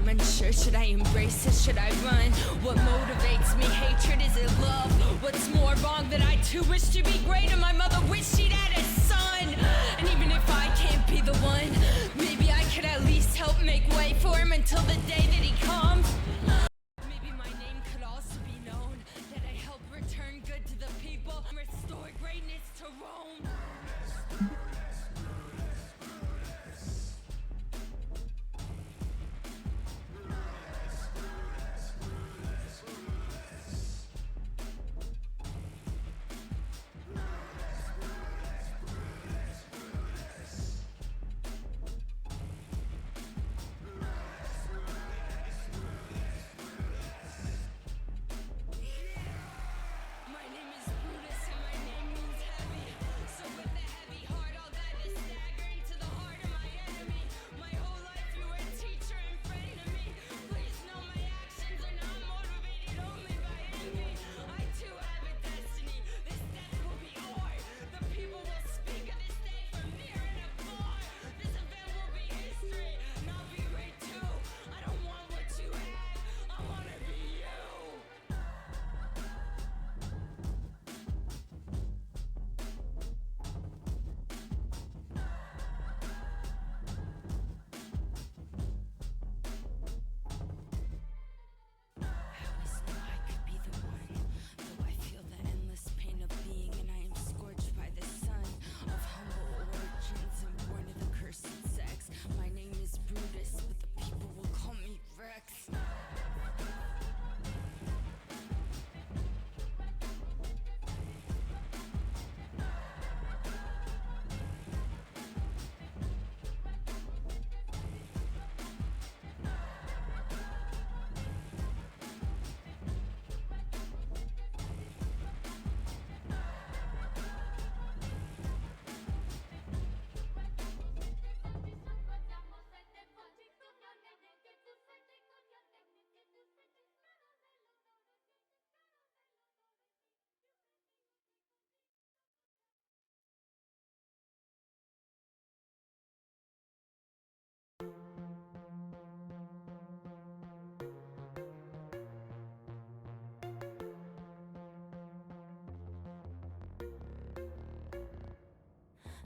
I'm unsure, should I embrace it, should I run? What motivates me, hatred, is it love? What's more wrong that I too wish to be great and my mother wished she'd had a son? And even if I can't be the one, maybe I could at least help make way for him until the day that he comes. Maybe my name could also be known, that I help return good to the people, restore greatness to Rome.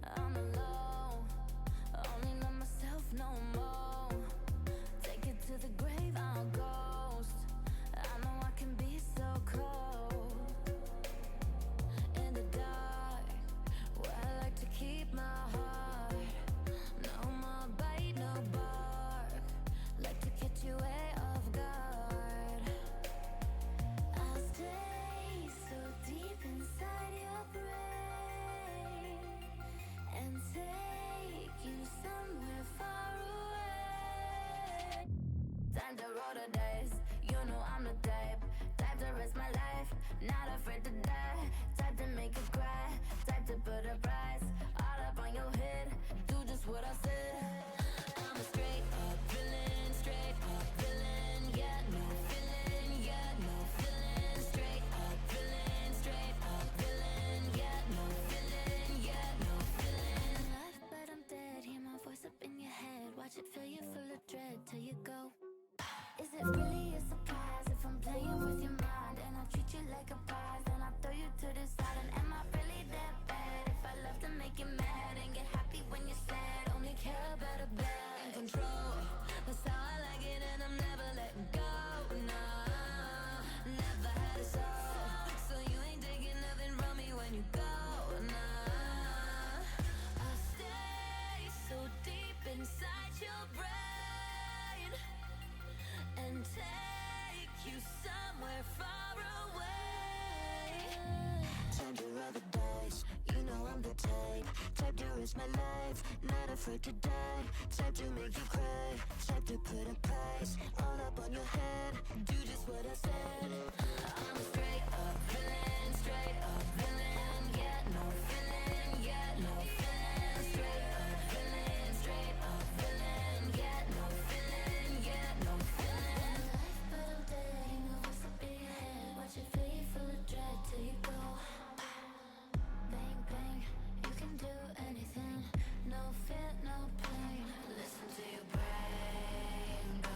I'm alone, only know myself no more. Take it to the grave, I'll ghost. I know I can be so cold. In the dark, where I like to keep my heart. No more bite, no bark. Like to catch you way off guard. I'll stay so deep inside your brain and take you somewhere far away. Time to roll the dice, you know I'm the type to risk my life, not afraid to die, type to make you cry, type to put a price all up on your head, do just what I said. I'm a straight up villain, yeah, no feeling, yeah, no feeling, straight up villain, yeah, no feeling, yeah, no feeling. Alive but I'm dead, hear my voice up in your head, watch it fill you full of dread till you go. Is it really a surprise if I'm playing with your mind and I treat you like a prize, then I throw you to the side? And am I really that bad if I love to make you mad and get happy when you're sad? Only care about a bad in control, that's how I like it and I'm never letting go. No, never had a soul, so you ain't taking nothing from me when you go. No, I'll stay so deep inside your brain and take you somewhere far away. Time to roll the dice, you know I'm the type to risk my life, not afraid to die, type to make you cry, type to put a price all up on your head, do just what I said. I'm a straight up villain, yeah, no feeling, yeah, no feeling, straight up villain, yeah, no feeling, yeah, no feeling. Alive but I'm dead, you know what's up in your head, watch it fill you full of dread till you go. Bang bang, you can do anything, no fear, no pain. Listen to your brain go.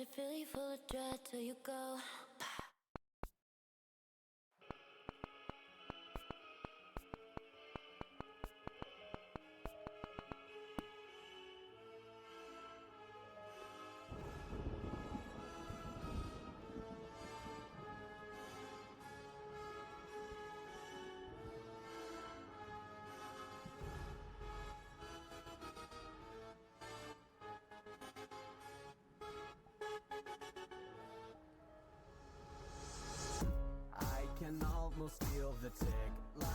it fill you full of dread till you go. Can almost feel the tick like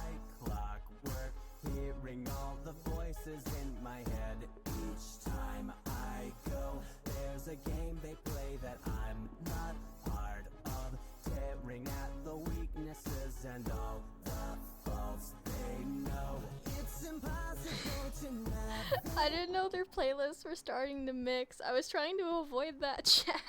clockwork, hearing all the voices in my head each time I go. There's a game they play that I'm not part of, tearing at the weaknesses and all the faults they know. It's impossible to navigate. I didn't know their playlists were starting to mix. I was trying to avoid that chat.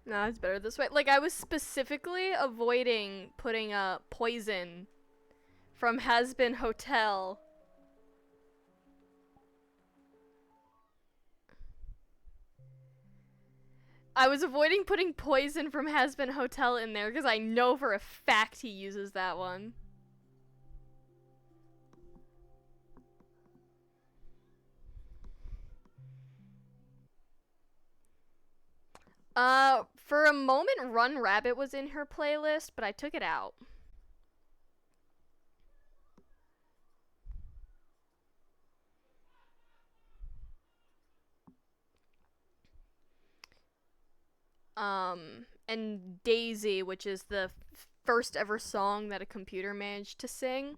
No, it's better this way. Like, I was specifically avoiding putting Poison from Has Been Hotel. I was avoiding putting Poison from Has Been Hotel in there because I know for a fact he uses that one. For a moment, Run Rabbit was in her playlist, but I took it out. And Daisy, which is the first ever song that a computer managed to sing,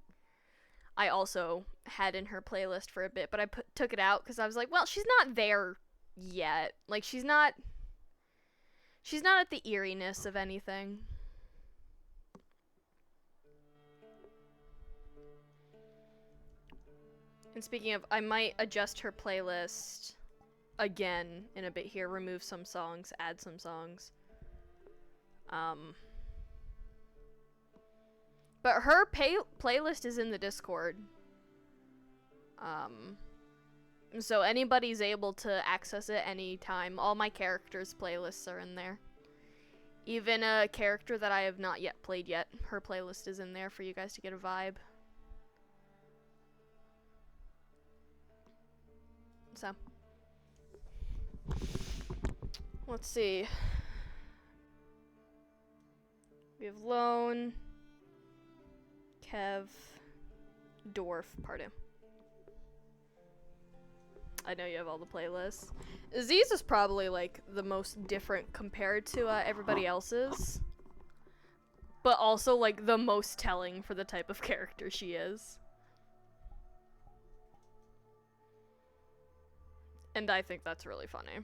I also had in her playlist for a bit, but I took it out because I was like, well, she's not there yet. Like, she's not at the eeriness of anything. And speaking of, I might adjust her playlist again in a bit here, remove some songs, add some songs. But her playlist is in the Discord. So anybody's able to access it anytime. All my characters' playlists are in there. Even a character that I have not yet played yet, her playlist is in there for you guys to get a vibe. So, let's see. We have Lone, Kev, Dwarf, Pardon. I know you have all the playlists. Aziz is probably like the most different compared to everybody else's, but also like the most telling for the type of character she is. And I think that's really funny.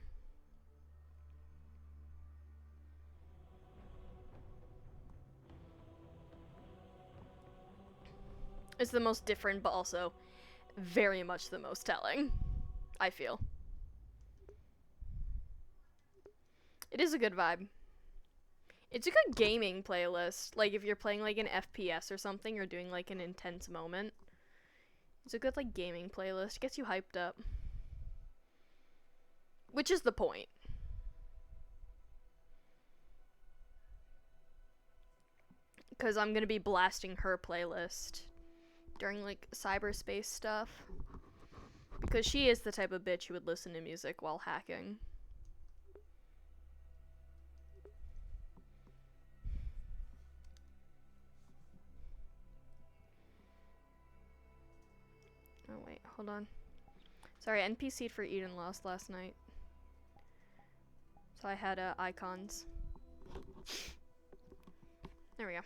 It's the most different, but also very much the most telling, I feel. It is a good vibe. It's a good gaming playlist. Like, if you're playing, like, an FPS or something, or doing, like, an intense moment. It's a good, like, gaming playlist. Gets you hyped up. Which is the point. Because I'm gonna be blasting her playlist during, like, cyberspace stuff. Because she is the type of bitch who would listen to music while hacking. Oh wait, hold on. Sorry, NPC'd for Eden Lost last night. So I had icons. There we go.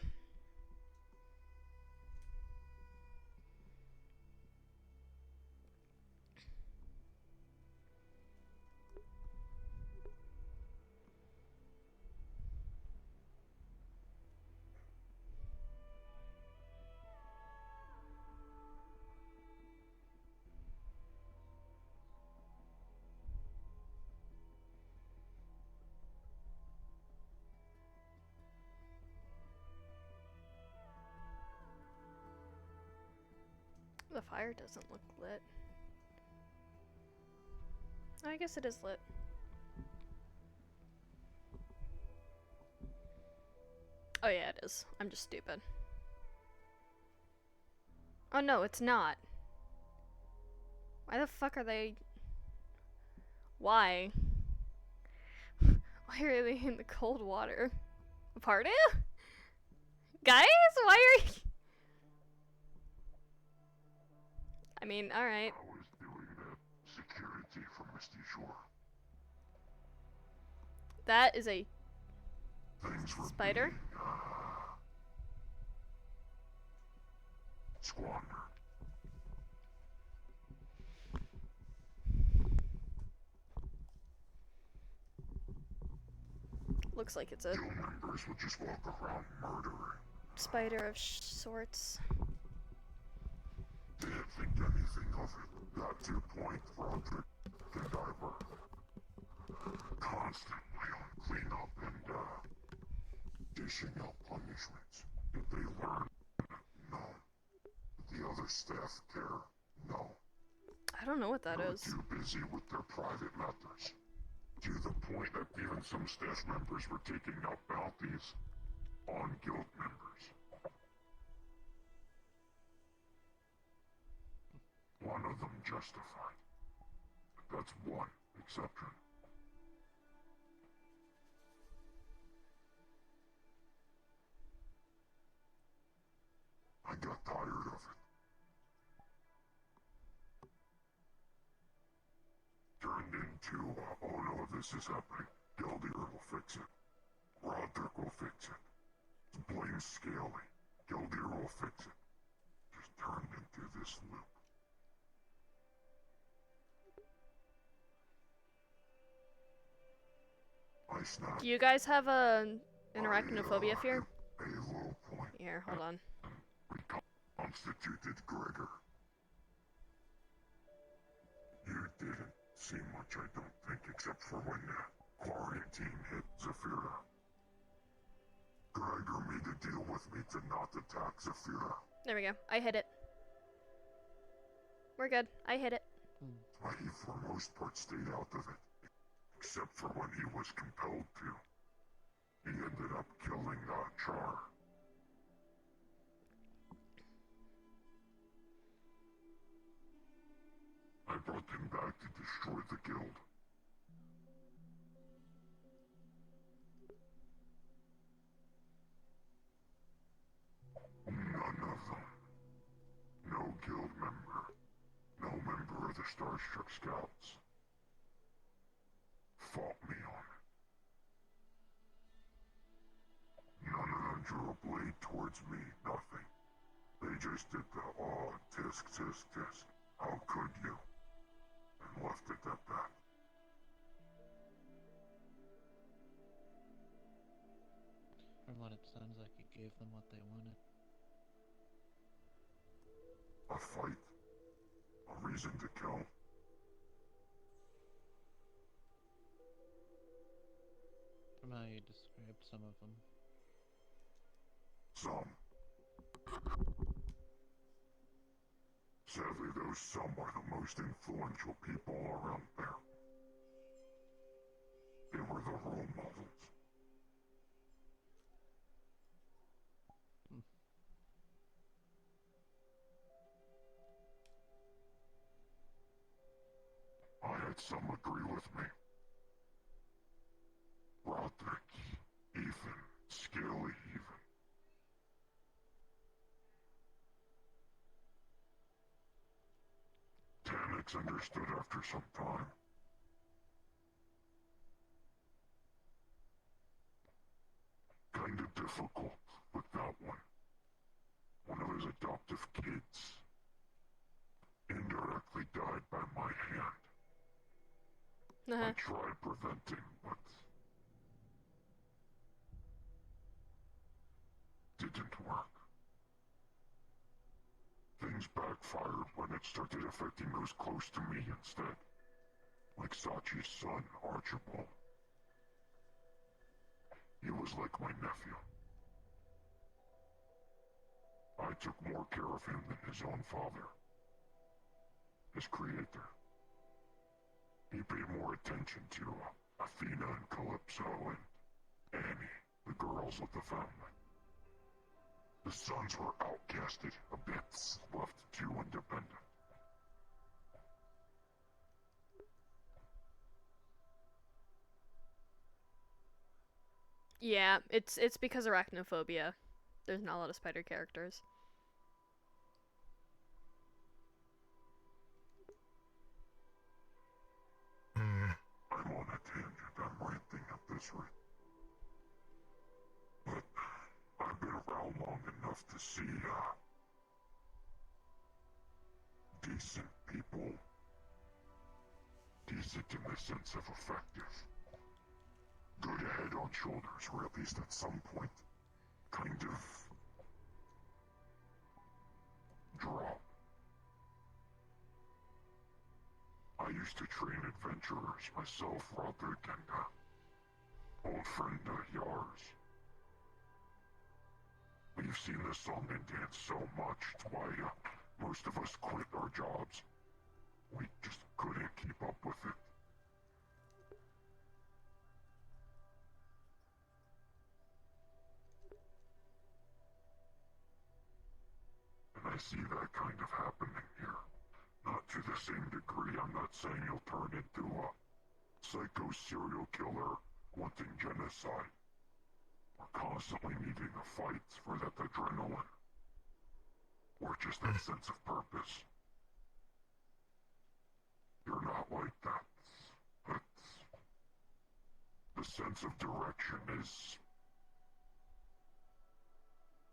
The fire doesn't look lit. Oh, I guess it is lit. Oh yeah, it is. I'm just stupid. Oh no, it's not. Why the fuck are they... Why? Why are they in the cold water? A party? Guys, why are you... I mean, alright. I was doing the security for Misty Shore. That is a Things were spider? being, squandered. Looks like it's a Guild members would just walk around murdering. spider of sorts. Didn't think anything of it. Got to a point Roderick and I were constantly on cleanup and, dishing out punishments. Did they learn? No. Did the other staff care? No. I don't know what that They were is. too busy with their private matters. To the point that even some staff members were taking out bounties on guild members. One of them justified. That's one exception. I got tired of it. Turned into, oh no, this is happening. Gildir will fix it. Roderick will fix it. Blame Scaly. Gildir will fix it. Just turned into this loop. I snapped. Do you guys have a arachnophobia fear? A low point. Here, hold on. Reconstituted Gregor. You didn't see much, I don't think, except for when the quarantine hit Zafira. Gregor made a deal with me to not attack Zafira. There we go. I hit it. We're good. I hit it. He, for most part, stayed out of it. Except for when he was compelled to. He ended up killing Char. I brought him back to destroy the guild. None of them. No guild member. No member of the Starstruck Scouts fought me on it. None of them drew a blade towards me, nothing. They just did the, oh, tisk, tisk, tisk. How could you? And left it at that. From what it sounds like, you gave them what they wanted. A fight. A reason to kill. From how you described some of them. Some. Sadly, those some are the most influential people around there. They were the role models. I had some agree with me. Roderick, Ethan, Scaly even. Tanix understood after some time. Kinda difficult with that one. One of his adoptive kids indirectly died by my hand. I tried preventing, but didn't work. Things backfired when it started affecting those close to me instead. Like Sachi's son, Archibald. He was like my nephew. I took more care of him than his own father. his creator. He paid more attention to Athena and Calypso and Annie, the girls of the family. The sons were outcasted, a bit left too independent. Yeah, it's because arachnophobia. There's not a lot of spider characters. I'm on a tangent, I'm ranting at this rate. But I've been around long enough to see, decent people. Decent in the sense of effective. Good head on shoulders, or at least at some point, kind of drop. I used to train adventurers myself, Roderick, and old friend Yars. We've seen the song and dance so much, it's why most of us quit our jobs. We just couldn't keep up with it. And I see that kind of happening here. Not to the same degree, I'm not saying you'll turn into a psycho serial killer wanting genocide. Or constantly needing a fight for that adrenaline. Or just that sense of purpose. You're not like that. But the sense of direction is...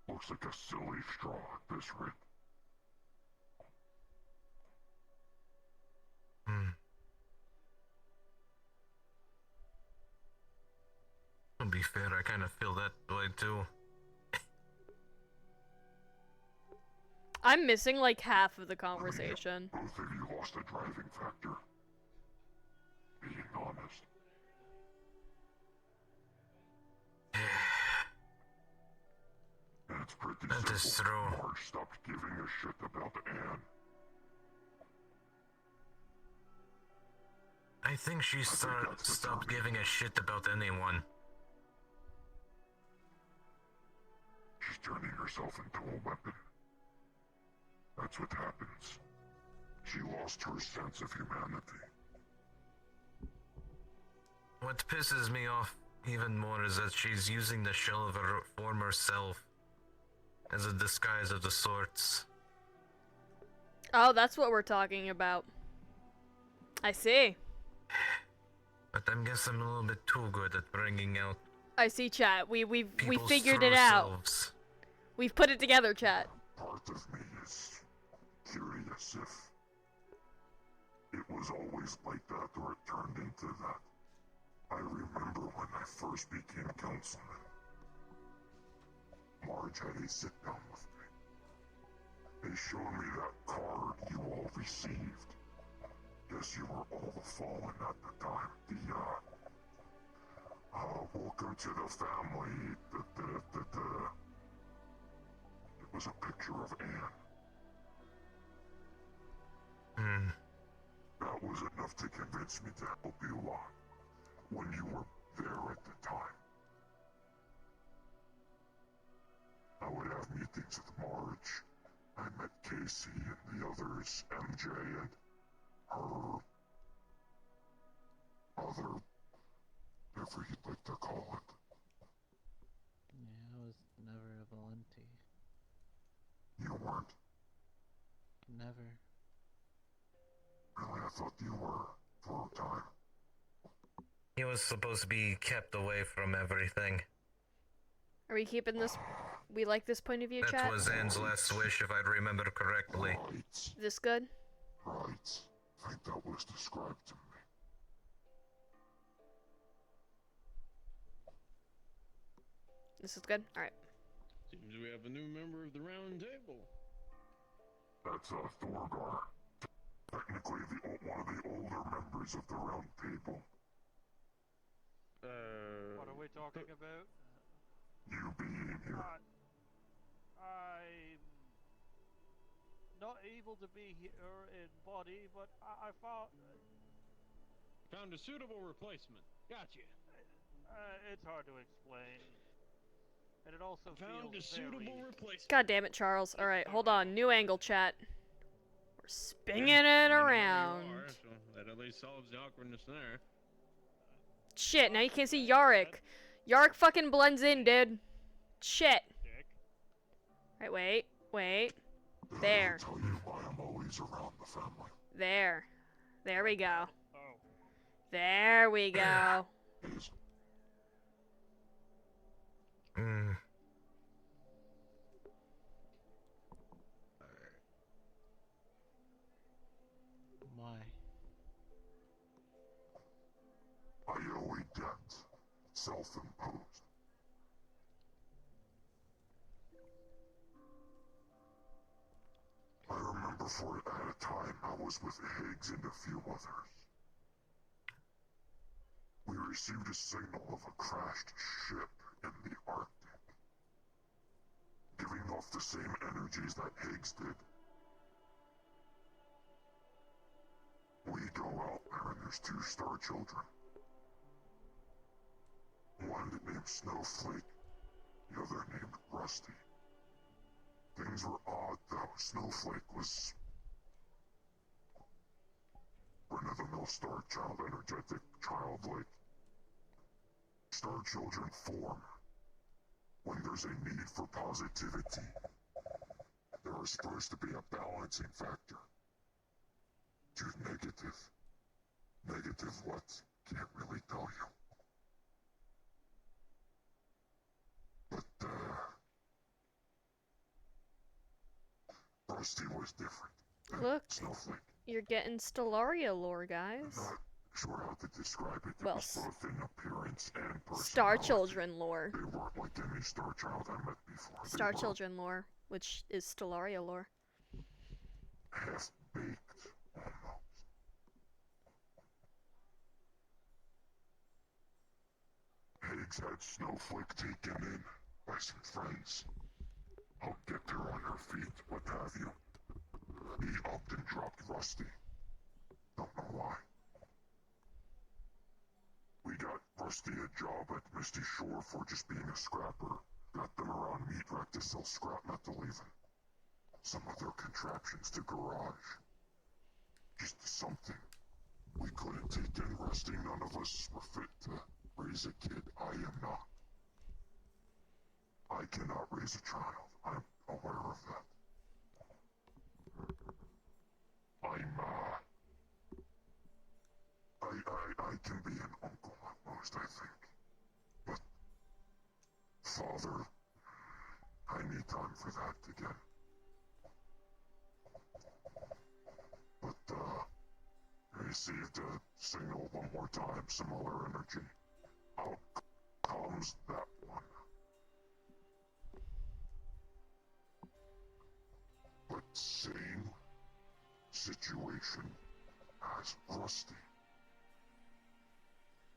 looks like a silly straw at this rate. To be fair, I kind of feel that way too. I'm missing like half of the conversation. Both of you lost a driving factor. Being honest. It's pretty That simple. is true. Marge stopped giving a shit about Anne. I think she stopped giving a shit about anyone. She's turning herself into a weapon. That's what happens. She lost her sense of humanity. What pisses me off even more is that she's using the shell of her former self as a disguise of the sorts. Oh, that's what we're talking about. I see. But I guess I'm a little bit too good at bringing out I see, chat. We people's figured true it out. selves. We've put it together, chat. Part of me is curious if it was always like that or it turned into that. I remember when I first became councilman. Marge had a sit-down with me. They showed me that card you all received. Yes, you were all fallen at the time. The, welcome to the family, It was a picture of Anne. That was enough to convince me to help you when you were there at the time. I would have meetings with Marge. I met Casey and the others, MJ and her other, whatever you'd like to call it. Yeah, I was never a Valenti. You weren't? Never. Really, I thought you were, for a time. He was supposed to be kept away from everything. Are we keeping this? We like this point of view, That chat? was Anne's last wish, if I remember correctly. Right. This good? Right. I think that was described to me. This is good? Alright. Seems we have a new member of the round table. That's Thorgar. Technically one of the older members of the round table. What are we talking about? You being here. I'm not able to be here in body, but I found... Found a suitable replacement. Gotcha. It's hard to explain. And it also Found a feels suitable very... replacement. God damn it, Charles. Alright, hold on. New angle, chat. We're spinning it You know where around. you are, so that at least solves the awkwardness there. Shit, now you can't see Yarick. Yarick fucking blends in, dude. Shit. Dick. Right, wait. Did I There. ever tell you why I'm always around the family? There. There we go. Oh. There we go. Is Hmm. Why? I owe a debt, self-imposed. I remember for at a time I was with Higgs and a few others. We received a signal of a crashed ship in the Arctic, giving off the same energies that Higgs did. We go out there and there's two star children. One named Snowflake, the other named Rusty. Things were odd though. Snowflake was run-of-the-mill star child, energetic, childlike. Star children form when there's a need for positivity. There is supposed to be a balancing factor to negative. Negative what? Can't really tell you. But, Rusty was different than Look. Snowflake. You're getting Stellaria lore, I'm guys. not sure how to describe it. It Well, was both in appearance and personality. Star Children lore. They weren't like any Star Child I met before. They Star were Children lore, which is Stellaria lore. half-baked, almost. Higgs had Snowflake taken in by some friends. I'll get her on her feet, what have you. He upped and dropped Rusty. Don't know why. We got Rusty a job at Misty Shore for just being a scrapper. Got them around meat rack to sell scrap metal even. Some other contraptions to garage. Just something. We couldn't take in Rusty. None of us were fit to raise a kid. I am not. I cannot raise a child. I'm aware of that. I can be an uncle at most, I think. But, father, I need time for that again. But, I received a signal one more time, similar energy. Out comes that one. But same situation as Rusty.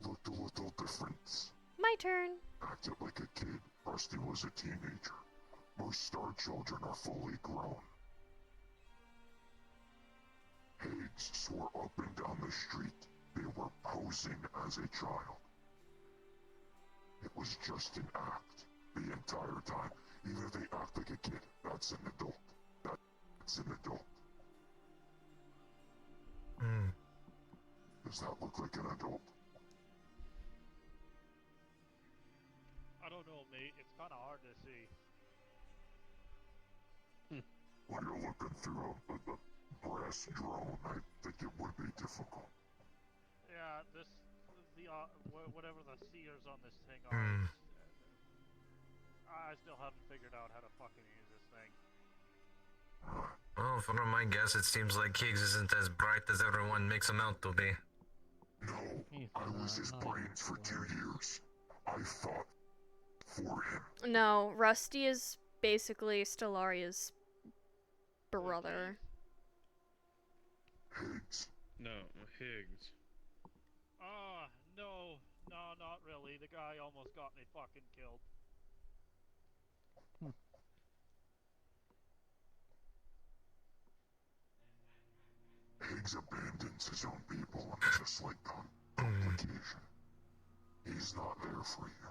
Looked a little different. My turn. Acted like a kid. Rusty was a teenager. Most Star Children are fully grown. Higgs swore up and down the street they were posing as a child. It was just an act the entire time. Even if they act like a kid, that's an adult. That's an adult. Hmm. Does that look like an adult? I don't know, mate. It's kind of hard to see. When you're looking through a brass drone, I think it would be difficult. Yeah, whatever the seers on this thing Hmm. are, I still haven't figured out how to fucking use this thing. Well, from my guess, it seems like Higgs isn't as bright as everyone makes him out to be. No, I was his brains for 2 years. I fought for him. No, Rusty is basically Stellaria's brother. Higgs. No, Higgs. No, not really. The guy almost got me fucking killed. Higgs abandons his own people and there's a slight complication. He's not there for you.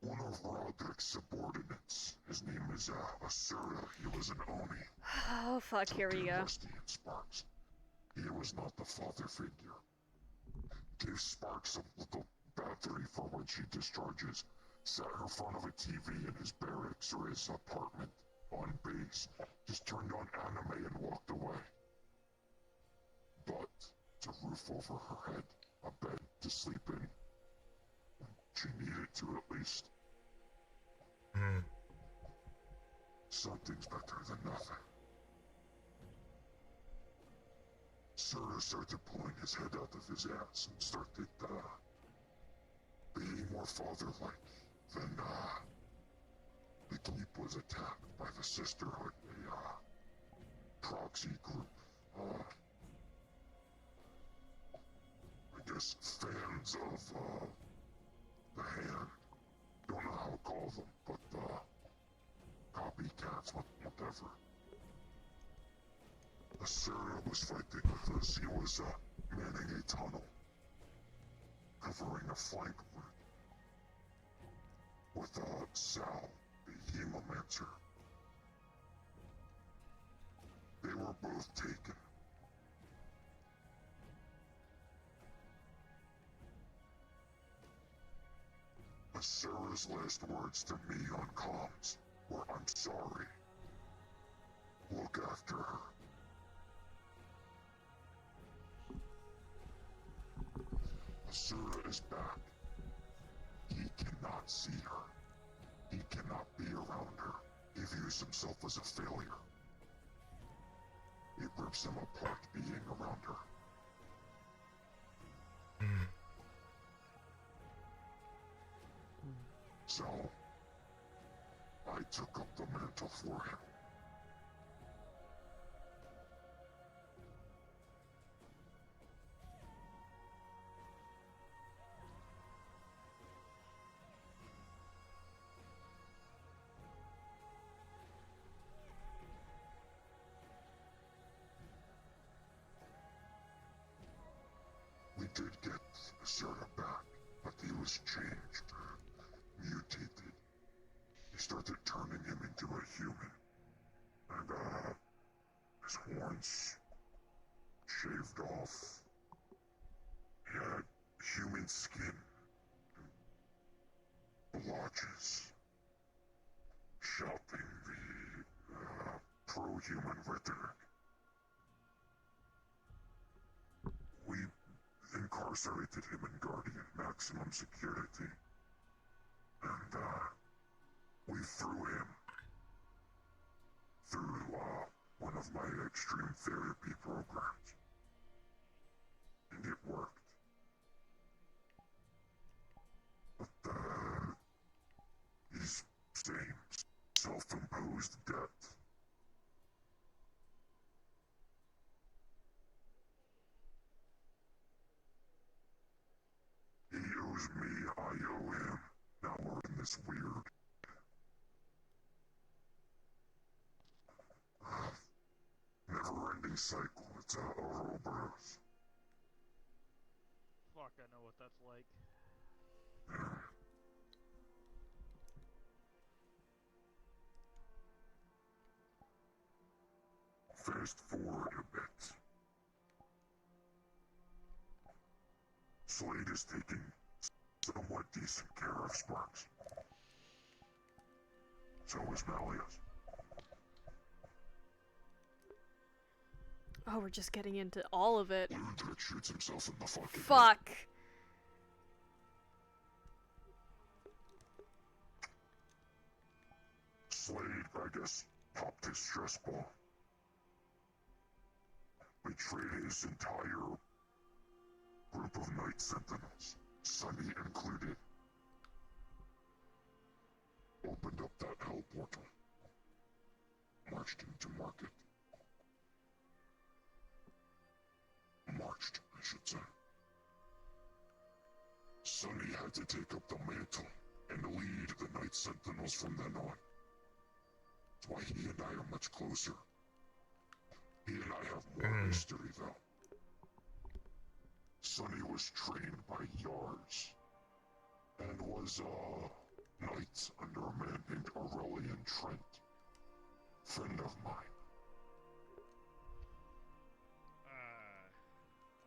One of Roderick's subordinates, his name is Asura, he was an Oni. Oh fuck, here we go. Rusty and Sparks. He was not the father figure. Gave Sparks a little battery for when she discharges, sat her in front of a TV in his barracks or his apartment on base, just turned on anime and walked away. But, a roof over her head, a bed to sleep in. She needed to at least. Something's better than nothing. Sura started pulling his head out of his ass and started, being more father-like. Then, the keep was attacked by the Sisterhood, a proxy group. I guess fans of, the Hand. Don't know how to call them, but, copycats, whatever. Asura was fighting with us. He was, manning a tunnel, covering a flank route, with, Sal, the hemomancer. They were both taken. Asura's last words to me on comms were, "I'm sorry. Look after her." Asura is back. He cannot see her. He cannot be around her. He views himself as a failure. It rips him apart being around her. So, I took up the mantle for him. We did get Asura back, but he was changed, mutated. He started turning him into a human. And, his horns shaved off. He had human skin. Blotches. Shouting the, pro-human rhetoric. We incarcerated him in Guardian maximum security. And, we threw him through, one of my extreme therapy programs. And it worked. But, he's same self-imposed debt. He owes me, I owe him. Now we're in this weird never-ending cycle. It's a Ouroboros. Fuck, I know what that's like. Fast forward a bit. Slade is taking somewhat decent care of Sparks. So is Malleus. Oh, we're just getting into all of it. Ludwig shoots himself in the fucking head. Fuck. Slade, I guess, popped his stress ball. Betrayed his entire group of Night Sentinels, Sunny included. Opened up that hell portal. Marched into market. Marched, I should say. Sunny had to take up the mantle and lead the Night Sentinels from then on. That's why he and I are much closer. He and I have more history, though. Sonny was trained by Yars, and was a knight under a man named Aurelian Trent. Friend of mine.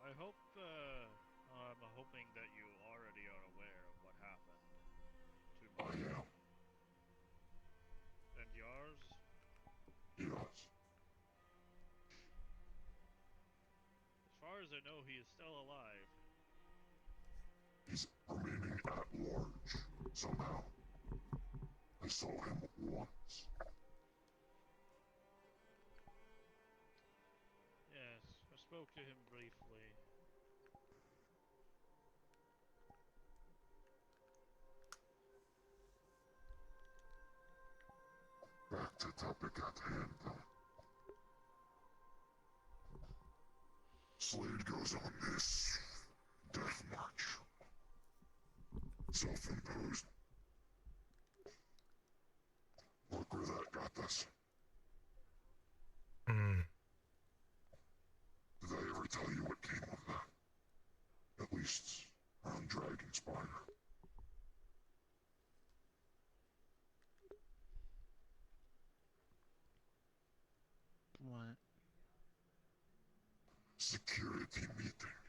I hope, I'm hoping that you already are aware of what happened to I me. am. And yours? Yes. As far as I know, he is still alive. He's remaining at large, somehow. I saw him once. Yes, I spoke to him briefly. Back to topic at hand, though. Slade goes on this death march. Self-imposed. Look where that got us. Did I ever tell you what came of that? At least around Dragonspire. What? Security meeting.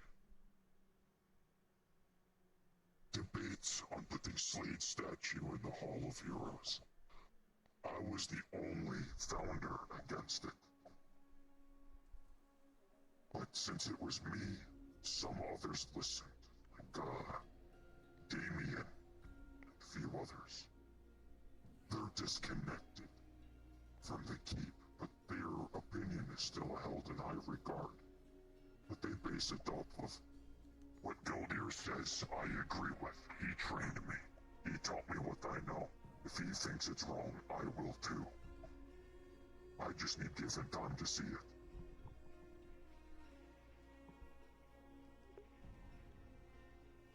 Debates on putting Slade's statue in the Hall of Heroes. I was the only founder against it. But since it was me, some others listened. Like, Damien, and a few others. They're disconnected from the keep, but their opinion is still held in high regard. But they base it off of what Gildir says I agree with. He trained me. He taught me what I know. If he thinks it's wrong, I will too. I just need given time to see it.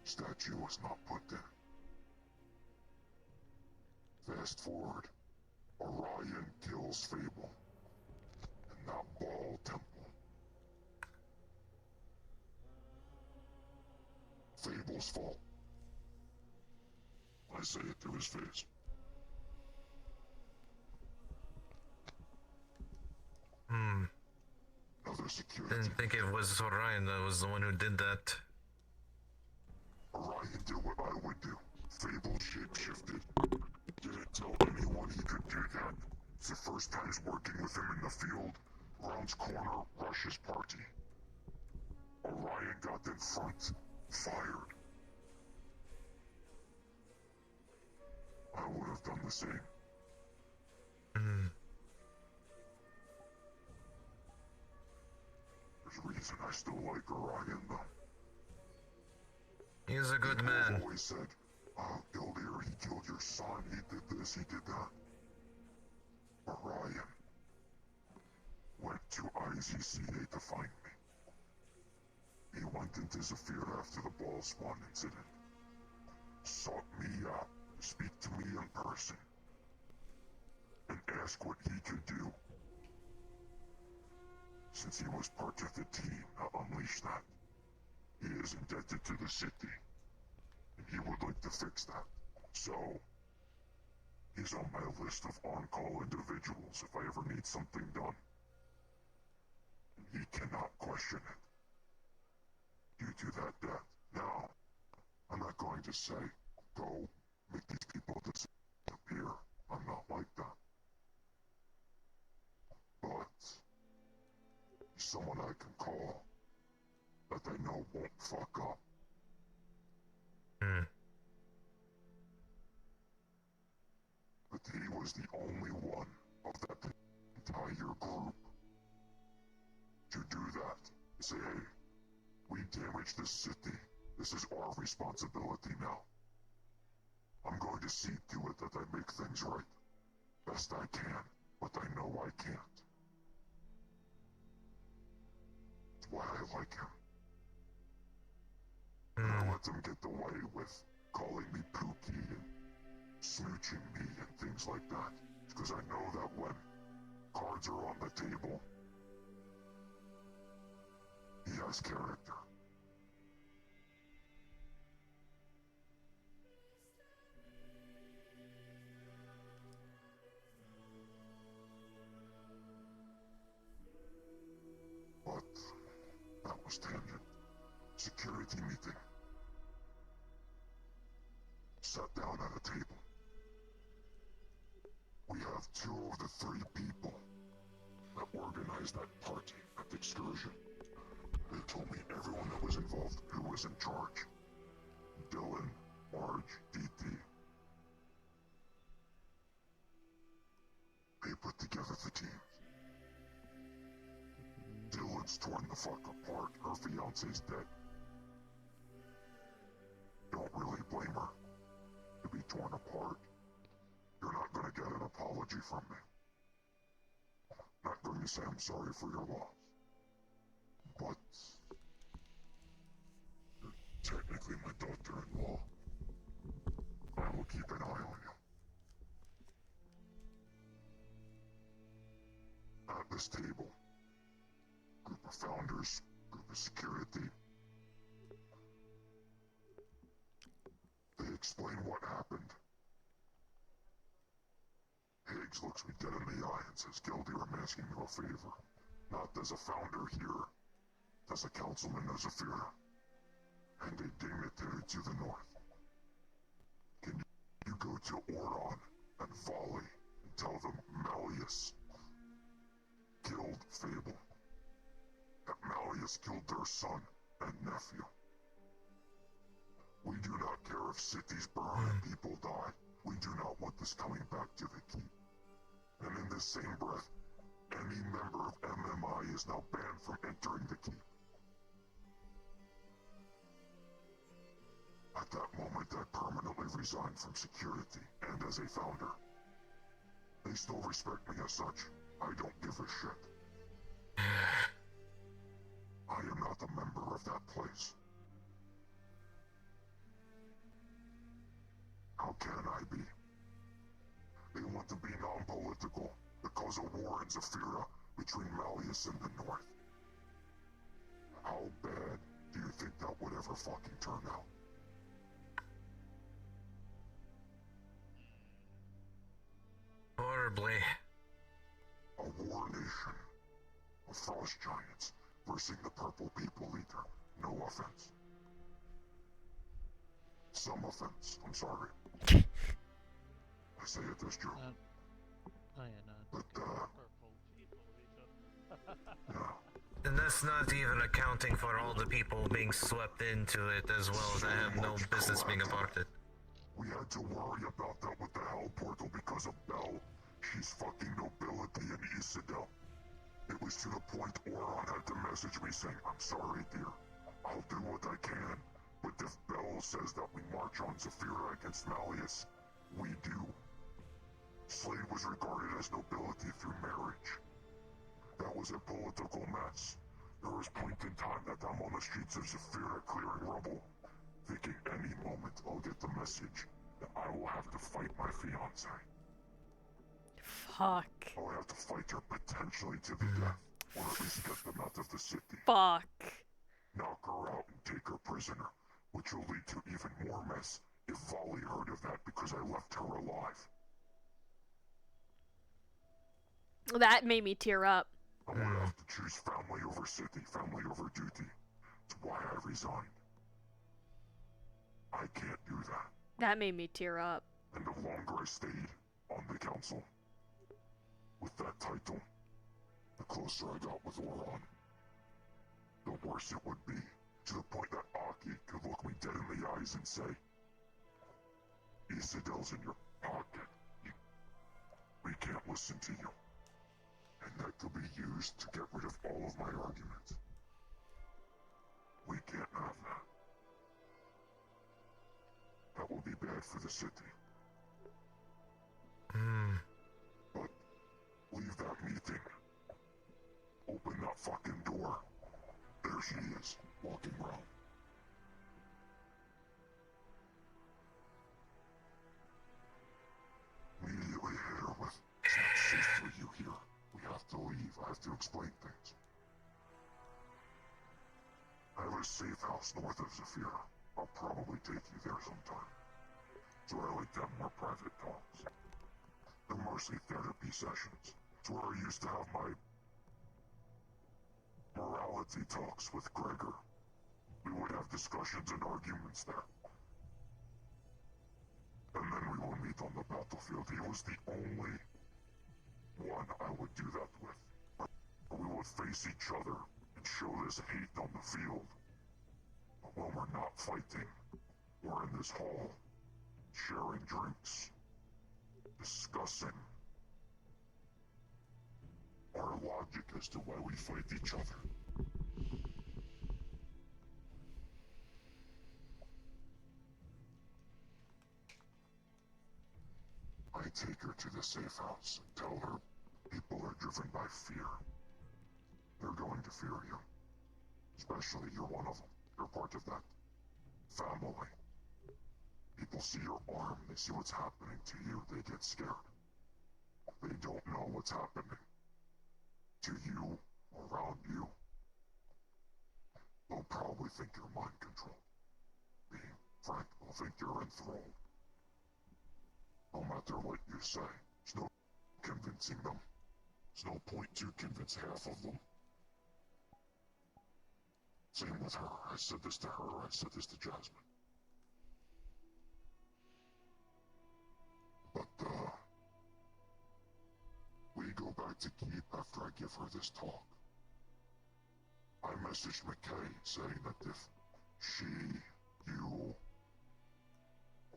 Statue was not put in. Fast forward. Orion kills Fable. In that ball temple. Fable's fault. I say it to his face. Other security. Didn't think it was Orion that was the one who did that. Orion did what I would do. Fable shapeshifted. Didn't tell anyone he could do that. It's the first time he's working with him in the field. Rounds corner, rushes party. Orion got in front. Fired. I would have done the same. There's a reason I still like Orion, though. He's a good People man. always said, oh, Gildir, he killed your son, he did this, he did that. Orion went to IZCA to find me. He went into Zephyr after the ball spawn incident. Sought me out, speak to me in person, and ask what he could do. Since he was part of the team that unleashed that, he is indebted to the city, and he would like to fix that. So, he's on my list of on-call individuals if I ever need something done. And he cannot question it. Due to that death. Now, I'm not going to say, go make these people disappear. I'm not like that. But, he's someone I can call that I know won't fuck up. But he was the only one of that entire group to do that. Say, hey, we damaged this city. This is our responsibility now. I'm going to see to it that I make things right. Best I can, but I know I can't. That's why I like him. And I let them get away with calling me Pookie and smooching me and things like that. because I know that when cards are on the table, he has character. But that was tangent. Security meeting. Sat down at a table. We have 2 of the 3 people that organized that party at the excursion. They told me everyone that was involved who was in charge. Dylan, Marge, DT. They put together the team. Dylan's torn the fuck apart. Her fiance's dead. Don't really blame her to be torn apart. You're not gonna get an apology from me. Not going to say I'm sorry for your loss. But you're technically my daughter-in-law. I will keep an eye on you. At this table, group of founders, group of security. They explain what happened. Higgs looks me dead in the eye and says, Gildy, I'm asking you a favor. Not as a founder here, as a councilman of Zephyra, and a dignitary to the north. Can you go to Oron and Volley and tell them Malleus killed Fable? That Malleus killed their son and nephew. We do not care if cities burn and people die. We do not want this coming back to the keep. And in the same breath, any member of MMI is now banned from entering the keep. At that moment, I permanently resigned from security and as a founder. They still respect me as such. I don't give a shit. I am not a member of that place. How can I be? They want to be non-political because of war in Zephyra between Malleus and the North. How bad do you think that would ever fucking turn out? Horribly. A war nation of frost giants versus the purple people eater. No offense. Some offense, I'm sorry. I say it as joke. Oh yeah, no. But, Purple people eater. yeah. And that's not even accounting for all the people being swept into it as well that have no business being a part of it. We had to worry about that with the Hell Portal because of Belle. She's fucking nobility in Isidel. It was to the point Oron had to message me saying, I'm sorry, dear. I'll do what I can. But if Belle says that we march on Zephyra against Malleus, we do. Slade was regarded as nobility through marriage. That was a political mess. There was a point in time that I'm on the streets of Zephyra clearing rubble, thinking any moment I'll get the message that I will have to fight my fiancé. Fuck. I'll have to fight her potentially to the death, or at least get them out of the city. Fuck. Knock her out and take her prisoner, which will lead to even more mess if Volley heard of that because I left her alive. That made me tear up. I'm gonna have to choose family over city, family over duty. It's why I resigned. I can't do that. That made me tear up. And the longer I stayed on the council, with that title, the closer I got with Oron, the worse it would be, to the point that Aki could look me dead in the eyes and say, Isidel's in your pocket. We can't listen to you. And that could be used to get rid of all of my arguments. We can't have that. That will be bad for the city. But leave that meeting. Open that fucking door. There she is, walking around. Immediately hit her with explain things. I have a safe house north of Zephyr. I'll probably take you there sometime. It's where I like to have more private talks. They're mostly therapy sessions. It's where I used to have my morality talks with Gregor. We would have discussions and arguments there. And then we will meet on the battlefield. He was the only one I would do that with. We would face each other and show this hate on the field. But when we're not fighting, we're in this hall, sharing drinks, discussing our logic as to why we fight each other. I take her to the safe house and tell her people are driven by fear. They're going to fear you. Especially you're one of them. You're part of that family. People see your arm, they see what's happening to you, they get scared. They don't know what's happening to you, around you. They'll probably think you're mind controlled. Being frank, they'll think you're enthralled. No matter what you say, there's no convincing them. There's no point to convince half of them. Same with her. I said this to her, I said this to Jasmine. But, we go back to Keep after I give her this talk. I messaged McKay saying that if she, you,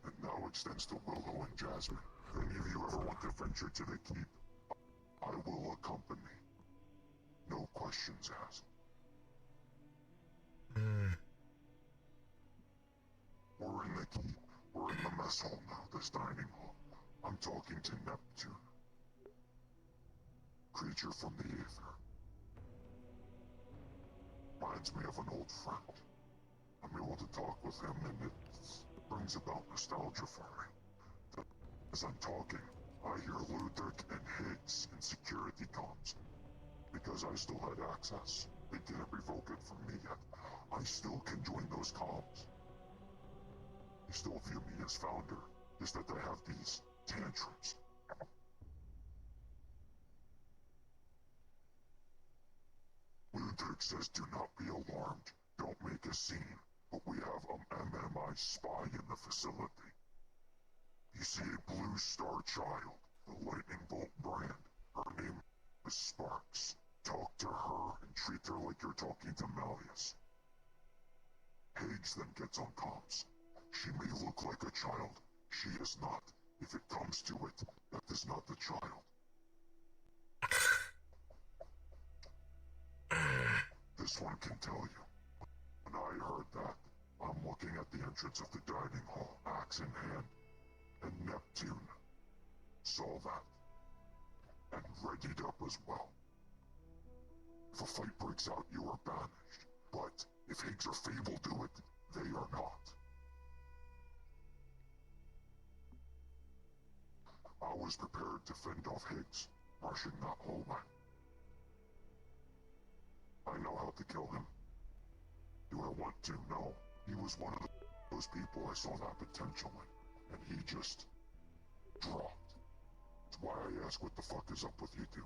and now extends to Willow and Jasmine, if any of you ever want to venture to the Keep, I will accompany. No questions asked. We're in the Keep. We're in the mess hall now, this dining hall. I'm talking to Neptune. Creature from the Aether. Reminds me of an old friend. I'm able to talk with him and it brings about nostalgia for me. As I'm talking, I hear Ludwig and Higgs in security comms. Because I still had access. They didn't revoke it from me yet. I still can join those comms. They still view me as founder, just that they have these tantrums. Ludwig says do not be alarmed, don't make a scene, but we have an MMI spy in the facility. You see a blue star child, the lightning bolt brand. Her name is Sparks. Talk to her and treat her like you're talking to Malleus. Higgs then gets on comms. She may look like a child. She is not. If it comes to it, that is not the child. This one can tell you. When I heard that, I'm looking at the entrance of the dining hall, axe in hand, and Neptune saw that, and readied up as well. If a fight breaks out, you are banished, but if Higgs or Fable do it, they are not. I was prepared to fend off Higgs, rushing that hallway. I know how to kill him. Do I want to? No. He was one of those people I saw that potential in, and he just dropped. That's why I ask what the fuck is up with you two.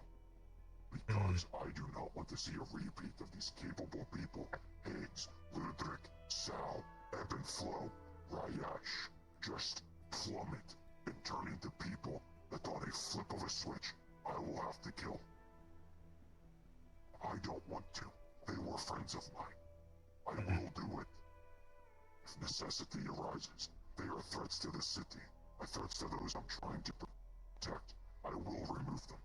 Because I do not want to see a repeat of these capable people. Higgs, Ludwig, Sal, Ebb and Flow, Ryash, just plummet and turn into people that on a flip of a switch, I will have to kill. I don't want to. They were friends of mine. I will do it. If necessity arises, they are threats to the city. Threats to those I'm trying to protect. I will remove them.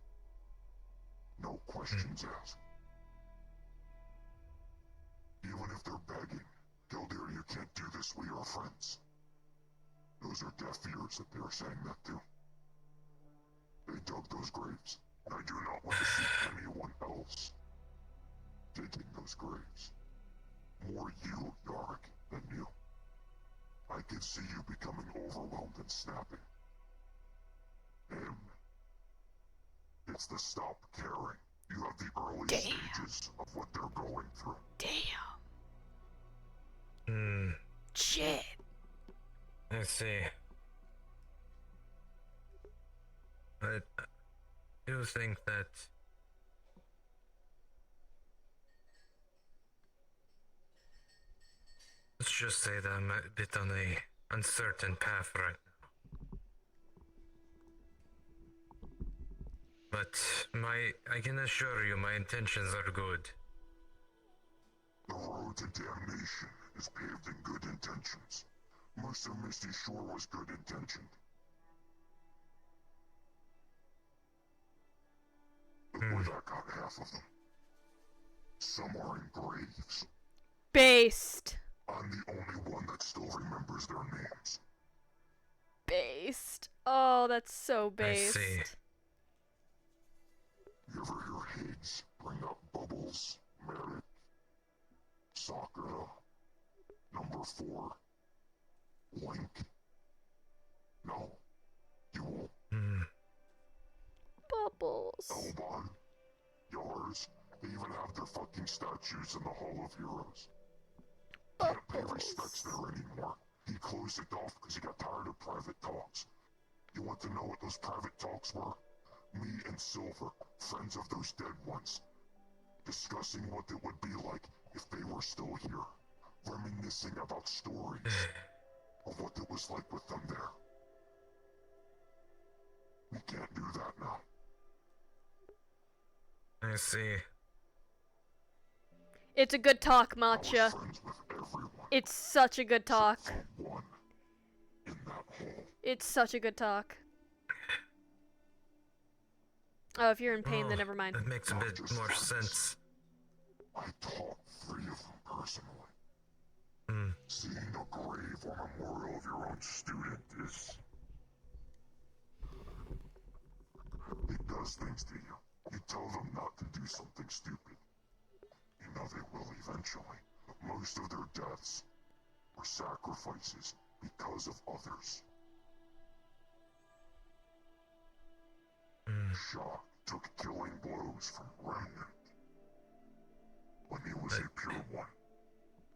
No questions asked. Even if they're begging, Gildir, you can't do this, we are friends. Those are deaf ears that they are saying that to. They dug those graves, and I do not want to see anyone else digging those graves. More you, Yarick, than you. I can see you becoming overwhelmed and snapping. Him. It's the stop caring. You have the early Damn. stages of what they're going through. Damn. Hmm. Shit. I see. But I do think that let's just say that I'm a bit on a uncertain path right now. But I can assure you my intentions are good. The road to damnation is paved in good intentions. Most of Misty Shore was good intentioned. But where that got half of them. Some are in graves. Based. I'm the only one that still remembers their names. Based. Oh, that's so based. I see. You ever hear Higgs bring up Bubbles, Merrick, Sakura, number 4, Link? No, you won't. Bubbles. Elbon, yours, they even have their fucking statues in the Hall of Heroes. Can't pay respects there anymore. He closed it off because he got tired of private talks. You want to know what those private talks were? Me and Silver, friends of those dead ones, discussing what it would be like if they were still here, reminiscing about stories of what it was like with them there. We can't do that now. I see. It's a good talk, I was Matcha. friends with everyone It's such a good talk. except for one in that hall. It's such a good talk. Oh, if you're in pain, then never mind. That makes a bit more sense. I taught 3 of them personally. Hmm. Seeing a grave or memorial of your own student is... It does things to you. You tell them not to do something stupid. You know they will eventually. Most of their deaths were sacrifices because of others. Shock took killing blows from Remnant when he was a pure one,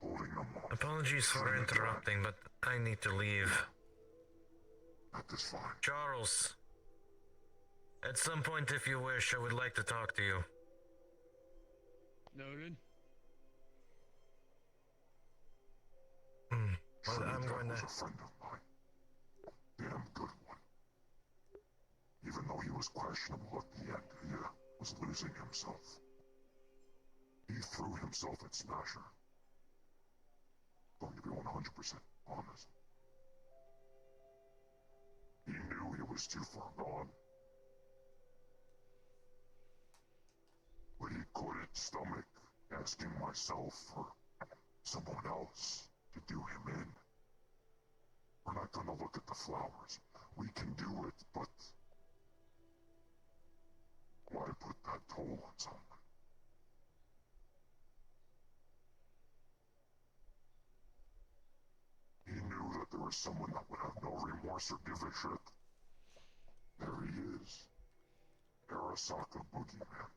holding them off. Apologies for interrupting, but I need to leave. That is fine. Charles, at some point, if you wish, I would like to talk to you. Noted. Well, I'm going was to... a friend of mine. Damn good one. Even though he was questionable at the end, he was losing himself. He threw himself at Smasher. Going to be 100% honest. He knew he was too far gone. But he couldn't stomach asking myself or someone else to do him in. We're not gonna look at the flowers. We can do it, but why put that toll on someone? He knew that there was someone that would have no remorse or give a shit. There he is. Arasaka Boogeyman.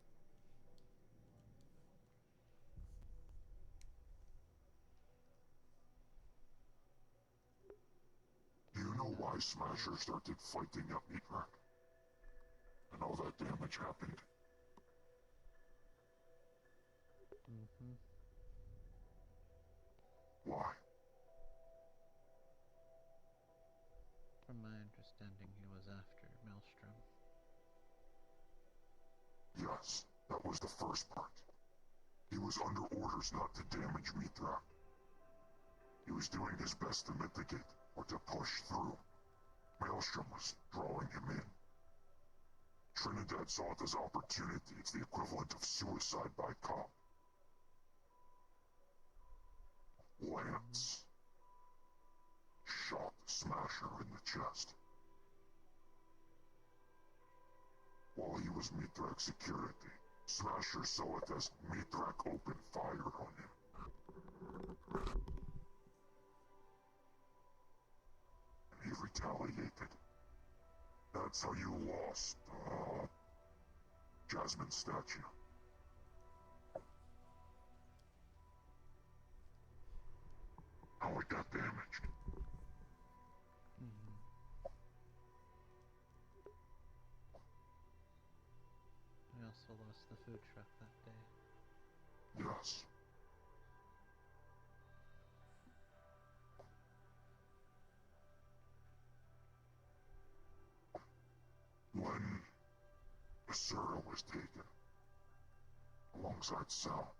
Do you know why Smasher started fighting at Meatrack? And all that damage happened? Why? From my understanding, he was after Maelstrom. Yes, that was the first part. He was under orders not to damage Meatrack. He was doing his best to mitigate, or to push through. Maelstrom was drawing him in. Trinidad saw it as opportunity. It's the equivalent of suicide by cop. Lance shot Smasher in the chest. While he was Mithrak security, Smasher saw it as Mithrak opened fire on him. And he retaliated. That's how you lost, Jasmine's statue. it got damaged. Mm-hmm. We also lost the food truck that day. Yes. When Sarah was taken, alongside Sal,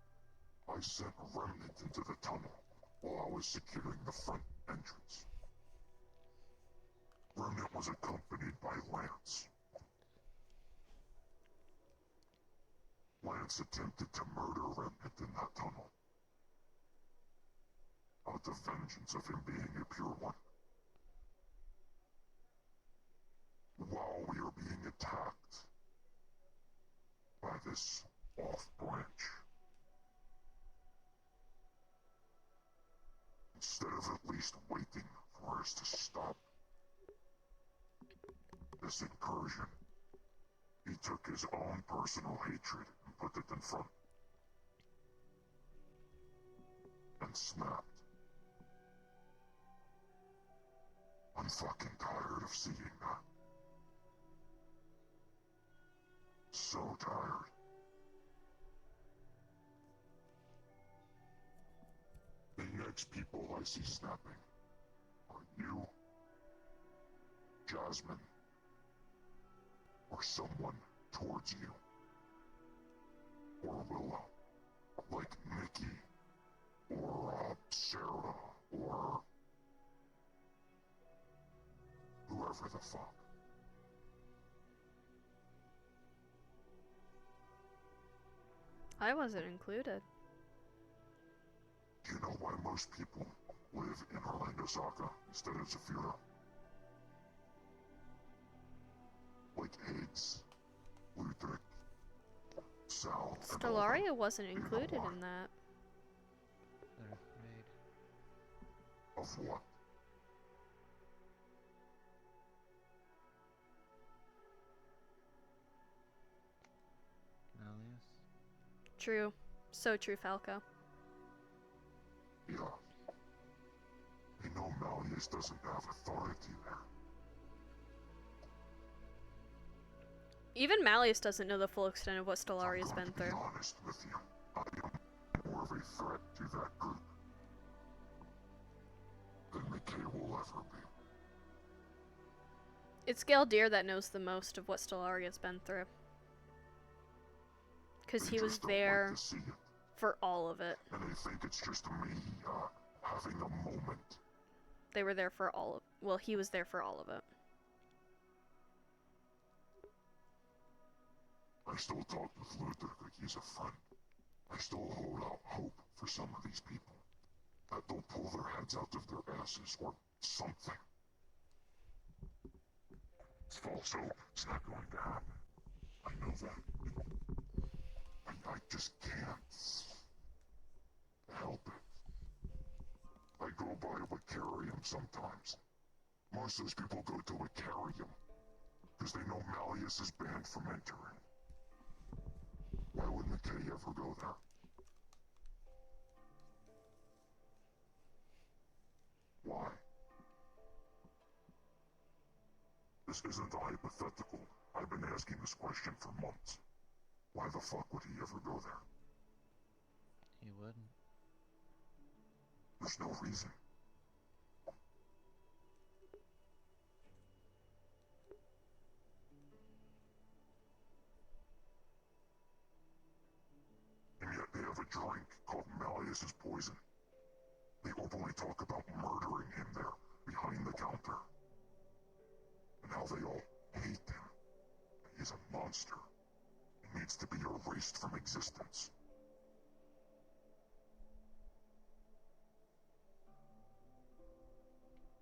I sent a remnant into the tunnel while I was securing the front entrance. Remnant was accompanied by Lance. Lance attempted to murder Remnant in that tunnel, out of vengeance of him being a pure one. While we are being attacked by this off-branch, instead of at least waiting for us to stop this incursion, he took his own personal hatred and put it in front. And snapped. I'm fucking tired of seeing that. So tired. The next people I see snapping are you, Jasmine, or someone towards you. Or Willow, like Nikki, or Sarah, or whoever the fuck. I wasn't included. Do you know why most people live in Orlando Saka instead of Zafira? Like Higgs, Luthric, Sal, and all Stellaria them. wasn't Do you know included why? in that. They're afraid. Of what? Malleus? True. So true, Falco. Yeah. You know Malleus doesn't have authority there. Even Malleus doesn't know the full extent of what Stellaria's been I'm going to through. be honest with you. I am more of a threat to that group than McKay will ever be. It's Galdir that knows the most of what Stellaria's been through. Because They he was just don't there like to see it. for all of it. And I think it's just me, having a moment. They were there for all of... Well, he was there for all of it. I still talk with Luther like he's a friend. I still hold out hope for some of these people. That they'll pull their heads out of their asses or something. It's false hope. It's not going to happen. I know that. I just can't help it. I go by Wicarium sometimes. Most of those people go to Wicarium because they know Malleus is banned from entering. Why would McKay ever go there? Why? This isn't a hypothetical. I've been asking this question for months. Why the fuck would he ever go there? He wouldn't. There's no reason. And yet they have a drink called Malleus's Poison. They openly talk about murdering him there, behind the counter. And how they all hate him. He's a monster. He needs to be erased from existence.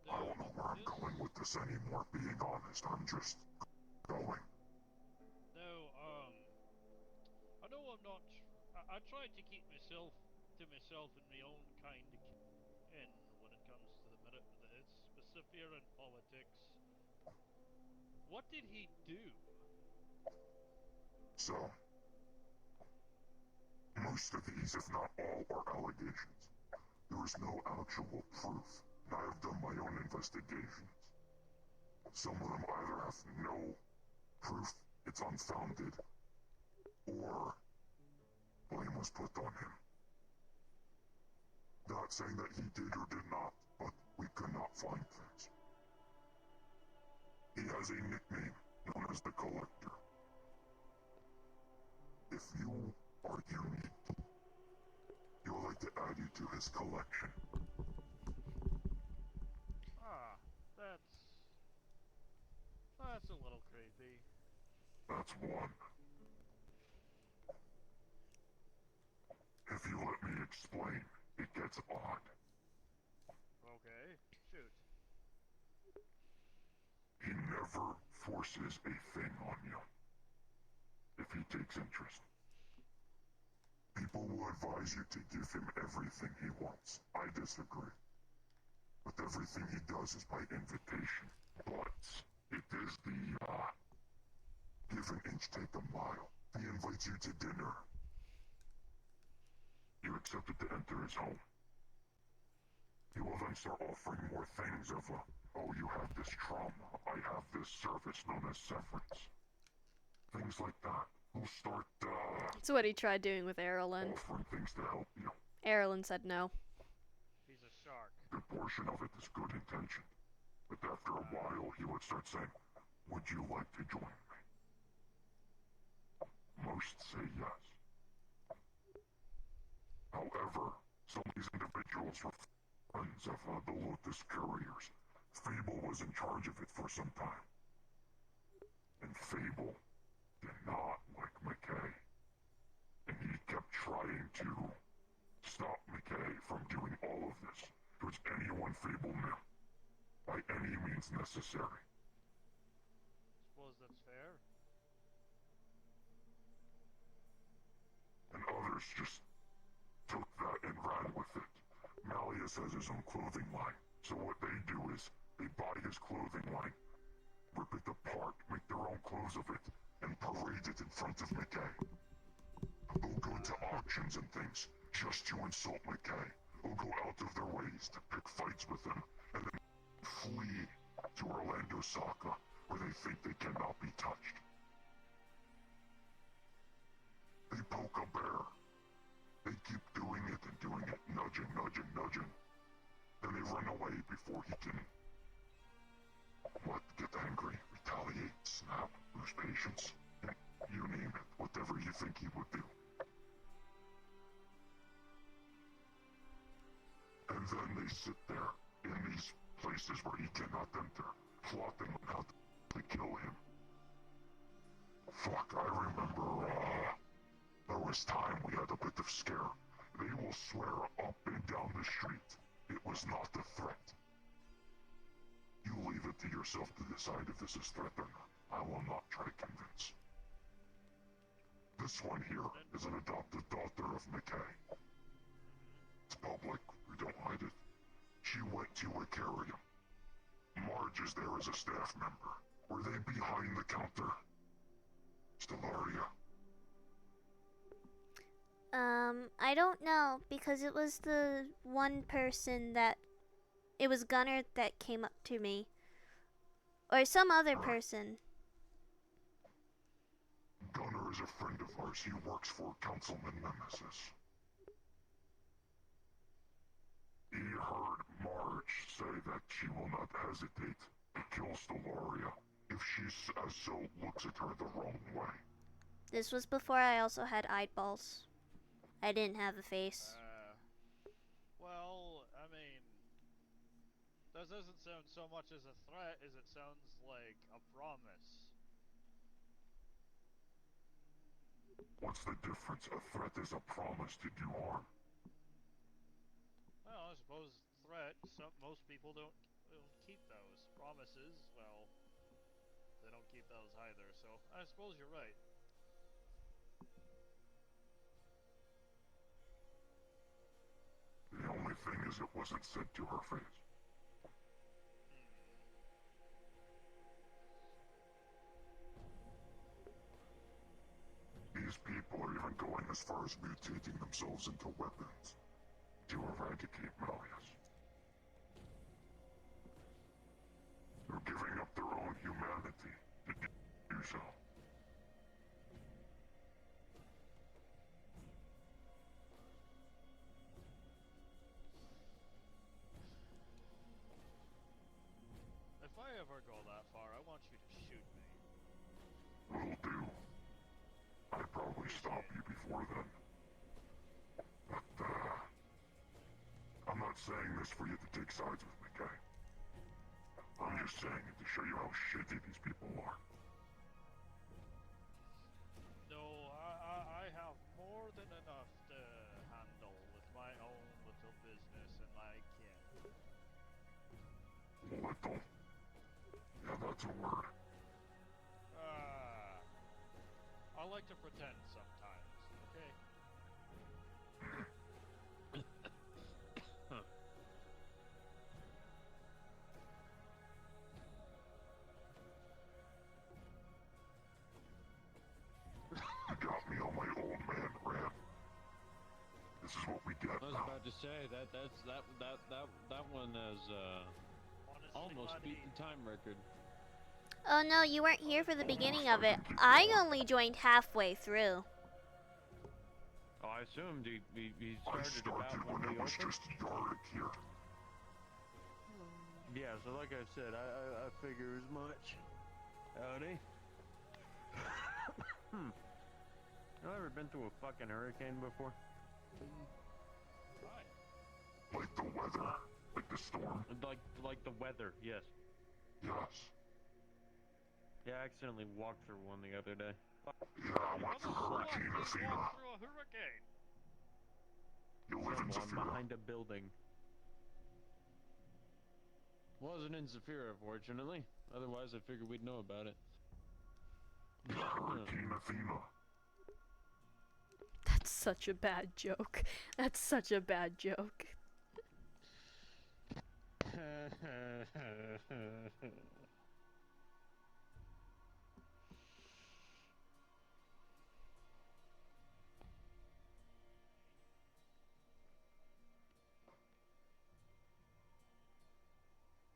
I don't know where I'm going with this anymore, being honest. I'm just going. No, I know I'm not. I try to keep myself to myself in my own kind of in when it comes to the Pacifier and politics. What did he do? So, most of these, if not all, are allegations. There There's no actual proof. I have done my own investigations. Some of them either have no proof, it's unfounded, or blame was put on him. Not saying that he did or did not, but we could not find things. He has a nickname known as the Collector. If you are unique, he would like to add you to his collection. Ah, that's a little creepy. That's one. If you let me explain, it gets odd. Okay, shoot. He never forces a thing on you. If he takes interest. People will advise you to give him everything he wants. I disagree. But everything he does is by invitation. But it is the, give an inch, take a mile. He invites you to dinner. You accepted to enter his home. He will then start offering more things of, oh, you have this trauma, I have this service known as severance. Things like that. He'll start, That's what he tried doing with Erilyn. offering things to help you. Erilyn said no. He's a shark. A good portion of it is good intention. But after a while, he would start saying, would you like to join me? Most say yes. However, some of these individuals were friends of the Lotus Couriers. Fable was in charge of it for some time. And Fable did not like McKay. And he kept trying to stop McKay from doing all of this towards anyone Fable knew. By any means necessary. Suppose that's fair. And others just took that and ran with it. Malleus has his own clothing line, so what they do is they buy his clothing line, rip it apart, make their own clothes of it, and parade it in front of McKay. They'll go to auctions and things just to insult McKay. They'll go out of their ways to pick fights with him, and then flee to Orlando Saka, where they think they cannot be touched. They poke a bear. They keep doing it and doing it, nudging, nudging, nudging. Then they run away before he can, get angry, retaliate, snap, lose patience, and you name it, whatever you think he would do. And then they sit there, in these places where he cannot enter, plotting on how to kill him. Fuck, I remember, there was time we had a bit of scare. They will swear up and down the street it was not a threat. You leave it to yourself to decide if this is threat or not. I will not try to convince. This one here is an adopted daughter of McKay. It's public, we don't hide it. She went to Icarium. Marge is there as a staff member. Were they behind the counter? Stellaria. I don't know, because it was the one person that... It was Gunnar that came up to me. Or some other person. Gunnar is a friend of ours. He works for Councilman Nemesis. He heard Marge say that she will not hesitate to kill Stellaria if she as so looks at her the wrong way. This was before I also had eyeballs. I didn't have a face. Well, I mean, that doesn't sound so much as a threat as it sounds like a promise. What's the difference? A threat is a promise to do harm. Well, I suppose threat, most people don't keep those. Promises, well, they don't keep those either, so I suppose you're right. The only thing is it wasn't said to her face. These people are even going as far as mutating themselves into weapons. to eradicate Malleus. They're giving up their own humanity to do so. If I ever go that far, I want you to shoot me. Will do. I'd probably stop you before then. But, I'm not saying this for you to take sides with me, Kay. I'm just saying it to show you how shitty these people are. No, I have more than enough to handle with my own little business and my kin. Little. Yeah, that's a word. I like to pretend sometimes, okay? You got me on my old man rant. This is what we get I was now. about to say that one has Honestly, almost buddy, beaten time record. Oh no, you weren't here for the beginning of it. I only joined halfway through. Oh, I assumed he I started about started when when we it was opened. just Yarick here. Yeah, so like I said, I figure as much. Howdy. You ever been through a fucking hurricane before? hi. Like the weather. Like the storm. Like the weather, yes. Yes. Yeah, I accidentally walked through one the other day. Yeah, I went through Motherfucker, Hurricane you Athena. walked through a hurricane. You live in Someone Zafira. behind a building. Wasn't in Zafira, fortunately. Otherwise, I figured we'd know about it. Hurricane Athena. That's such a bad joke. That's such a bad joke.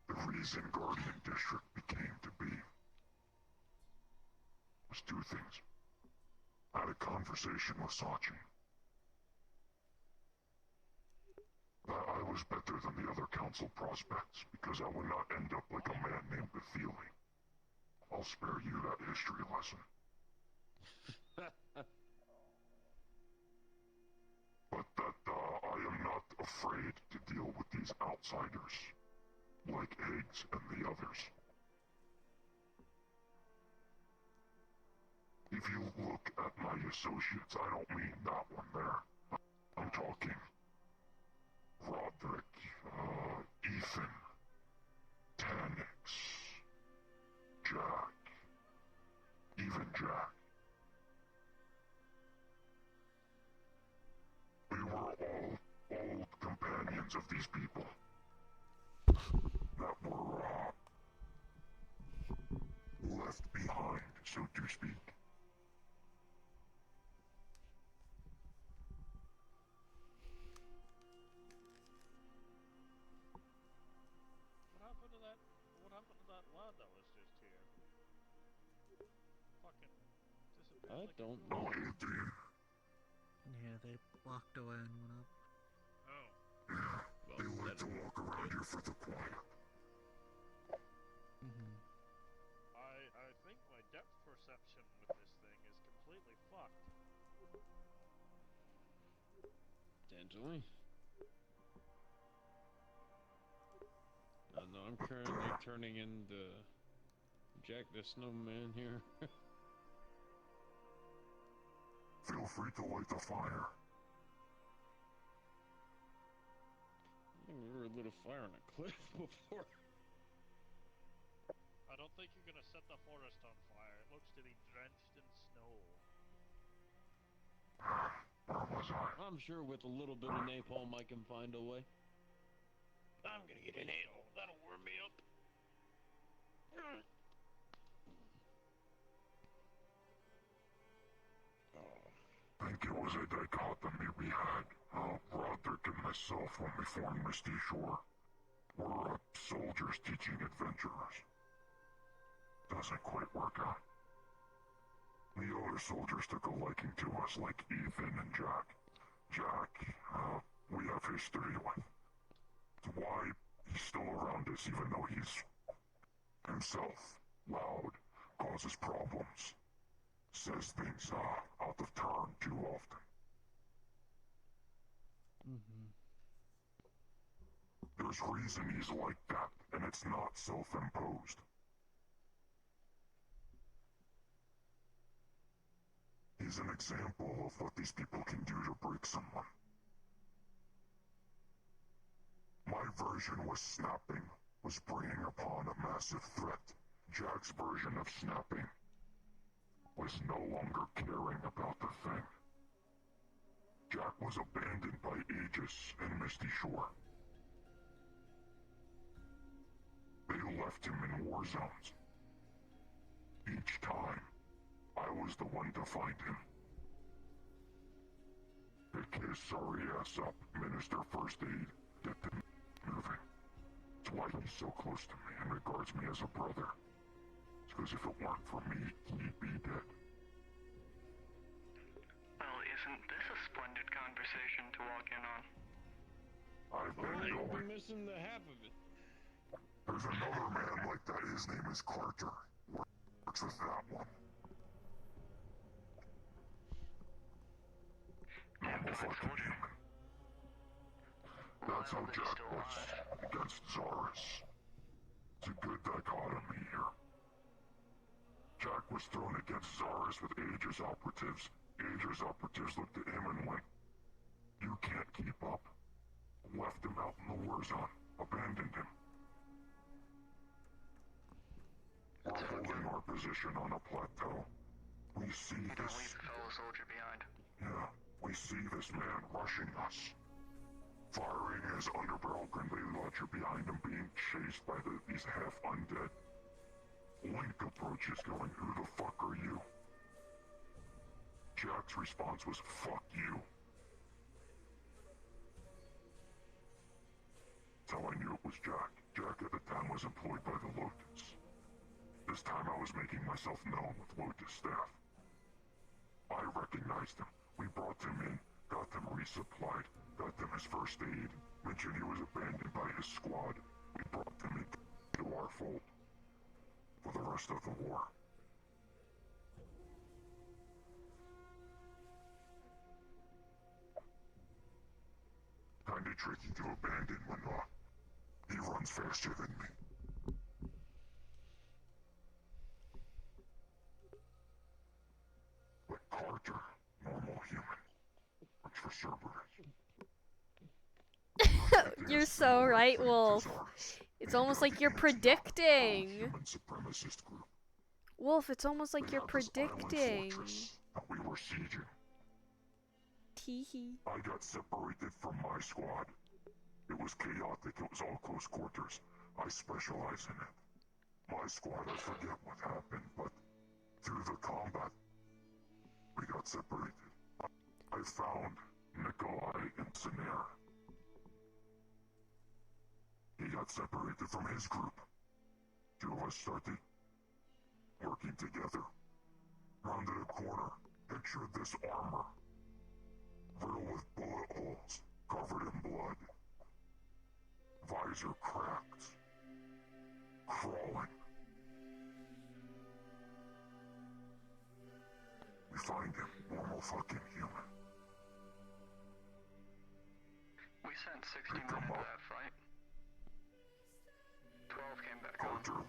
The reason Guardian District became to be was two things. I had a conversation with Sachi. That I was better than the other council prospects because I would not end up like a man named Bethely. I'll spare you that history lesson. But that I am not afraid to deal with these outsiders, like Eggs and the others. If you look at my associates, I don't mean that one there. I'm talking Roderick, Ethan, Tanix, Jack, even Jack. We were all old companions of these people that were, left behind, so to speak. What happened to that lad that was just here? Fucking disappeared I like a don't ghost. know. Adrian, Yeah, they walked away and went up. Oh. they like to walk around here for the quiet. I think my depth perception with this thing is completely fucked. Potentially. No, I'm currently turning into Jack the Snowman here. Feel free to light the fire. I never lit a fire on a cliff before. I don't think you're gonna set the forest on fire. It looks to be drenched in snow. Where was I? I'm sure with a little bit of napalm I can find a way. I'm gonna get an ale. That'll warm me up. Think it was was a dichotomy we had. Roderick and myself, when we formed Misty Shore, were soldiers teaching adventurers. Doesn't quite work out. The other soldiers took a liking to us, like Ethan and Jack. Jack, we have history with. It's why he's still around us, even though he's himself loud, causes problems, says things out of turn too often. There's reason he's like that, and it's not self-imposed. He's an example of what these people can do to break someone. My version was snapping, was bringing upon a massive threat. Jack's version of snapping was no longer caring about the thing. Jack was abandoned by Aegis and Misty Shore. They left him in war zones. Each time, I was the one to find him. Pick his sorry ass up, minister first aid, get them moving. It's why he's so close to me and regards me as a brother. It's because if it weren't for me, he'd be dead. Well, isn't this a splendid conversation to walk in on? I've been You've going. been missing the half of it. There's another man like that. His name is Carter. Works with that one. Normal fucking human. That's how Jack was against Zaris. It's a good dichotomy here. Jack was thrown against Zaris with Aegis operatives. Aegis operatives looked at him and went, "You can't keep up." Left him out in the war zone. Abandoned him. We're holding our position on a plateau. We see You don't this. leave the fellow soldier behind. Yeah, we see this man rushing us. Firing his underbarrel grenade launcher behind him, being chased by these half-undead. Link approaches going, "Who the fuck are you?" Jack's response was, "Fuck you." That's how I knew it was Jack. Jack at the time was employed by the Lotus. This time I was making myself known with Lotus staff. I recognized him. We brought him in, got them resupplied, got them his first aid, mentioned he was abandoned by his squad. We brought them into our fold for the rest of the war. Kinda tricky to abandon when he runs faster than me. But Carter, normal human, works for Cerberus. You're so right, Wolf. It's almost like you're predicting. Human supremacist group. Wolf, it's almost like They you're had this island predicting. fortress that we were sieging. Teehee. I got separated from my squad. It was chaotic, it was all close quarters. I specialize in it. My squad, I forget what happened, but through the combat, we got separated. I found Nikolai and Sinair. He got separated from his group. Two of us started working together. Rounded a corner, pictured this armor. Riddled with bullet holes, covered in blood. Visor cracked. Crawling. We find him, normal fucking human. We sent 60 Pick men him into up. that fight. 12 came back home.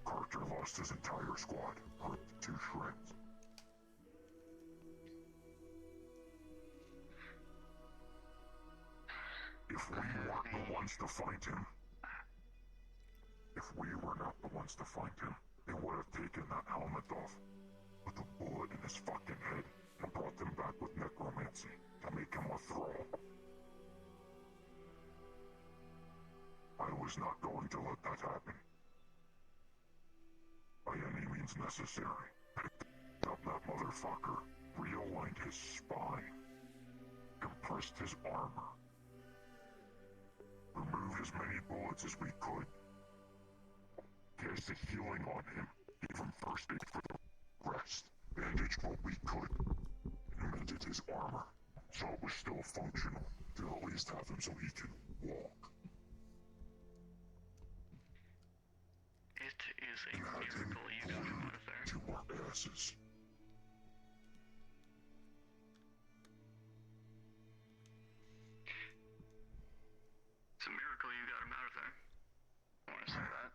Carter lost his entire squad, ripped to shreds. If we weren't the ones to find him, they would have taken that helmet off, put the bullet in his fucking head, and brought him back with necromancy to make him a thrall. I was not going to let that happen. By any means necessary, picked up that motherfucker, realigned his spine, compressed his armor, removed as many bullets as we could, cast a healing on him, gave him first aid for the rest, bandaged what we could, and mended his armor, so it was still functional, to at least have him so he can walk. It is a miracle you got him out of there. To our asses. It's a miracle you got him out of there. I want to say that.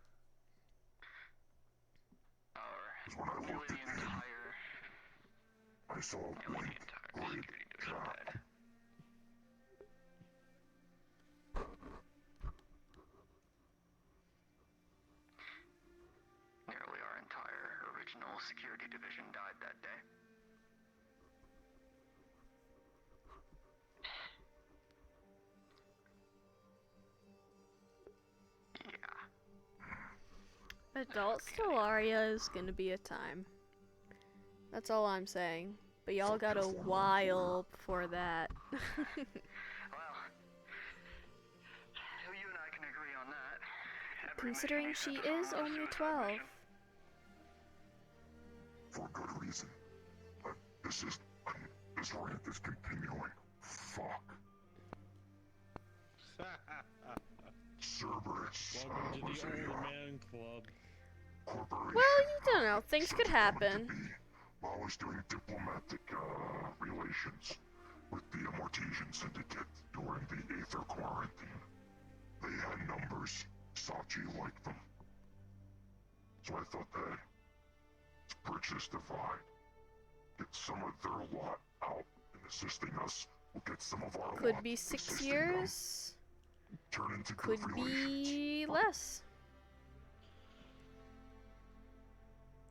When I Nearly looked the at him, entire, I saw a nearly the blank entire grid security division cap. dead. Nearly our entire original security division died that day. Yeah. Adult Stellaria is gonna be a time. That's all I'm saying. But y'all got a while before that. Well, you and I can agree on that. Every Considering mission she is is a only suicide 12. mission. For good reason. But this rant is continuing. Fuck. Cerberus. Welcome to was the a old man club. corporation. Well, you don't know. Things could happen. While I was doing diplomatic relations with the Mortesian Syndicate during the Aether Quarantine. They had numbers. Sachi liked them. So I thought, hey, let's bridge this divide. Get some of their lot out and assisting us. We'll get some of our Could lot be 6 assisting years. them. Turn into Could good relations. be less.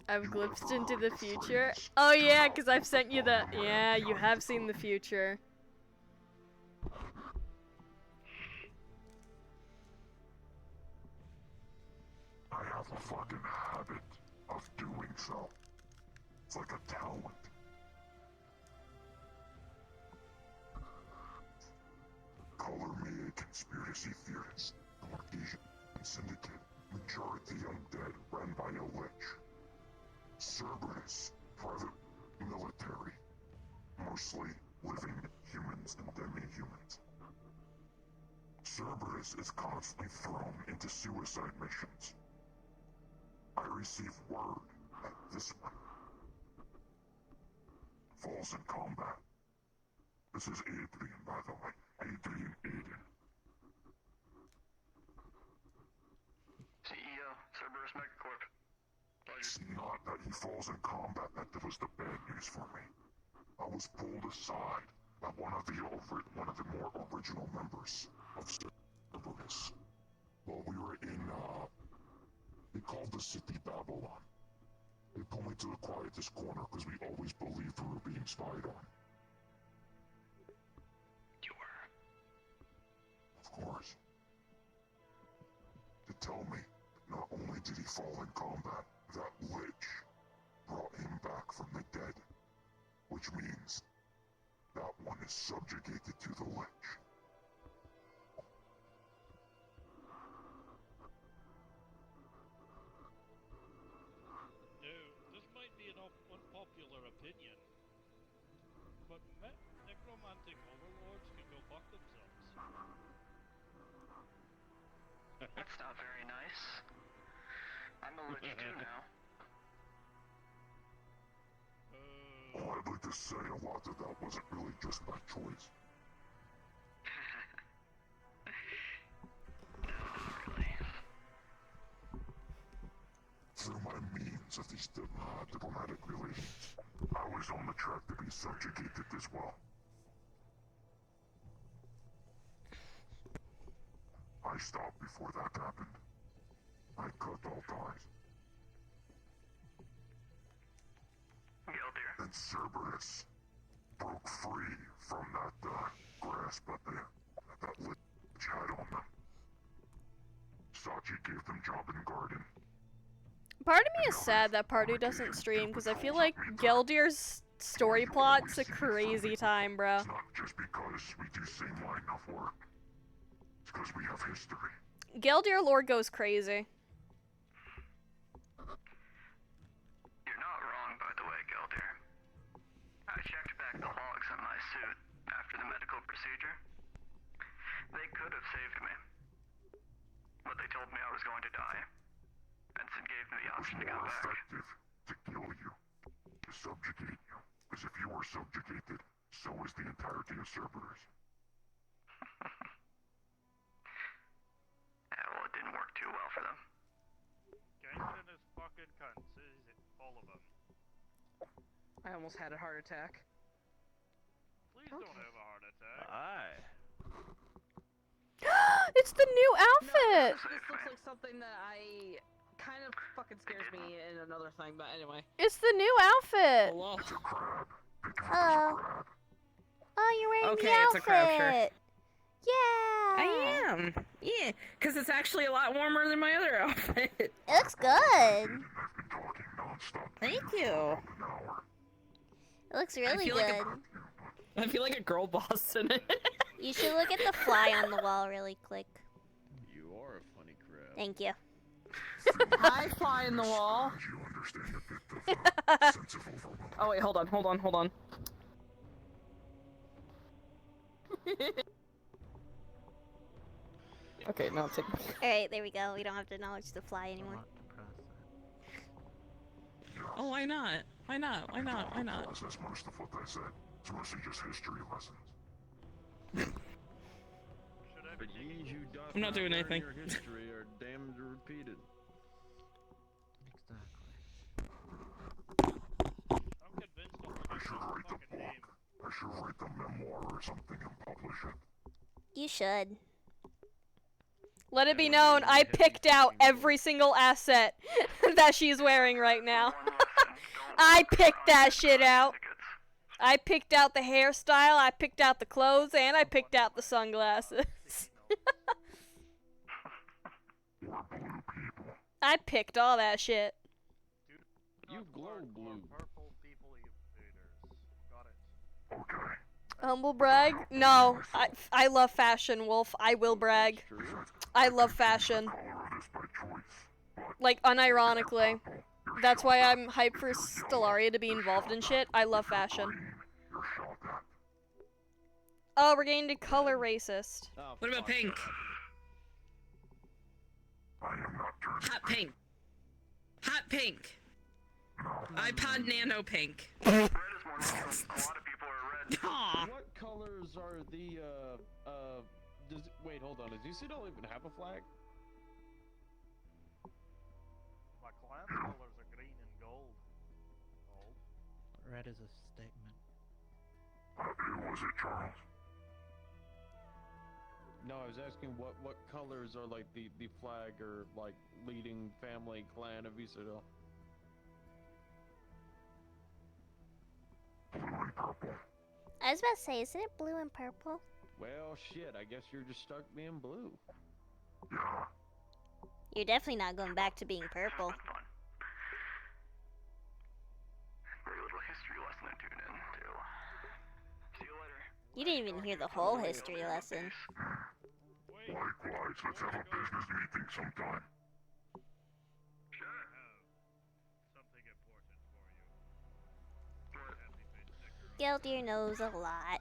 I've glimpsed into the future. Oh yeah, because I've sent you the... Yeah, you have seen the future. I have a fucking habit of doing so. It's like a talent. Color me a conspiracy theorist. The Mortesian Syndicate, majority undead, run by a lich. Cerberus, private military, mostly living humans and demi-humans. Cerberus is constantly thrown into suicide missions. I receive word that this one falls in combat. This is Adrian, by the way. Adrian Aiden. CEO, Cerberus Megacorp. It's not that he falls in combat that was the bad news for me. I was pulled aside by one of the more original members of Cerberus. While we were in, they called the city Babylon. They pulled me to the quietest corner because we always believed we were being spied on. You were. Of course. To tell me, not only did he fall in combat, that lich brought him back from the dead. Which means, that one is subjugated to the lich. Now, this might be an unpopular opinion, but necromantic overlords can go fuck themselves. That's not very nice. I'm a lich too now. Oh, I'd like to say a lot of that wasn't really just by choice. No, not really. Through my means of these diplomatic relations, I was on the track to be subjugated as well. I stopped before that happened. I cut all ties. Gildir. And Cerberus broke free from that grasp that lich had on them. Sachi gave them job in garden. Part of me is sad that Pardu doesn't stream, because I feel like Geldir's story plot's a crazy time, bro. It's not just because we do same line of work. It's because we have history. Geldir lore goes crazy. You're not wrong, by the way, Geldir. I checked back the logs on my suit after the medical procedure. They could have saved me. But they told me I was going to die. Benson gave me the option to It come was more back. effective to kill you, to subjugate you. Because if you were subjugated, so is the entirety of Cerberus. Yeah, well, it didn't work too well for them. Genshin is fucking cunts, is it? All of them. I almost had a heart attack. Please don't have a heart attack. Aye. It's the new outfit! This looks like something that I kind of fucking scares me in another thing, but anyway. It's the new outfit! Hello. It's a crab. They count as a Oh. crab. Oh, you're wearing Okay, the it's a crab shirt. outfit. Yeah. I am. Yeah, because it's actually a lot warmer than my other outfit. It looks good. I've been talking nonstop. Thank you. An hour. It looks really feel good. like I feel like a girl boss in it. You should look at the fly on the wall really quick. You are a funny crab. Thank you. Hi, fly in the wall. You understand a bit of sense of overwhelm. Oh wait, hold on. Okay, now take. Alright, there we go. We don't have to acknowledge the fly anymore. Oh, why not? Why not? Why not? Why not? Process most of what they said. It's mostly just history lessons. Should I be But ye who doth I'm not doing learn anything. Your history are damned to repeat it. I'm convinced I'll I forget should this write the fucking name. book. I should write the memoir or something and publish it. You should. Let it be known, I picked out every single asset that she's wearing right now. I picked that shit out. I picked out the hairstyle, I picked out the clothes, and I picked out the sunglasses. We're blue people. I picked all that shit. You glow blue. Purple people evaders. Got it. Okay. Humble brag? No, I love fashion, Wolf. I will brag. True. I love fashion. Color of this by choice. But Like, unironically. That's why I'm hyped for Stellaria to be involved in shit. I love fashion. you're shot at. Oh, we're getting to color racist. Oh, What about fuck pink? I am not turning. Hot pink. Hot pink. No. iPod Nano pink. Red is more normal. A lot of people are red. Aw. What colors are the, wait, hold on. Does UC don't even have a flag? My clan's colors are green and gold. Gold? Red is a statement. Who was it, Charles? No, I was asking what colors are like the flag or like leading family clan of Isidore. Blue and purple. I was about to say, isn't it blue and purple? Well, shit, I guess you're just stuck being blue. Yeah. You're definitely not going back to being purple. Fun. Very little history lesson to tune in to. See you later. You didn't even hear the whole history lesson. Wait, Likewise, let's have a business meeting sometime. Sure. something important for you. Happy face sticker on. Geldir knows a lot.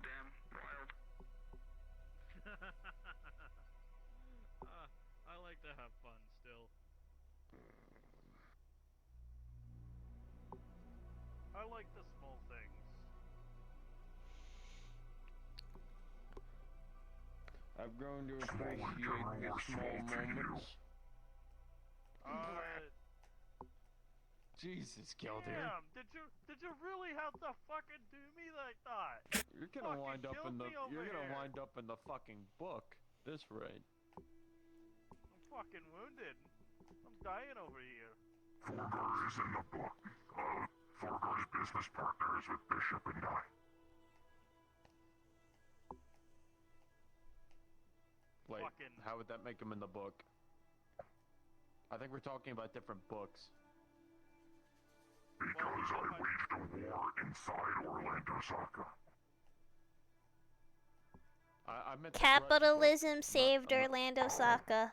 Damn, wild. I like to have fun still. I like the small things. I've grown to appreciate the small moments. Jesus, Geldir. Damn, did you really have to fucking do me like that? You're gonna Fucking wind up killed in the me over you're gonna here. wind up in the fucking book. This rate. I'm fucking wounded. I'm dying over here. Forgars is in the book. Forgar's business partner is with Bishop and I. Wait, Fucking- how would that make him in the book? I think we're talking about different books. inside Orlando Soccer. I meant the Capitalism saved Orlando Soccer.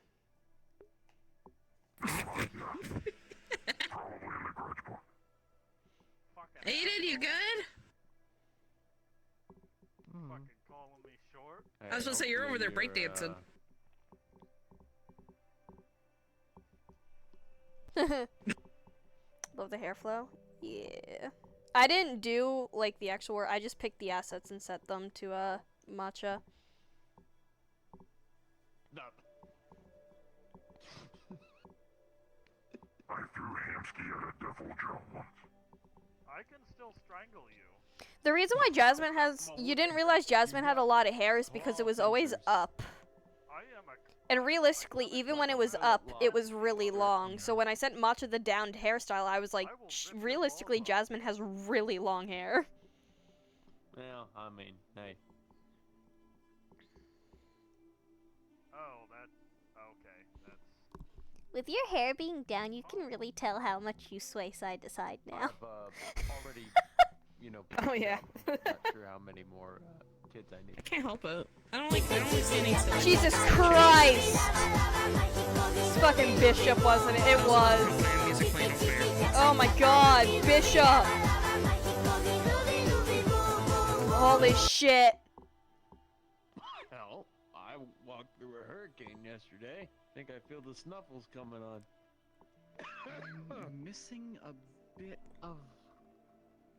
Probably in the grudge book. Aiden, you good? Fucking calling me short. I was supposed to say you're over there breakdancing. Love the hair flow. Yeah. I didn't do like the actual work. I just picked the assets and set them to matcha. No. I threw Hamsky at a devil gel once. I can still strangle you. The reason why Jasmine has you didn't realize Jasmine had a lot of hair is because it was always up. And realistically, even when it was up, it was really long. So when I sent Matcha the downed hairstyle, I was like, realistically, Jasmine has really long hair. Well, I mean, hey. Oh, okay, that's... With your hair being down, you can really tell how much you sway side to side now. I've already, you know, Oh, yeah. not sure how many more kids I need. I can't help it. I don't like standing still. Jesus Christ! This fucking Bishop, wasn't it? It was. Oh my god, Bishop! Holy shit. Hell, I walked through a hurricane yesterday. Think I feel the snuffles coming on. I'm missing a bit of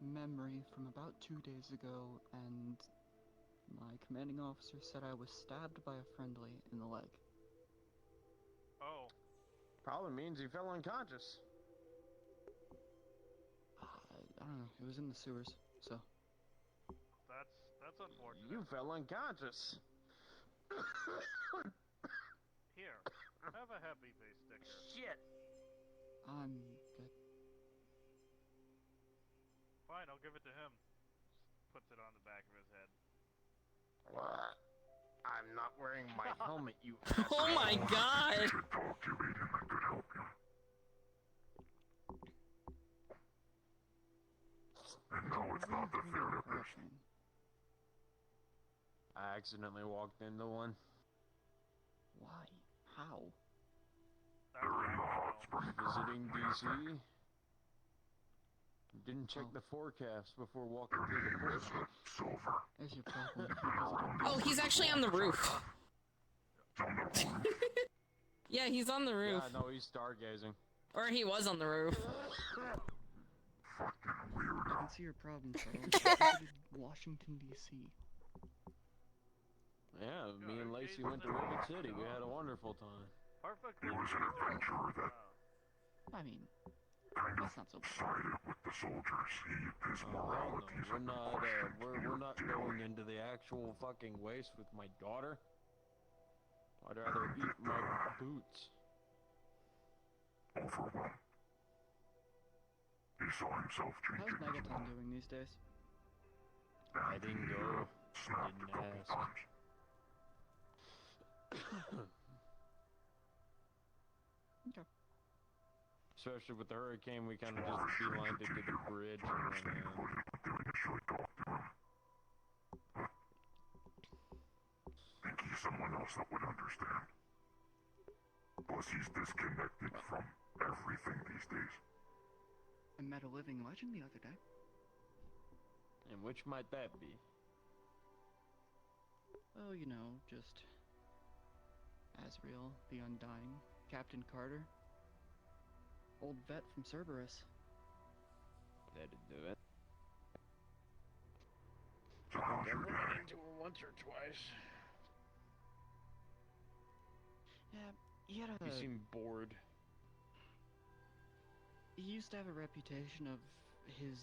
memory from about 2 days ago, and my commanding officer said I was stabbed by a friendly in the leg. Oh. Probably means he fell unconscious. I don't know, it was in the sewers, so. That's unfortunate. You fell unconscious. Here, have a happy face sticker. Shit. I'm good. Fine, I'll give it to him. Puts it on the back of his head. What? I'm not wearing my helmet, you Oh my god! And no, it's not the therapist. I accidentally walked into one. Why? How? They're in the hot spring. Visiting DC. Didn't check the forecast before walking through the portal. Silver. There's your problem. Oh, he's actually on the roof. Yeah, he's on the roof. Yeah, no, he's stargazing. Or he was on the roof. I can see your problem, Charles. You visited Washington, D.C. Yeah, me and Lacey went to Rivet City. We had a wonderful time. Perfectly. It was an adventure that I mean, kind of that's not so bad. sided with the soldiers. His Oh, hell moralities no. and We're not going into the actual fucking waste with my daughter. I'd rather eat my boots. overwhelmed. He saw himself How's changing his Megaton mind. doing these days? I didn't go. Snapped a Didn't couple ask. times. Okay. Especially with the hurricane, we kind of just beelined it to the bridge and then, think he's someone else that would understand. Plus, he's disconnected from everything these days. I met a living legend the other day. And which might that be? Oh, you know, just Asriel, the Undying, Captain Carter, old vet from Cerberus. That'd do it. I think I've run into her once or twice. Yeah, he had a. You seem bored. He used to have a reputation of his.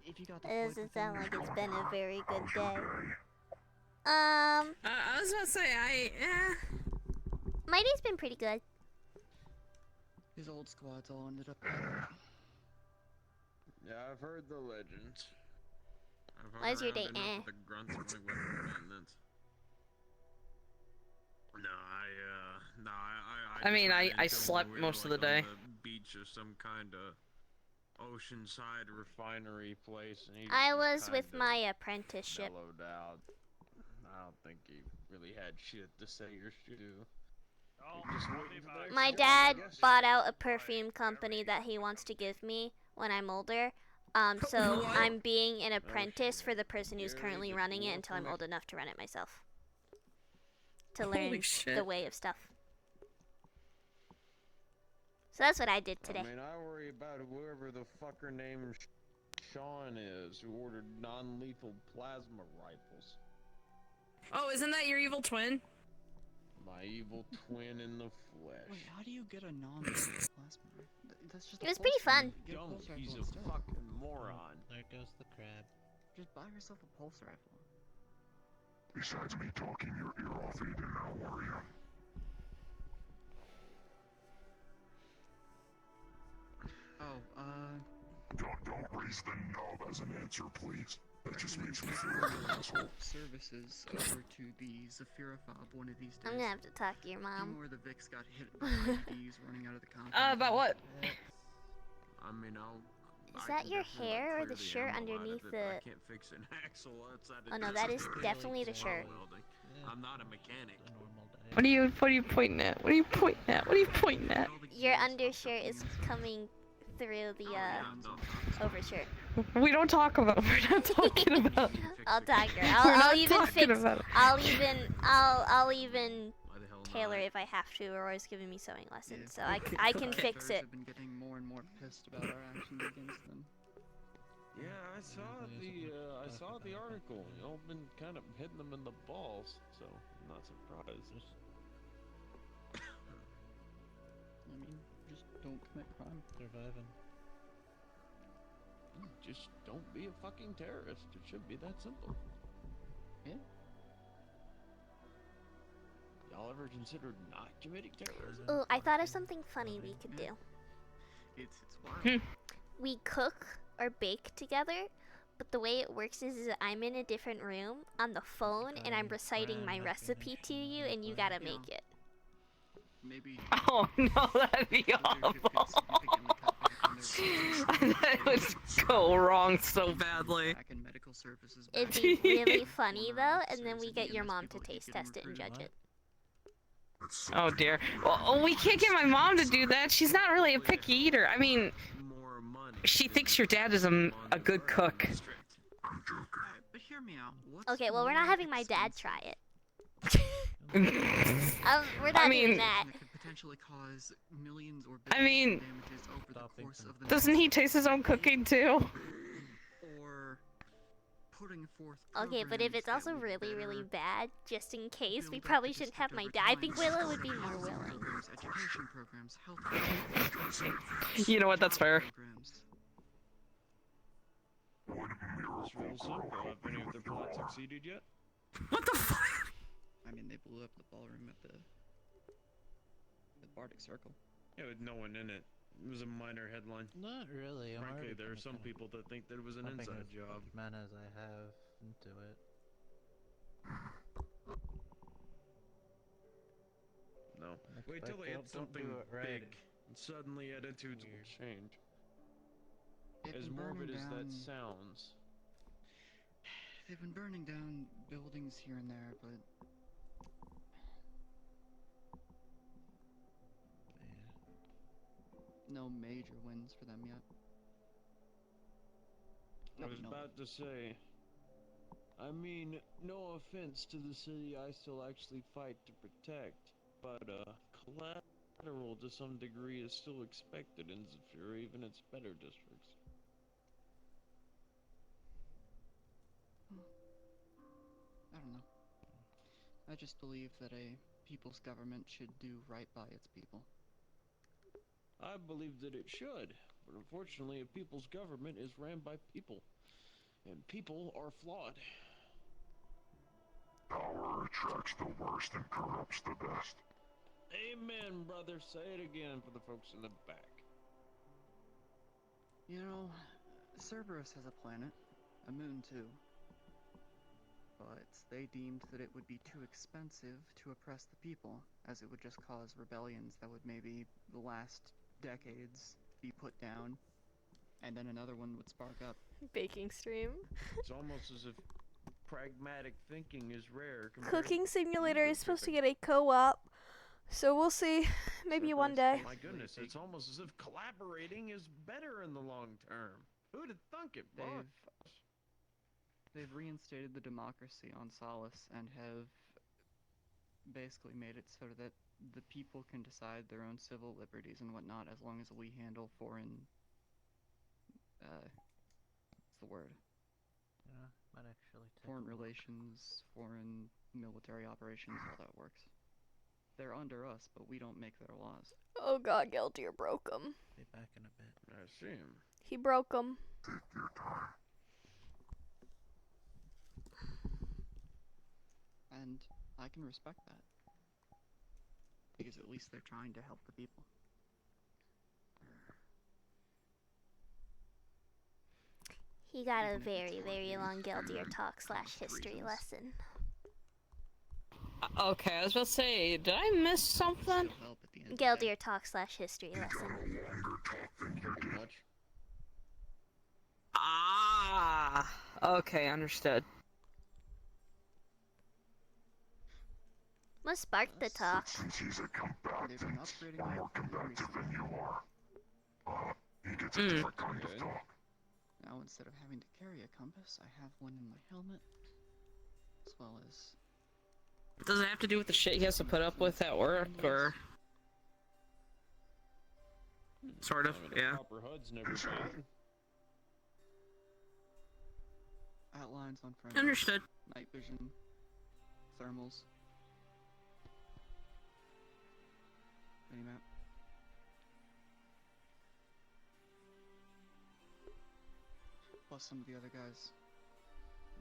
If you got the. It doesn't sound like it's been a very good day. I was about to say, My day's been pretty good. His old squads all ended up. Yeah, I've heard the legends. I've How's your day? enough of the grunts of my weapon maintenance. I mean, just ran I into him slept when we were, most of the like, on day. the beach or some kind of Oceanside refinery place, and he I just was with kinda my apprenticeship. mellowed out. I don't think he really had shit to say or do. Just waiting for the My next dad job, I guess. bought out a perfume company that he wants to give me when I'm older. So What? I'm being an apprentice for the person who's You're currently the running it dwarf until I'm one. old enough to run it myself. To Holy learn shit. the way of stuff. So that's what I did today. I mean, I worry about whoever the fucker named Sean is who ordered non-lethal plasma rifles. Oh, isn't that your evil twin? My evil twin in the flesh. Wait, how do you get a non-plasma? That's just. It was pretty fun. Don't, he's a fucking moron. There goes the crab. Just buy yourself a pulse rifle. Besides me talking your ear off, Aiden, how are you? Oh, Don't raise the nub as an answer, please. That just makes me feel like an asshole. services over to the Zephyrofob one of these days. I'm gonna have to talk to your You know mom. where the Vix got hit by IEDs running out of the compound? About what? I mean, Is I that can your definitely, hair or clear the shirt ammo out of underneath it, the... but I can't fix an axle outside of Oh no, this. that is definitely the shirt. Welding. I'm not a mechanic. What are you pointing at? What are you pointing at? What are you pointing at? Your undershirt is coming through the overshirt. We don't talk about. We're not talking about. I'll talk to her. We're I'll not even talking fix. about it. I'll even tailor if I have to. We're always giving me sewing lessons, so I can fix it. I've been getting more and more pissed about our actions against them. Yeah, I saw the article. Y'all been kind of hitting them in the balls, so I'm not surprised. I mean, just don't commit crime. Surviving. Just don't be a fucking terrorist. It should be that simple. Yeah. Y'all ever considered not committing terrorism? Oh, I thought of something funny we could do. It's wild. We cook or bake together, but the way it works is I'm in a different room on the phone and I'm reciting my recipe to you and you gotta make it. Maybe. Oh no, that'd be awful. That would go wrong so badly. Back in medical services. It'd be really funny though, and then we get your mom to taste test it and judge it. Oh dear. Well, we can't get my mom to do that. She's not really a picky eater. I mean, she thinks your dad is a good cook. But hear me out. Okay, well we're not having my dad try it. We're not doing that. That could potentially cause millions or I mean, damages over the course of the doesn't he taste his own cooking too? Or putting forth. Okay, but if it's also really, really bad, just in case, we probably shouldn't have my dad. I think Willow would be more willing. Education programs, health. You know what? That's fair. It's real simple. Have any of their plots succeeded yet? What the fuck? I mean, they blew up the ballroom at the Bardic Circle. Yeah, with no one in it. It was a minor headline. Not really. I'm Frankly, already there are kinda some people that think that it was an pumping inside as job. much mana as I have into it. No. Like, Wait till they hit don't something do it right. big, and suddenly attitudes will change. They've As been morbid burning as that down- sounds. They've been burning down buildings here and there, but no major wins for them yet. I was about to say, I mean, no offense to the city I still actually fight to protect, but collateral to some degree is still expected in Zephyr, even its better districts. I don't know. I just believe that a people's government should do right by its people. I believe that it should, but unfortunately a people's government is ran by people, and people are flawed. Power attracts the worst and corrupts the best. Amen, brother. Say it again for the folks in the back. You know, Cerberus has a planet, a moon too. But they deemed that it would be too expensive to oppress the people, as it would just cause rebellions that would maybe last decades be put down. and then another one would spark up. Baking stream. It's almost as if pragmatic thinking is rare. compared Cooking to Simulator is supposed to ego-tripping. get a co-op, so we'll see. Maybe one day. My goodness, it's almost as if collaborating is better in the long term. Who'd have thunk it, boss? They've reinstated the democracy on Solace and have basically made it so that the people can decide their own civil liberties and whatnot as long as we handle foreign, what's the word? Yeah, might actually take Foreign a look. relations, foreign military operations, all that works. They're under us, but we don't make their laws. Oh god, Geltier broke him. Be back in a bit. I see him. He broke him. Take your time. And I can respect that. Because at least they're trying to help the people. He got a Even if it's very, very long Geldier talk / history reasons. lesson. Okay, I was about to say, did I miss something? Still help at the end of the day. Geldier talk / history lesson. Much? Ah, okay, understood. What sparked the talk? Since he's a combatant, They've been upgrading more our army combative than you are. He gets a Mm. different kind of talk. Now instead of having to carry a compass, I have one in my helmet. As well as... Does it have to do with the shit he has to put up with at work, or...? Sort of, I mean, yeah. Copper HUD's never bad. outlines on front. Understood. Night vision. Thermals. Minimap. Plus some of the other guys.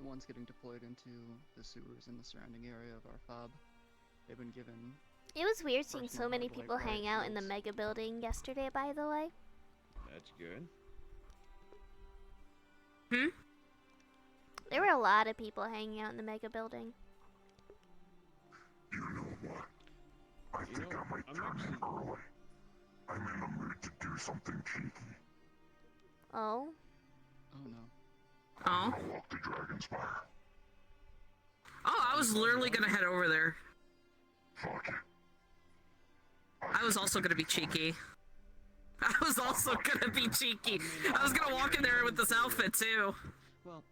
The ones getting deployed into the sewers in the surrounding area of our fob. They've been given... It was weird seeing so personal many hardware people hang riot out in the shields. mega building yesterday, by the way. That's good. Hmm? There were a lot of people hanging out in the mega building. You know what? I think I might turn in early. I'm in the mood to do something cheeky. Oh? Oh no. Oh? I'll walk to Dragonspire. Oh, I was literally gonna head over there. Fuck it. I was also gonna be cheeky. I was also gonna be cheeky. I was gonna walk in there with this outfit too. Well,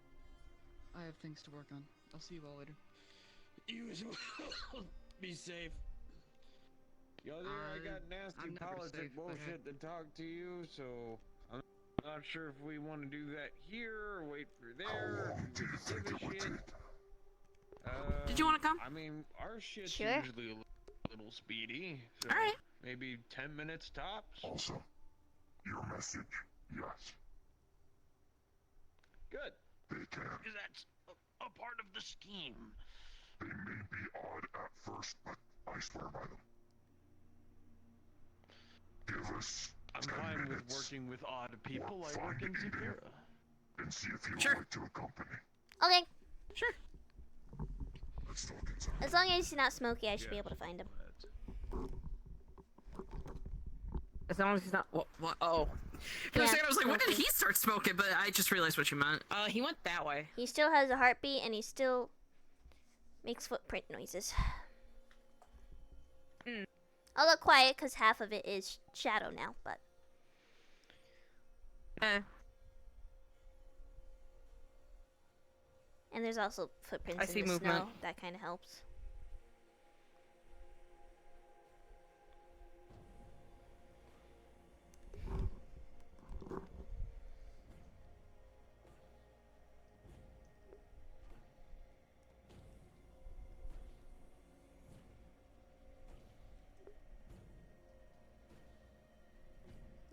I have things to work on. I'll see you all later. You as well. Be safe. Yo, there, I got nasty I'm never politic safe, but bullshit to talk to you, so I'm not sure if we want to do that here or wait for there. How long do you think it would take? Did you want to come? I mean, our shit's Sure. usually a little speedy, so All right. maybe 10 minutes tops. Also, your message, yes. Good, They can. because that's a part of the scheme. They may be odd at first, but I swear by them. Give us I'm 10 fine with minutes. working with odd people. Or I work in find a Zephyra. And see if you Sure. would like to accompany. Okay. Sure. Let's talk inside. As long as he's not smoky, I should be able to find him. As long as he's not. What? Oh. For a Yeah, second, I was like, when did smoky. he start smoking? But I just realized what you meant. He went that way. He still has a heartbeat and he still makes footprint noises. Mm. I'll look quiet because half of it is shadow now, but and there's also footprints I in see the movement. snow. That kind of helps.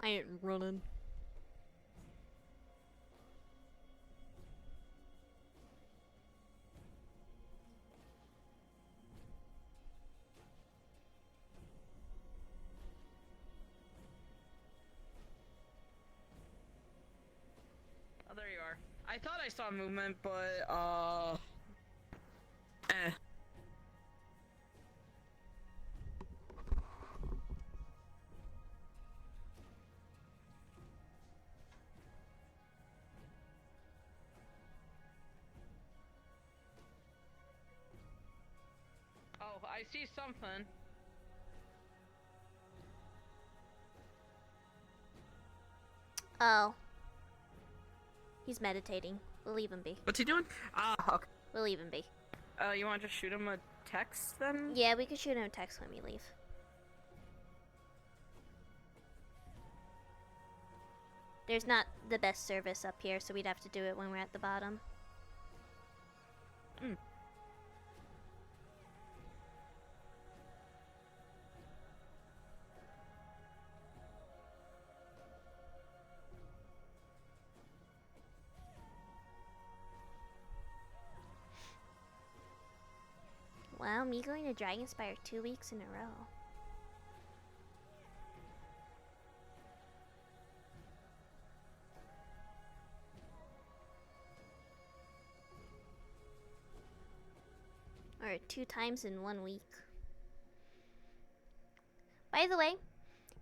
I ain't running. Oh, there you are. I thought I saw movement, but, I see something. Oh. He's meditating. We'll leave him be. What's he doing? Ah, okay. We'll leave him be. You want to just shoot him a text then? Yeah, we could shoot him a text when we leave. There's not the best service up here, so we'd have to do it when we're at the bottom. Mm. Wow, me going to Dragonspire 2 weeks in a row. Or 2 times in 1 week. By the way,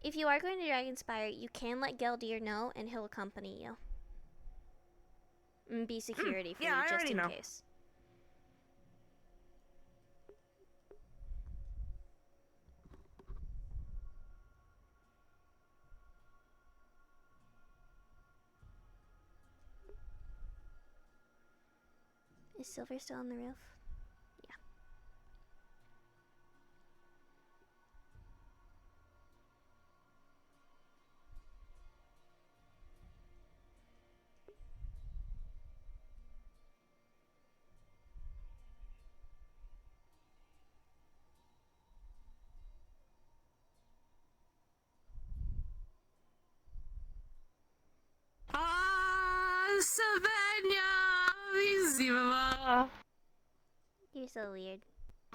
if you are going to Dragonspire, you can let Geldir know and he'll accompany you. And be security for yeah, you just in know. case. Is Silver still on the roof? Yeah. Ah, Savannah! You're so weird.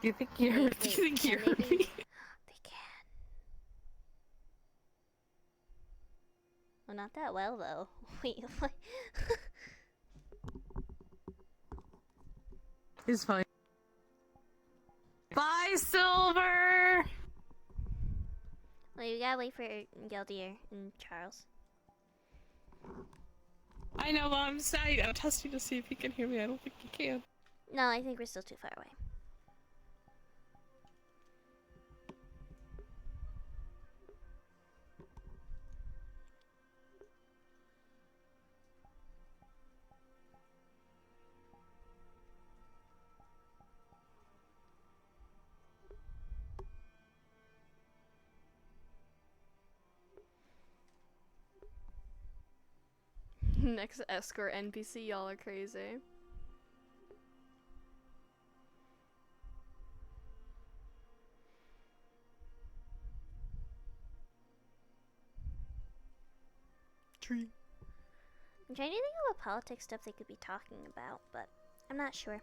Do you think you're? Wait, Do you think can you're they be? me? They can. Well, not that well though. Wait, what? It's fine. Bye, Silver! Well, you gotta wait for Geldir and Charles. I know, Mom. I'm testing to see if he can hear me. I don't think he can. No, I think we're still too far away. Next escort NPC, y'all are crazy. Tree. I'm trying to think of what politics stuff they could be talking about, but I'm not sure.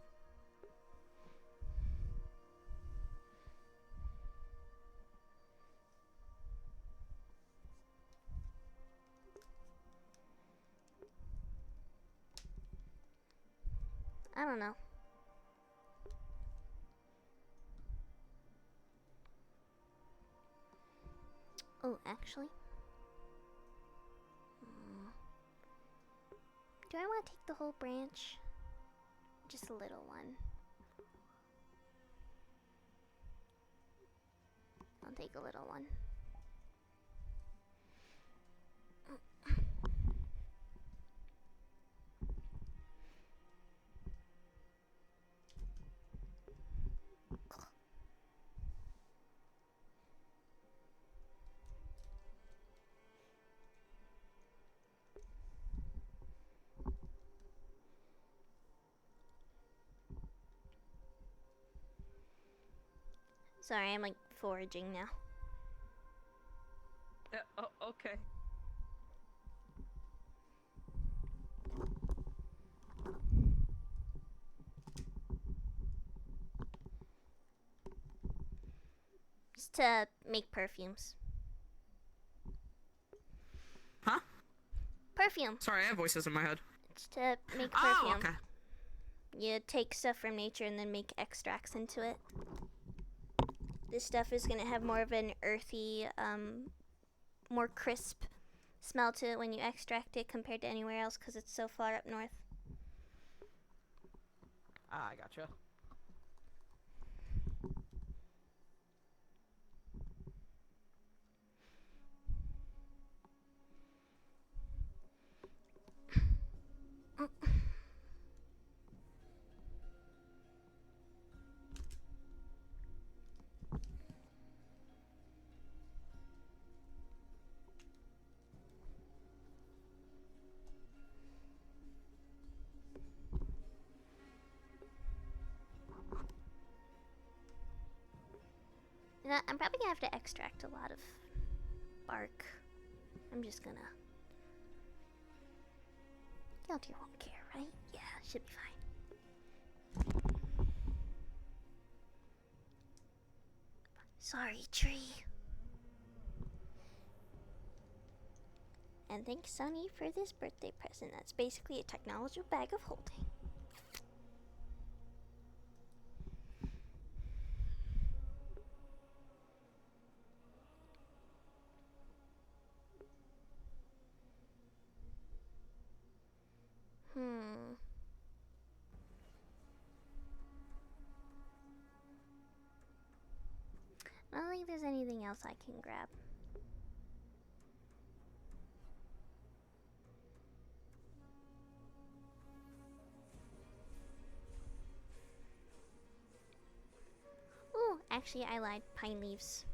I don't know. Oh, actually. Do I want to take the whole branch? Just a little one. I'll take a little one. Sorry, I'm like foraging now. Oh, okay. Just to make perfumes. Huh? Perfume. Sorry, I have voices in my head. It's to make perfume. Oh, okay. You take stuff from nature and then make extracts into it. This stuff is gonna have more of an earthy, more crisp smell to it when you extract it compared to anywhere else because it's so far up north. Ah, I gotcha. I'm probably gonna have to extract a lot of bark. I'm just gonna. Guilty won't care, right? Yeah, should be fine. Sorry, tree. And thanks, Sony, for this birthday present. That's basically a technological bag of holding. I don't think there's anything else I can grab. Ooh, actually I lied. Pine leaves.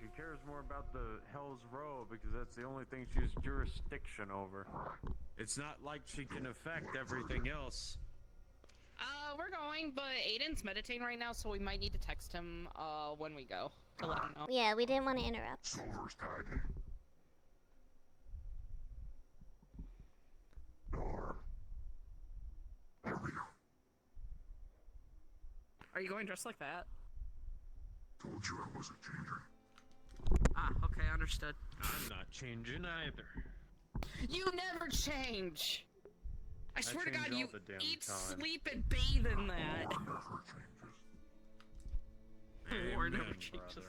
She cares more about the Hell's Row because that's the only thing she has jurisdiction over. It's not like she can affect everything else. We're going, but Aiden's meditating right now, so we might need to text him, when we go to let him know. Yeah, we didn't want to interrupt. Silver's tagging. Darn. There we go. Are you going dressed like that? Told you I wasn't changing. Ah, okay, understood. I'm not changing either. You never change! I swear to God, you eat, time. sleep, and bathe in that. War never Amen, changes. brother.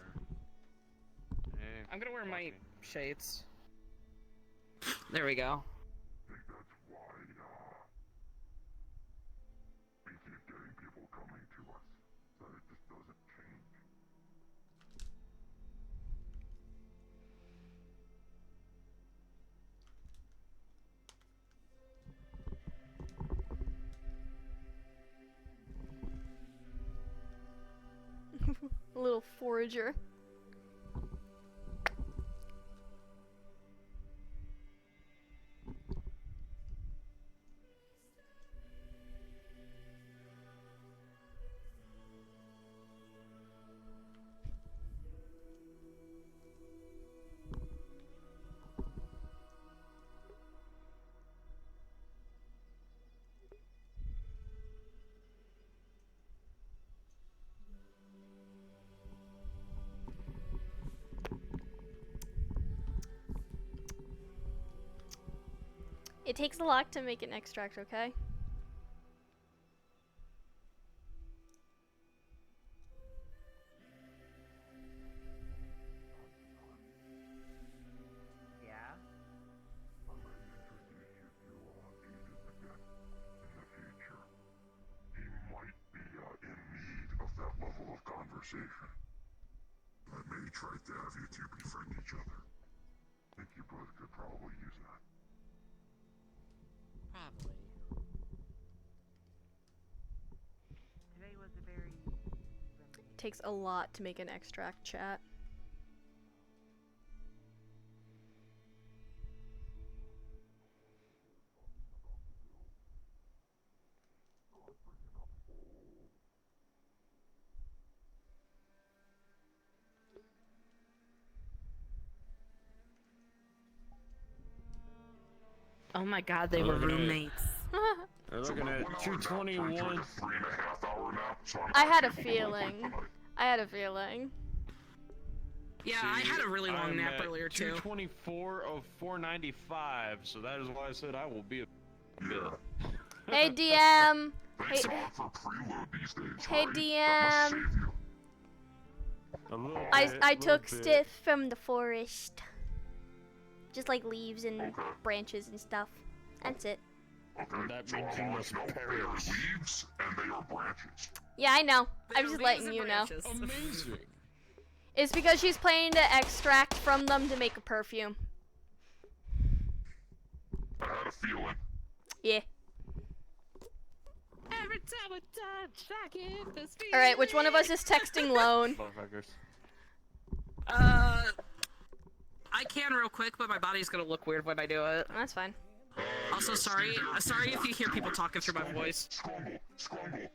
Hey, I'm gonna wear my fucking- shades. There we go. I think that's why, we keep getting people coming to us. That it just doesn't change. A little forager. It takes a lot to make an extract, okay? Yeah? I'm going to introduce you to Aiden again in the future. He might be in need of that level of conversation. I may try to have you two befriend each other. I think you both could probably use that. Probably. Today was a very... It takes a lot to make an extract, chat. Oh my God, they were roommates. We're looking at 221. I had a feeling. I had a feeling. Yeah, I had a really long I'm nap at earlier too. 224 of 495, so that is why I said I will be a bit. Hey DM. Thanks Hey, a lot for preload these days, hey right? That must DM. save you. A little I bit, took little bit. stiff from the forest. Just like leaves and branches and stuff. That's it. Okay, That so means you I want must to know they are perish. leaves and they are branches. Yeah, I know. They I'm are just leaves letting and you know. branches. Amazing. It's because she's planning to extract from them to make a perfume. I had a feeling. Yeah. Every time I touch, I get this feeling. Alright, which one of us is texting Lone? Motherfuckers. I can real quick, but my body's gonna look weird when I do it. That's fine. Also, sorry if you hear people talking through my voice. Scrumble. Scrumble.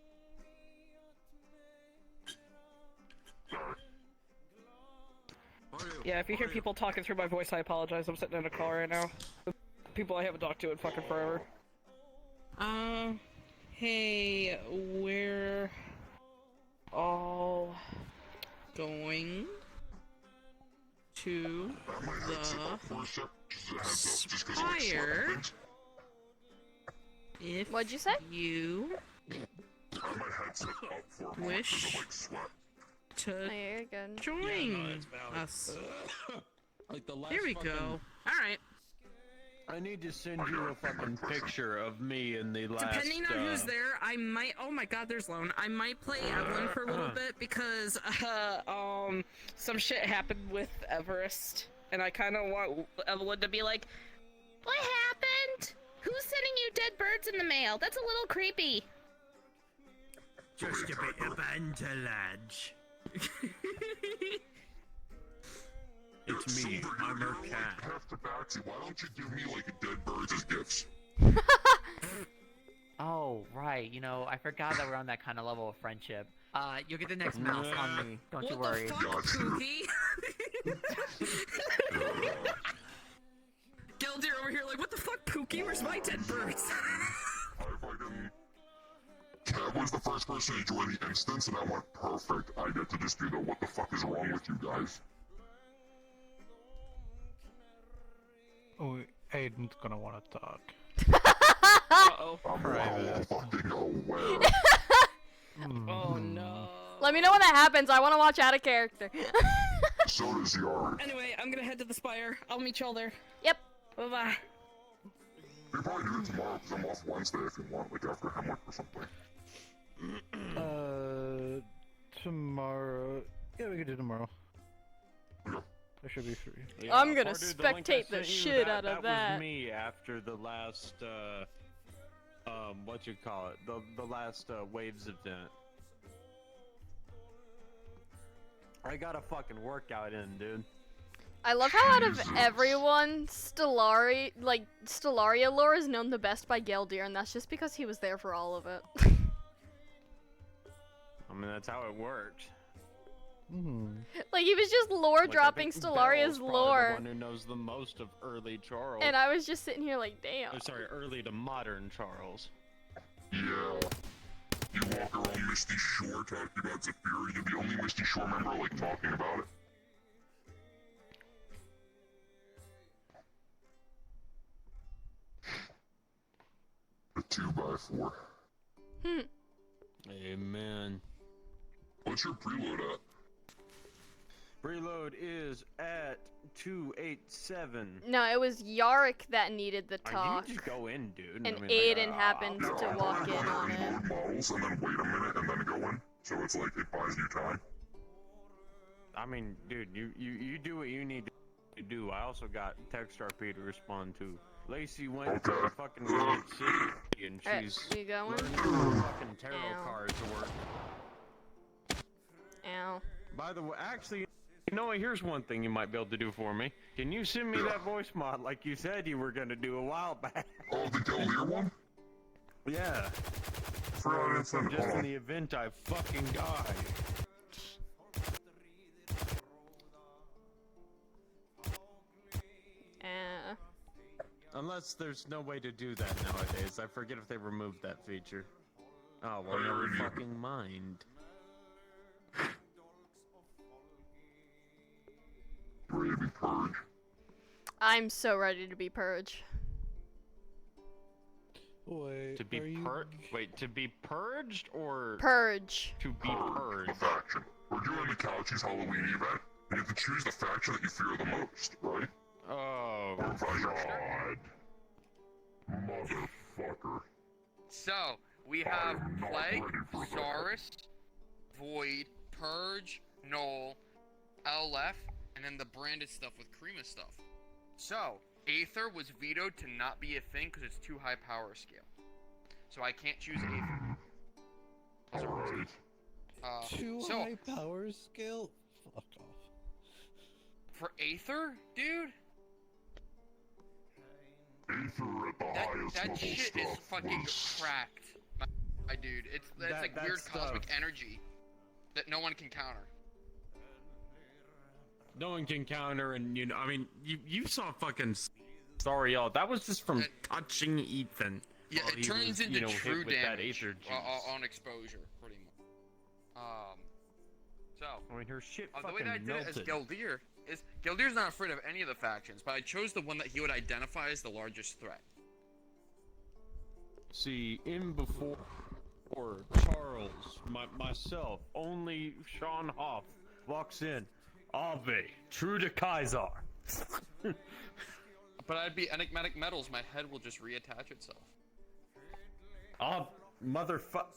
Yeah, if you hear people talking through my voice, I apologize. I'm sitting in a call right now. The people I haven't talked to in fucking forever. Hey, we're all going to the Spire. If What'd you say? you wish to Oh, yeah, you're good. join us. Like the last There we fucking- go. Alright. I need to send you a fucking picture of me in the last. Depending on who's there, I might. Oh my God, there's Lone. I might play Evelyn for a little bit because some shit happened with Everest, and I kind of want Evelyn to be like, "What happened? Who's sending you dead birds in the mail? That's a little creepy." Just a bit of banter, lads. It's me, I'm her cat. Why don't you do me like a dead birds as gifts? Oh, right. You know, I forgot that we're on that kind of level of friendship. You'll get the next mouse on me. Don't you worry. What the fuck, Pookie? Gildir over here like, what the fuck, Pookie? Where's my dead birds? Cat was the first person to join the instance, and I went, perfect. I get to just do the what the fuck is wrong with you guys? Oh, Aiden's gonna want to talk. Uh-oh. I'm fucking aware. Oh no. Let me know when that happens. I want to watch out of character. So does Yard. Anyway, I'm gonna head to the Spire. I'll meet y'all there. Yep. Bye-bye. We probably do it tomorrow, because I'm off Wednesday if you want, like after Hamlet or something. Tomorrow. Yeah, we could do tomorrow. I should be free. Yeah, I'm gonna Pardo, the link I spectate the sent you, shit out of That that. was me after the last, what you call it? The last, Waves event. I got a fucking workout in, dude. I love how out of everyone, Stellaria lore is known the best by Geldir, and that's just because he was there for all of it. I mean, that's how it worked. Like, he was just lore dropping I think Stellaria's Bell's probably lore. the one who knows the most of early Charles. And I was just sitting here like, damn. Oh, sorry, early to modern Charles. Yeah. You walk around Misty Shore talking about Zephyr, you're the only Misty Shore member like talking about it. A 2x4. Amen. What's your preload at? Preload is at 287. No, it was Yarick that needed the talk. You just go in, dude. And I mean, Aiden happened to walk in on it. Reload models and then wait a minute and then go in. So it's like, it buys you time. I mean, dude, you do what you need to do. I also got text RP to respond to. Lacey went to fucking Redwood City and she's you going? learning fucking tarot cards to work. Ow. By the way, actually, you know what? Here's one thing you might be able to do for me. Can you send me that voice mod like you said you were gonna do a while back? Oh, the Geldir one? Yeah. Just in the event I fucking die. Unless there's no way to do that nowadays. I forget if they removed that feature. Oh, well, never fucking mind. Ready to be purged? I'm so ready to be purge. Wait, to be Wait, to be purged or purge? To be purged. The faction. We're doing the Couchies Halloween event. You have to choose the faction that you fear the most, right? Oh, God. Motherfucker. motherfucker. So, we have Plague, Saurus, Void, Purge, Null, LF, and then the branded stuff with Krima stuff. So, Aether was vetoed to not be a thing because it's too high power scale. So I can't choose Aether. Alright. Too high power scale? Fuck off. For Aether, dude? Aether at the highest That level shit is stuff fucking was... cracked. My dude, it's like that weird stuff. cosmic energy that no one can counter. No one can counter, and I mean, you saw fucking Stellaria. That was just from touching Ethan. Yeah, while it he turns was, into hit true with that damage Aether juice. on exposure, pretty much. So I mean, her shit the way fucking that I did melted. it as Geldir is Geldir's not afraid of any of the factions, but I chose the one that he would identify as the largest threat. See, in before Charles, myself, only Sean Hoff walks in. Ave, true to Kaiser. But I'd be enigmatic metals. My head will just reattach itself. Ah, motherfuck.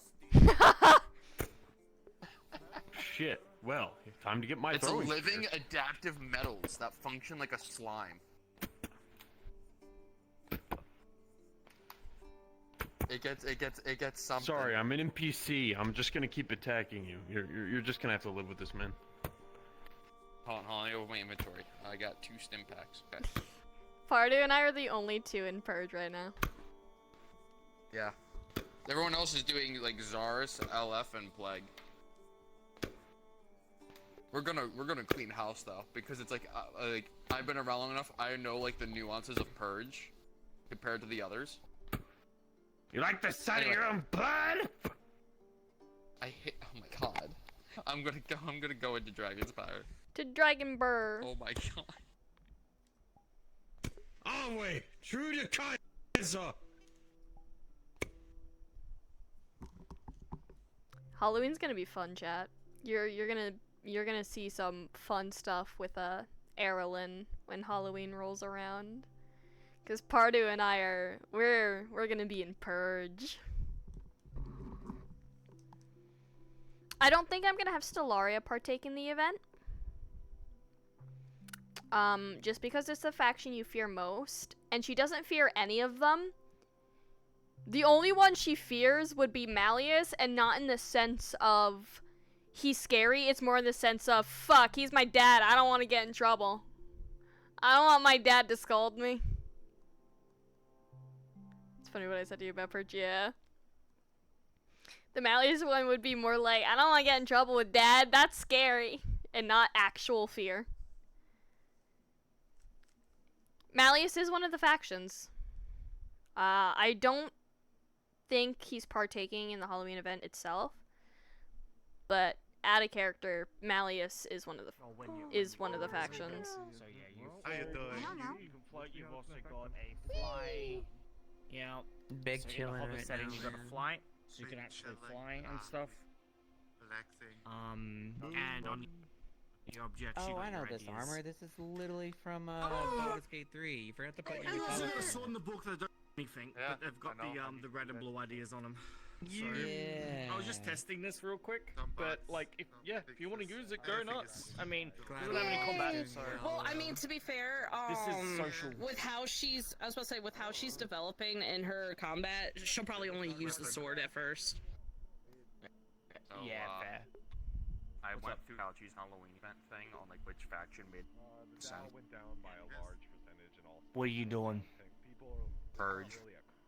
Shit. Well, time to get my It's throwing living spear. adaptive metals that function like a slime. It gets something. Sorry, I'm an NPC. I'm just gonna keep attacking you. You're just gonna have to live with this, man. Hold on, I open my inventory. I got 2 stim packs. Okay. Pardu and I are the only 2 in Purge right now. Yeah. Everyone else is doing like Zarus, LF, and Plague. We're gonna clean house though, because it's like I've been around long enough. I know like the nuances of Purge compared to the others. You like the sight of your own blood? I hate. Oh my god. I'm gonna go into Dragon's Power. To Dragon Burr. Oh my god. Oh wait, true to Kaiser. Halloween's gonna be fun, chat. You're gonna see some fun stuff with Erlyn when Halloween rolls around. Cause Pardu and I we're gonna be in Purge. I don't think I'm gonna have Stellaria partake in the event. Just because it's the faction you fear most, and she doesn't fear any of them. The only one she fears would be Malleus, and not in the sense of he's scary, it's more in the sense of, fuck, he's my dad, I don't want to get in trouble. I don't want my dad to scold me. It's funny what I said to you about Purge, yeah. The Malleus one would be more like, I don't want to get in trouble with dad, that's scary, and not actual fear. Malleus is one of the factions. I don't think he's partaking in the Halloween event itself, but add a character, Malleus is one of the factions. So yeah, how you doing? You can fly. You've also got a fly. Yeah. Big so chillin' in the hover right setting, now, you got a man. fly, so you can actually fly and stuff. And on your objects, you Oh, got I know your this ideas. armor. This is literally from Baldur's Gate 3. You forgot to put in your I color. saw in the book that don't do anything, but they've got the red and blue ideas on them. So, I was just testing this real quick, but like, if you want to use it, go nuts. I mean, it doesn't have any combat, so. Well, I mean, to be fair, This is social. with how she's, I was about to say, with how she's developing in her combat, she'll probably only use the sword at first. Yeah, fair. I went through Alchi's Halloween event thing on like which faction made sense. Went down by a large percentage and all. What are you doing? Purge.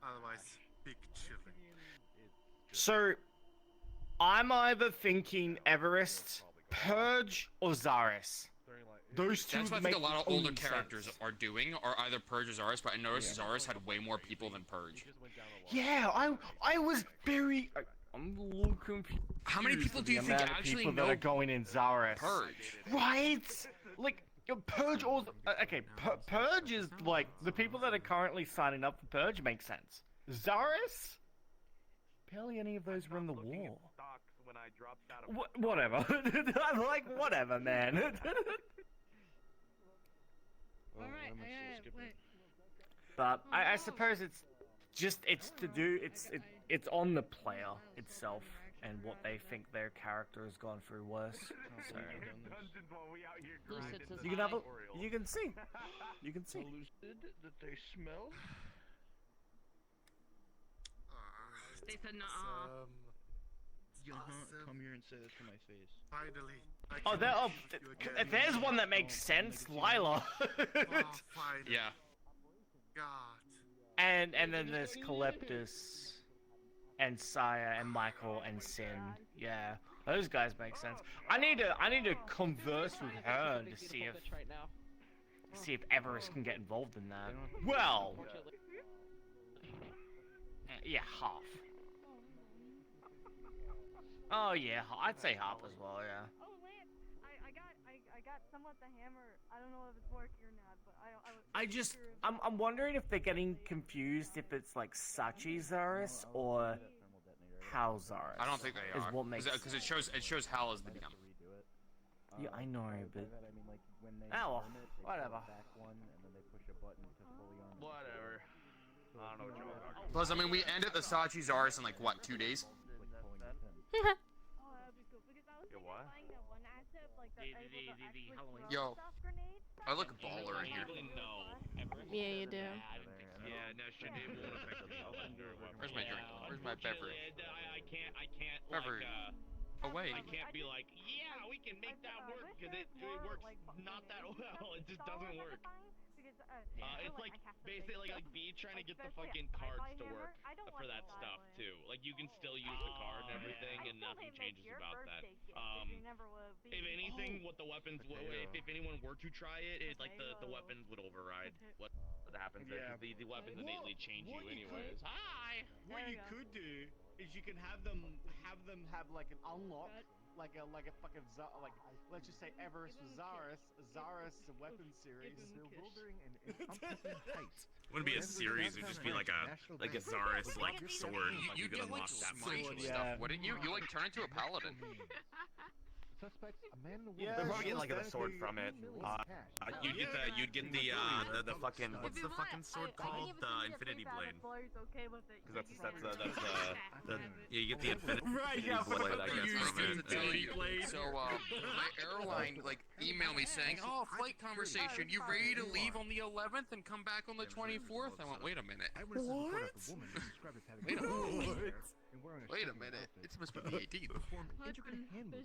Otherwise, big chilling. So, I'm either thinking Everest, Purge, or Zaris. Those two That's what I make think a lot of older only characters sense. are doing, are either Purge or Zarus, but I noticed Zarus had way more people than Purge. Yeah, I was very. I'm a little confused. How many people with do you the think amount of actually people that know are going in Zaris? Purge? Right? Like, Purge also. Okay, Purge is like. The people that are currently signing up for Purge makes sense. Zaris? Barely any of those were in the war. Whatever. I'm like, whatever, man. But I suppose it's it's to do it's on the player itself and what they think their character has gone through worse. So you can have a you can see. You can see. That they smell. They said Awesome. Come here and say that to my face. Finally. There's one that makes sense, Lila. Finally. Yeah. God. And then there's Calyptus and Saya and Michael and Sin. Yeah, those guys make sense. I need to converse with her to see if Everest can get involved in that. Well, yeah, half. Oh yeah, I'd say half as well. Yeah. Oh, Lance, I got somewhat the hammer. I don't know if it's working or not, but I'm wondering if they're getting confused if it's like Sachi Zaris or Hal Zaris. I don't think they is are. what makes Because it shows Hal as the DM. Yeah, I know, but oh, whatever. Whatever. I don't know what you're talking about. Plus, I mean, we ended the Sachi Zaris in like what, 2 days? Yo, what? Yo, I look baller in here. Yeah, you do. Yeah, no, shit, it won't affect me. Where's my drink? Where's my beverage? I can't, Beverage. Away. I can't be like, yeah, we can make that work, because it works not that well. It just doesn't work. It's like basically like B trying to get the fucking cards to work for that stuff too. Like you can still use the card and everything, and nothing changes about that. If anything, what the weapons, if anyone were to try it, like the weapons would override what happens. Yeah. The weapons innately change you anyways. Hi. What you could do is you can have them have like an unlock, like a fucking like let's just say Everest with Zaris the weapon series. Wouldn't be a series, it'd just be like a Zaris like sword. You get like smite and stuff, wouldn't you? You like turn into a paladin. They're probably getting like a sword from it. You'd get the fucking, what's the fucking sword called? The Infinity Blade. Because you get the Infinity Blade, I guess, from it. So my airline like emailed me saying, "Oh, flight conversation. You ready to leave on the 11th and come back on the 24th?" I went, "Wait a minute. What? Wait a minute. It's supposed to be the 18th."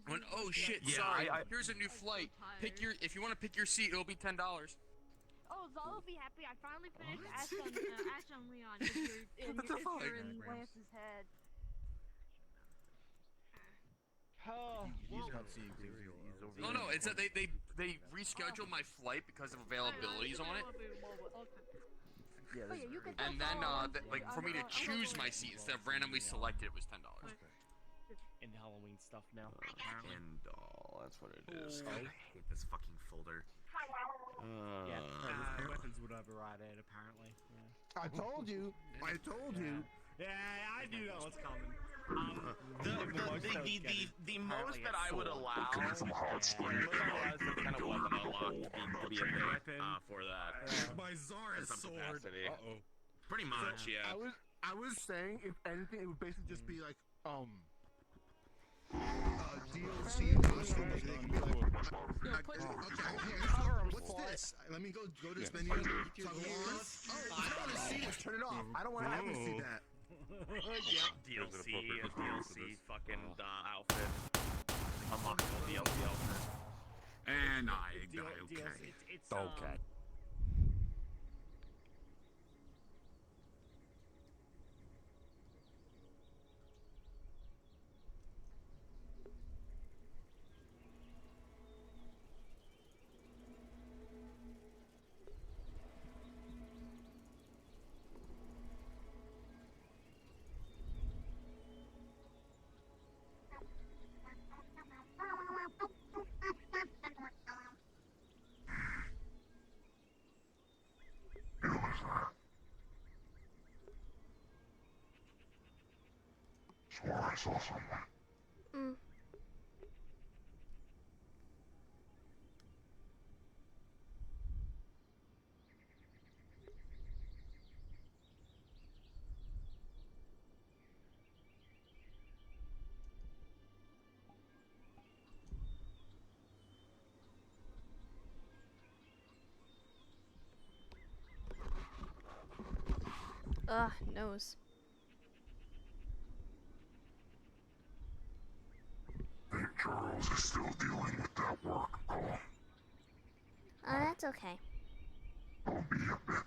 I went, "Oh shit, Yeah, sorry. Here's a new flight. If you want to pick your seat, it'll be $10." Oh, Zal will be happy. I finally finished Ash on Leon. If you're in Lance's head. No, it's that they rescheduled my flight because of availabilities on it. And then, like, for me to choose my seat instead of randomly selected, it was $10. In Halloween stuff now. Kendall, that's what it is. God, I hate this fucking folder. Weapons would override it, apparently. Yeah. I told you. Yeah, I knew that was coming. The most that I would allow is kind of weapon unlocked to be a thing for that. My Zaris sword. Pretty much, yeah. I was saying, if anything, it would basically just be like, DLC costumes. They can be like, what's this? Let me go to this menu. So I don't want to see this. Turn it off. I don't want to ever see that. DLC, fucking outfit. Unlockable DLC outfit. And okay. Okay. Swore I saw someone. Ugh, nose. I think Charles is still dealing with that work call. Oh, that's okay. I'll be a bit.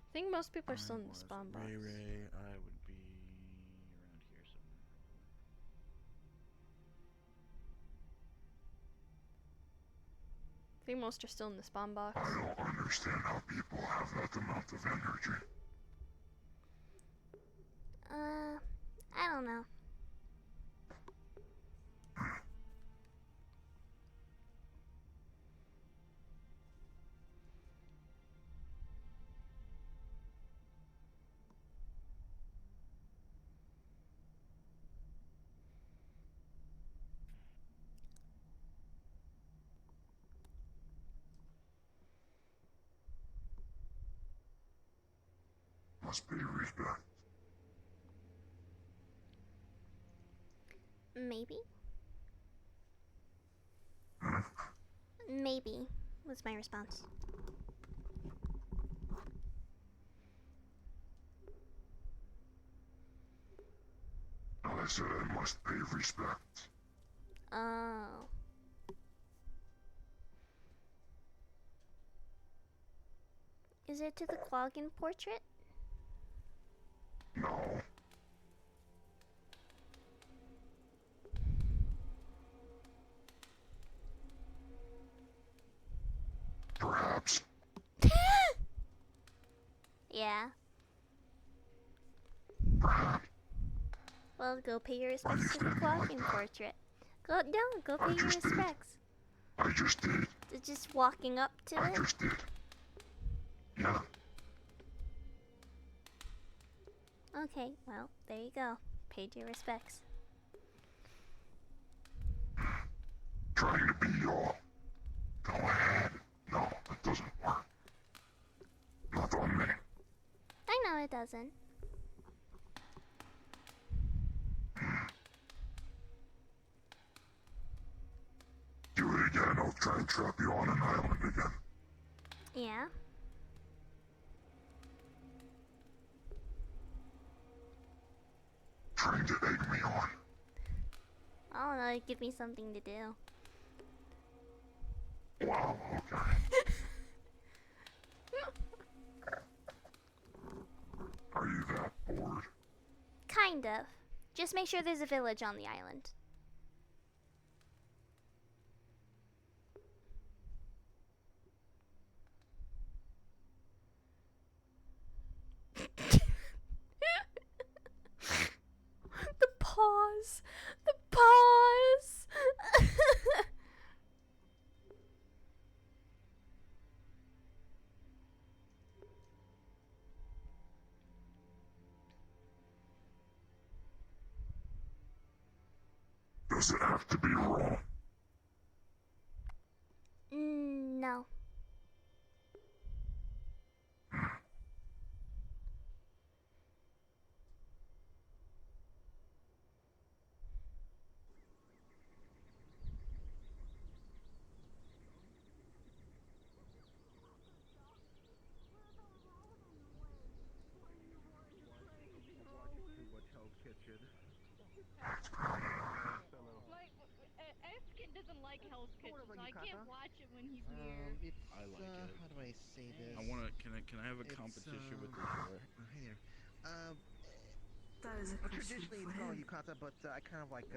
I think most people are still in the spawn box. Ray, I would be around here somewhere. I think most are still in the spawn box. I don't understand how people have that amount of energy. I don't know. Must be respect. Maybe. Maybe was my response. I said I must pay respect. Oh. Is it to the Quaggan portrait? No. Perhaps. Yeah. Perhaps. Well, go pay your respects to the Quaggan portrait. Go pay your respects. I just did. Just walking up to it? Just did. Yeah. Okay, well, there you go. Paid your respects. Trying to be y'all. Go ahead. No, that doesn't work. Not on me. I know it doesn't. Do it again, I'll try and trap you on an island again. Yeah. Trying to egg me on. I don't know, give me something to do. Wow, okay. Are you that bored? Kind of. Just make sure there's a village on the island. The pause. The pause. Does it have to be raw? No. Like, Eskin doesn't like Hell's Kitchen, so I can't watch it when he's near. I like it. How do I say this? I wanna. Can I have a competition with the door? Hey there. Traditionally it's called yukata, but I kind of like.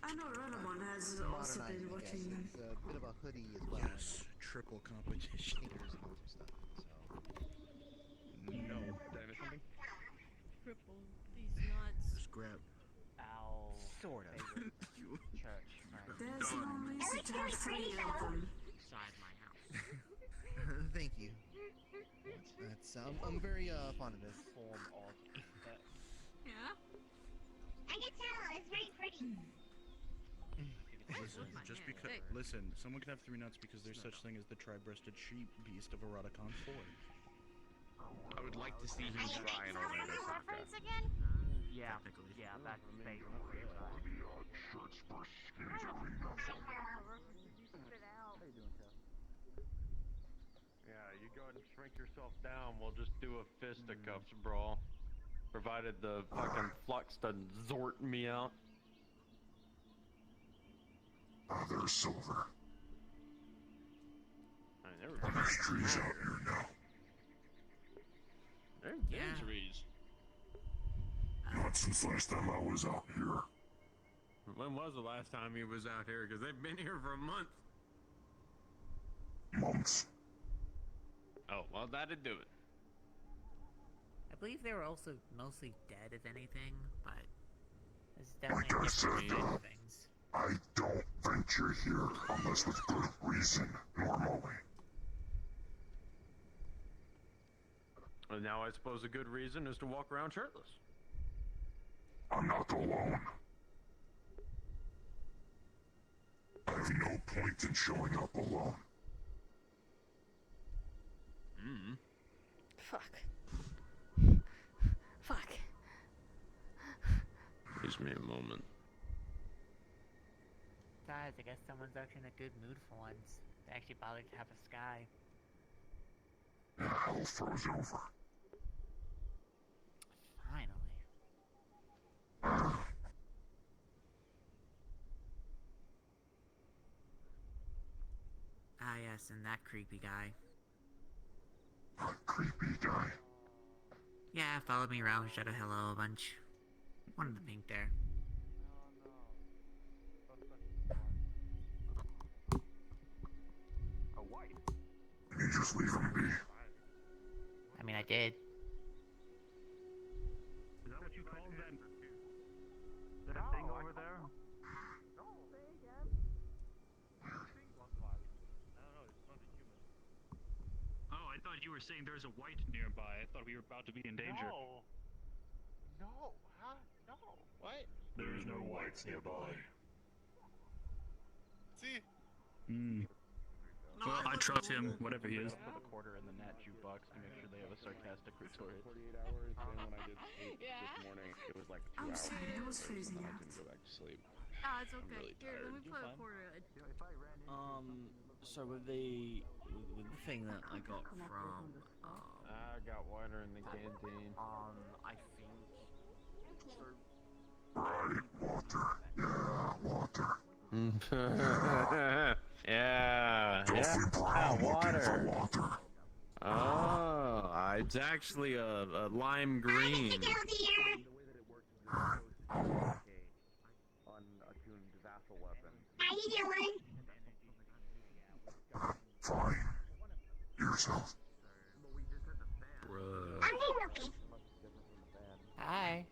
I know Renamon has guys also been watching. It's a bit of a hoodie as well. Yes, triple competition. Sneakers and some stuff. So. No, did I miss something? Triple these nuts. Just grab. Ow. Sort of. Church, right? There's no reason to have 3 of them. Inside my house. Thank you. That's I'm very fond of this. Form of Yeah? I can tell, it's very pretty. Listen, just because. Listen, someone can have 3 nuts because there's such thing as the tri-breasted sheep beast of Eroticon 4. I would like to see him try and Orlando Reference Saka. again? Yeah, yeah, that's basically Yeah, you go ahead and shrink yourself down. We'll just do a fisticuffs brawl. Provided the fucking flux doesn't zort me out. Ah, there's Silver. I mean, everybody's There's trees out here now. There's trees. Not since last time I was out here. When was the last time he was out here? Because they've been here for a month. Months. Oh, well, that'd do it. I believe they were also mostly dead, if anything, but it's I definitely a gotta different say, side though, of things. I don't venture here unless with good reason, normally. And now I suppose a good reason is to walk around shirtless. I'm not alone. I have no point in showing up alone. Fuck. Fuck. Gives me a moment. Guys, I guess someone's actually in a good mood for once. They actually bothered to have a sky. Hell froze over. Finally. Ah, yes, and that creepy guy. A creepy guy. Yeah, followed me around, shouted hello a bunch. One in the pink there. You just leave him be. I mean, I did. Is that what you called that thing over there? Oh, I thought you were saying there's a white nearby. I thought we were about to be in danger. No. No. Huh? No. What? There's no whites nearby. See? Well, I trust him, whatever he is. Put a quarter in the Nat jukebox to make sure they have a sarcastic retort. 48 hours, and when I did sleep this morning, it was like 2 I'm hours. sorry, I was and freezing then I out. didn't go back to sleep. Ah, it's okay. really Here, let me tired. put a quarter in. So with the thing that I got from I got water in the canteen. I think Right, water. Yeah, water. Yeah, Duffy Brown looking for water. water. Oh, it's actually a lime green. Unattuned vassal weapon. How you doing? Fine. Yourself. Bruh. I'm doing okay. Hi.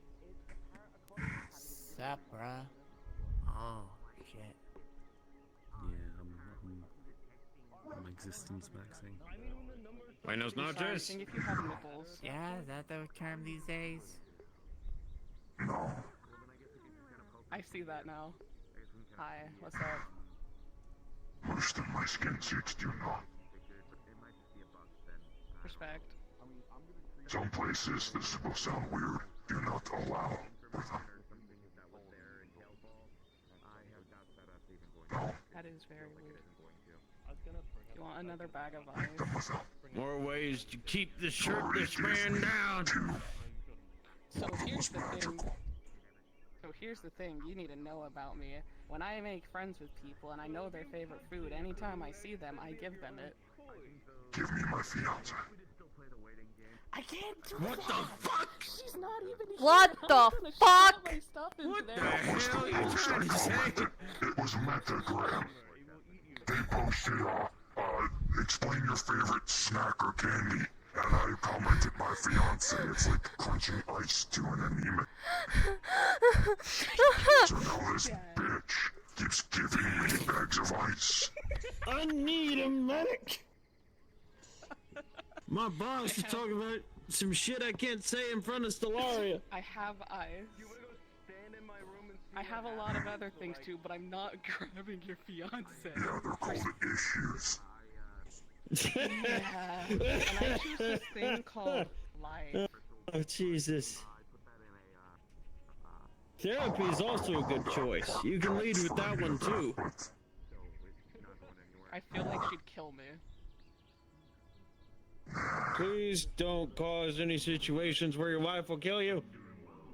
Sup, bruh? Oh, shit. Yeah, I'm existence maxing. Buenos noches. If you have nipples. Yeah, is that the term these days? No. I see that now. Hi, what's up? Most of my skin suits do not. Respect. Some places this will sound weird. Do not allow. No. That is very weird. You want another bag of ice? More ways to keep the shirtless man down. So here's the thing. Here's the thing you need to know about me. When I make friends with people and I know their favorite food, anytime I see them, I give them it. Give me my fiance. I can't do What that. the fuck? She's not even here. What I'm the gonna shove fuck? my stuff into What the there. hell are you trying to say? It was a metagram. They posted, explain your favorite snack or candy. And I commented my fiance, it's like crunching ice to an anemic. So now this bitch keeps giving me bags of ice. I need a medic. My boss is talking about some shit I can't say in front of Stellaria. I have eyes. I have a lot of other things too, but I'm not grabbing your fiance. Yeah, they're called issues. Yeah. And I choose this thing called life. Oh, Jesus. Therapy is also a good choice. You can lead with that one too. I feel like she'd kill me. Please don't cause any situations where your wife will kill you.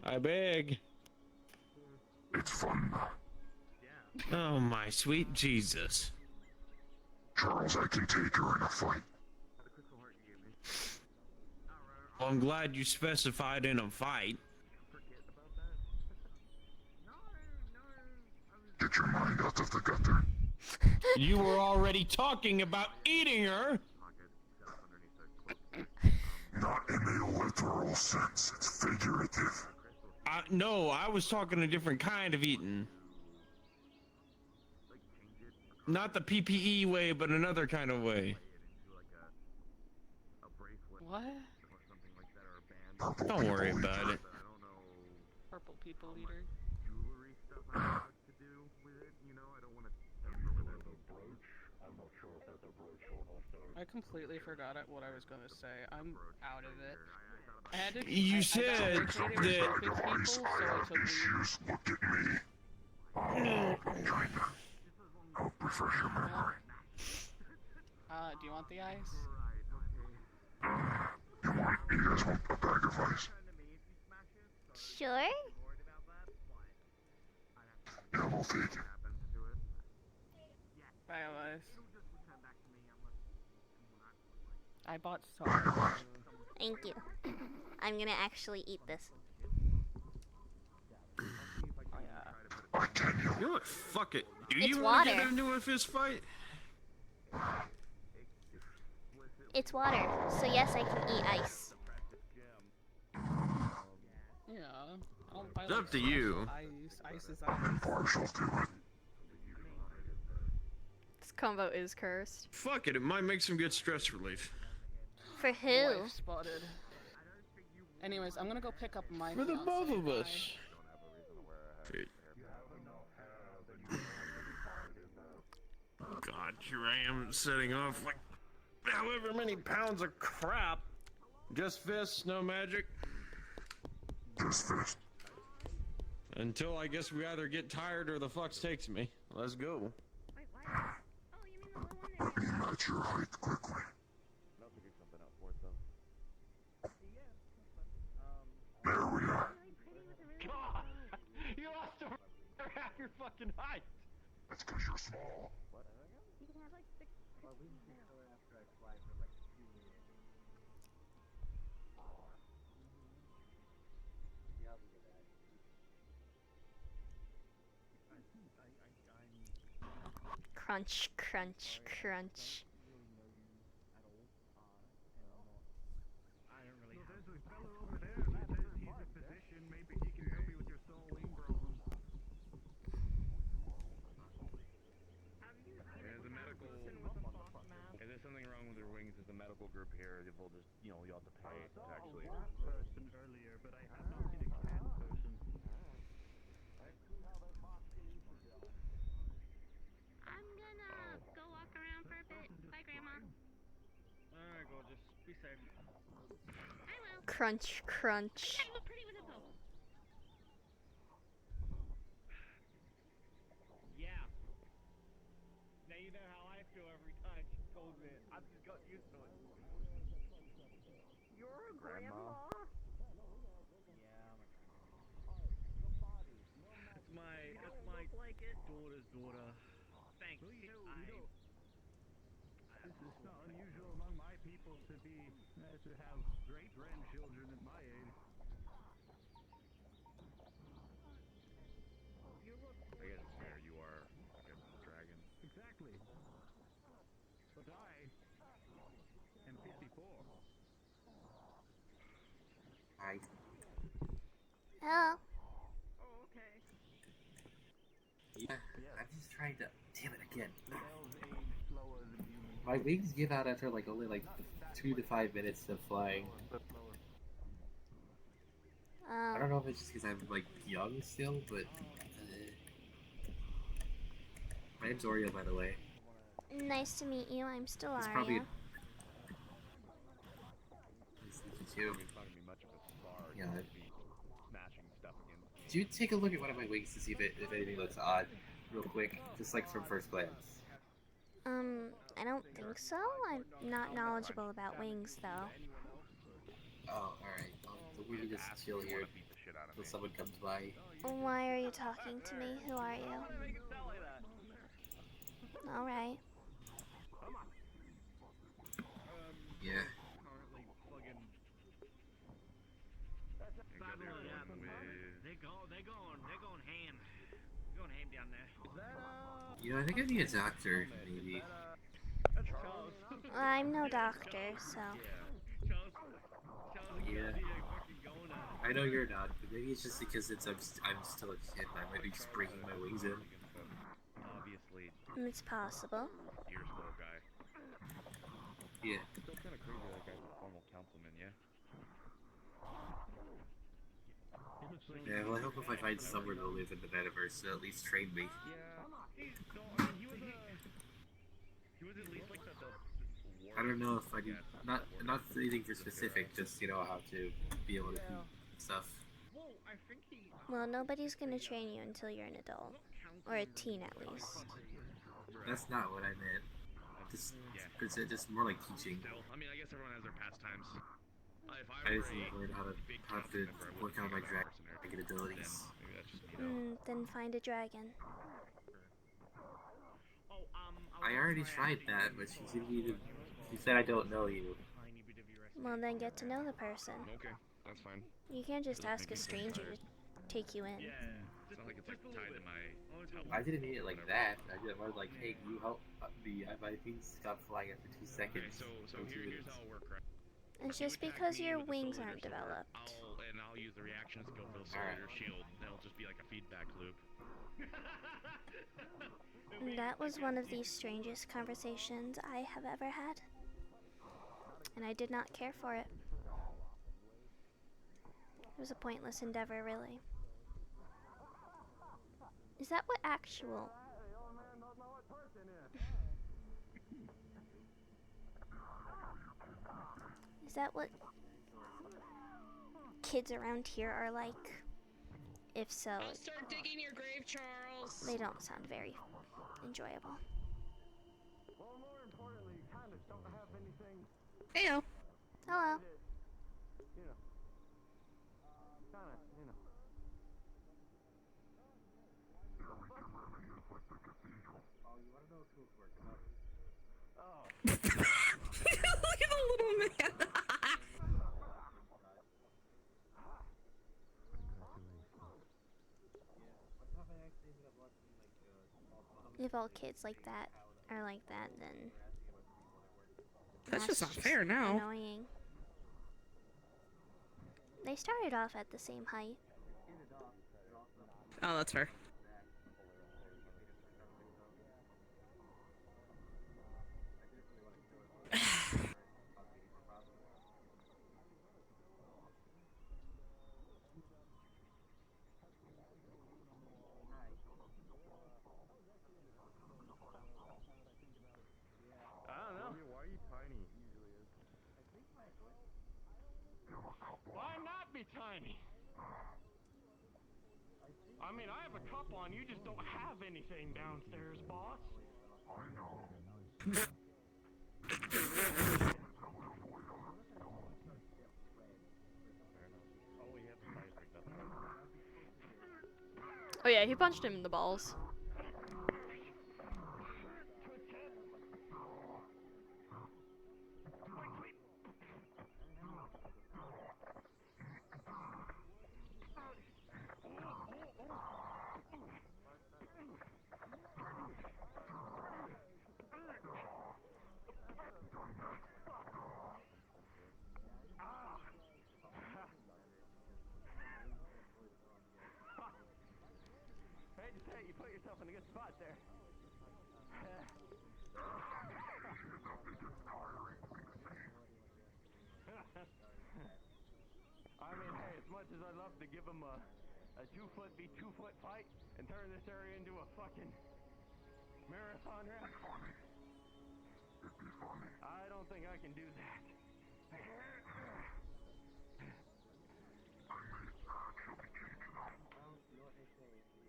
I beg. It's fun. Oh my sweet Jesus. Charles, I can take her in a fight. Well, I'm glad you specified in a fight. Get your mind out of the gutter. You were already talking about eating her. Not in the literal sense, it's figurative. No, I was talking a different kind of eating. Not the PPE way, but another kind of way. What? Don't worry about it. Purple people eater. I completely forgot what I was gonna say. I'm out of it. You said that. Issues, look at me. I'm trying to help refresh your memory. Do you want the ice? You guys want a bag of ice? Sure. Yeah, we'll take it. Bye, ice. I bought some. Thank you. I'm gonna actually eat this. You know what? Fuck it. Do It's you want to water. get into a fist fight? It's water, so yes, I can eat ice. Yeah. I don't buy It's up to you. Ice is ice. Partial to it. This combo is cursed. Fuck it. It might make some good stress relief. For who? Wife spotted. Anyways, I'm gonna go pick up my. For the both of us. God, here I am setting off like however many pounds of crap. Just fists, no magic. Just fist. Until I guess we either get tired or the fucks takes me. Let's go. Let me match your height quickly. There we are. God, you lost over half your fucking height. That's because you're small. Crunch, crunch, crunch. Group here, they'll just, you have to pay to actually. Person earlier, but I have not seen a can person. I'm gonna go walk around for a bit. Bye, Grandma. Alright, gorgeous. Be safe. I will. Crunch, crunch. I look pretty with a bow. Yeah. Now you know how I feel every time she calls it. I've just got used to it. You're a grandma. It's my daughter's daughter. Thanks. This is not unusual among my people to have great grandchildren at my age. I guess it's fair. You are But I am 54. Hi. Hello. Oh, okay. Yeah, I'm just trying to. Damn it again. My wings give out after only 2 to 5 minutes of flying. I don't know if it's just because I'm young still, but my name's Oreo, by the way. Nice to meet you. I'm Stellaria. It's probably. Nice to meet you too. Yeah. Do you take a look at one of my wings to see if anything looks odd, real quick, just from first glance? I don't think so. I'm not knowledgeable about wings, though. Oh, alright. We'll just chill here until someone comes by. Why are you talking to me? Who are you? Alright. Yeah. They're going ham. They're going ham down there. You know, I think I need a doctor, maybe. I'm no doctor, so. Yeah. I know you're not, but maybe it's just because I'm still a kid and I might be just breaking my wings in. Obviously. It's possible. You're a slow guy. Yeah. Still kind of crazy that guy's a formal councilman, yeah? Yeah, well, I hope if I find somewhere to live in the Metaverse, they'll at least train me. I don't know if I do. Not anything for specific, just, how to be able to do stuff. Well, nobody's gonna train you until you're an adult. Or a teen, at least. That's not what I meant. Just more like teaching. I mean, I guess everyone has their pastimes. I just need to learn how to work on my dragon abilities. Then find a dragon. I already tried that, but she said I don't know you. Well, then get to know the person. Okay, that's fine. You can't just ask a stranger to take you in. It's not like it's tied to my... I didn't mean it like that. I was like, hey, can you help me? My things stopped flying after 2 seconds. Okay, so here's how it'll work, right? It's just because your wings aren't developed. I'll use the reaction skill for the soldier shield. It'll just be like a feedback loop. That was one of the strangest conversations I have ever had. And I did not care for it. It was a pointless endeavor, really. Is that what actual... Is that what kids around here are like? If so, I'll start digging your grave, Charles. They don't sound very enjoyable. Well, more importantly, you kind of don't have anything. Heyo. Hello. You know. Kind of, you know. Oh, you want to know who's working up? Oh. Look at the little man. If all kids like that are like that, then That's just not fair now. Annoying. They started off at the same height. Oh, that's fair. I don't know. Why are you tiny? Why not be tiny? I mean, I have a cup on. You just don't have anything downstairs, boss. I know. Oh yeah, he punched him in the balls. admit you put yourself in a good spot there. I mean, hey, as much as I'd love to give him a 2-foot v 2-foot fight and turn this area into a fucking marathon rap. It'd be funny. I don't think I can do that.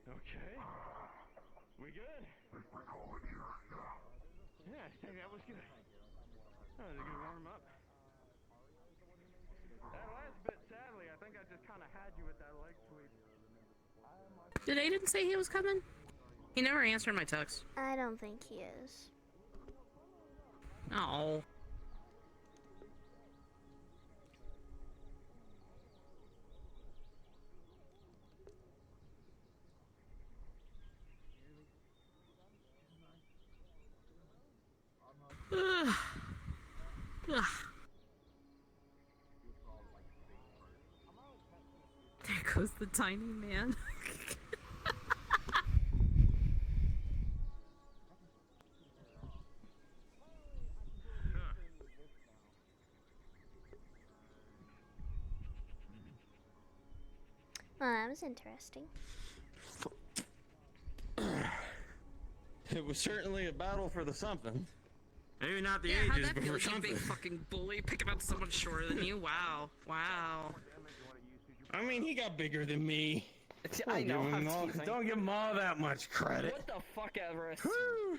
Okay. We good? We call it here, yeah. Yeah, I think that was good. That was a good warm up. That last bit, sadly, I think I just kind of had you with that leg sweep. Did Aiden say he was coming? He never answered my text. I don't think he is. Oh. Ugh. Ugh. There goes the tiny man. Well, that was interesting. It was certainly a battle for the something. Maybe not the Yeah, how'd ages, that but feel, for you something. big fucking bully picking up someone shorter than you? Wow. Wow. I mean, he got bigger than me. I know, I'm teasing. Don't give him all that much credit. What the fuck, Everest? Woo!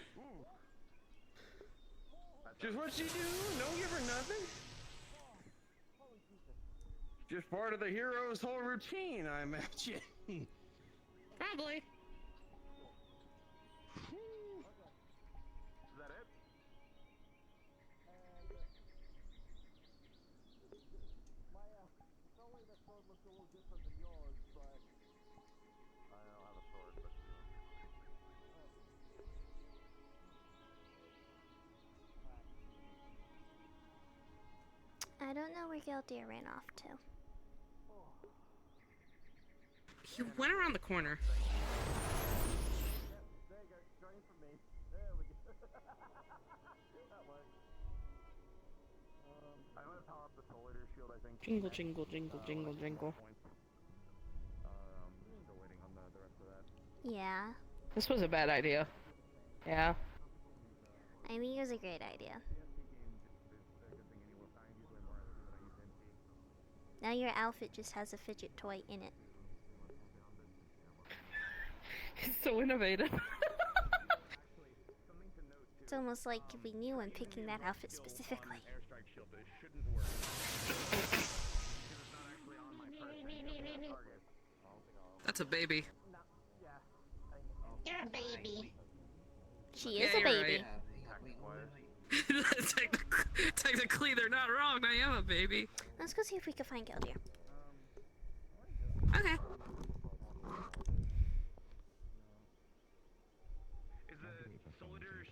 Just what you do, no give her nothing. Just part of the hero's whole routine, I imagine. Probably. Is that it? I don't know where Gildear ran off to. He went around the corner. I'm gonna power up the Stellaria shield, I think. Jingle, jingle, jingle, jingle, jingle. Still waiting on the rest of that. Yeah, This was a bad idea. Yeah. I think it was a great idea. Now your outfit just has a fidget toy in it. He's so innovative. It's almost like we knew when picking that outfit specifically. Airstrike shield, but it shouldn't work. That's a baby. You're a baby. She Yeah, is a you're baby. right. Technically, they're not wrong. I am a baby. Let's go see if we can find Gildear. Okay. Is the Stellaria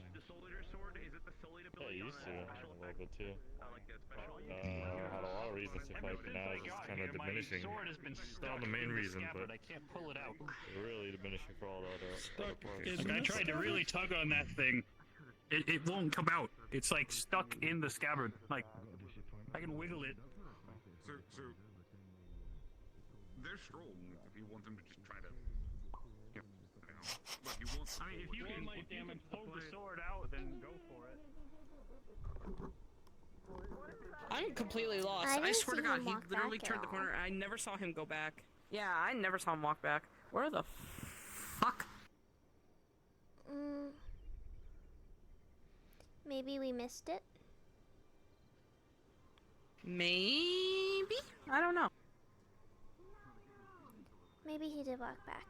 sword, is it the Stellaria ability? Yeah, I used to a little bit too. Like that special? I had a lot of reasons to fight, but now it's just kind of diminishing. It's not the main reason, but I can't pull it out. really diminishing for all the other parts. Like, I tried to really tug on that thing. It won't come out. It's like stuck in the scabbard. Like, I can wiggle it. So they're strong if you want them to just try to. But you want. I mean, if you can pull the sword out, then go for it. I'm completely lost. I I, didn't swear to see God, him he walk literally back at turned the all. corner. I never saw him go back. Yeah, I never saw him walk back. Where the fuck? Maybe we missed it. Maybe? I don't know. Maybe he did walk back.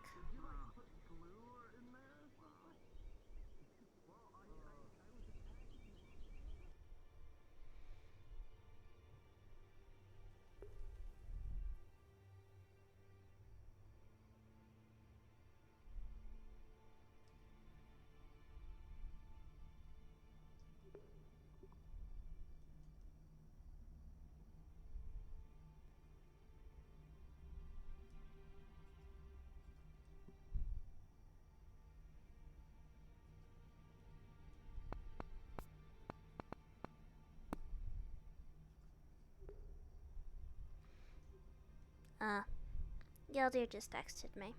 Yeldir just texted me.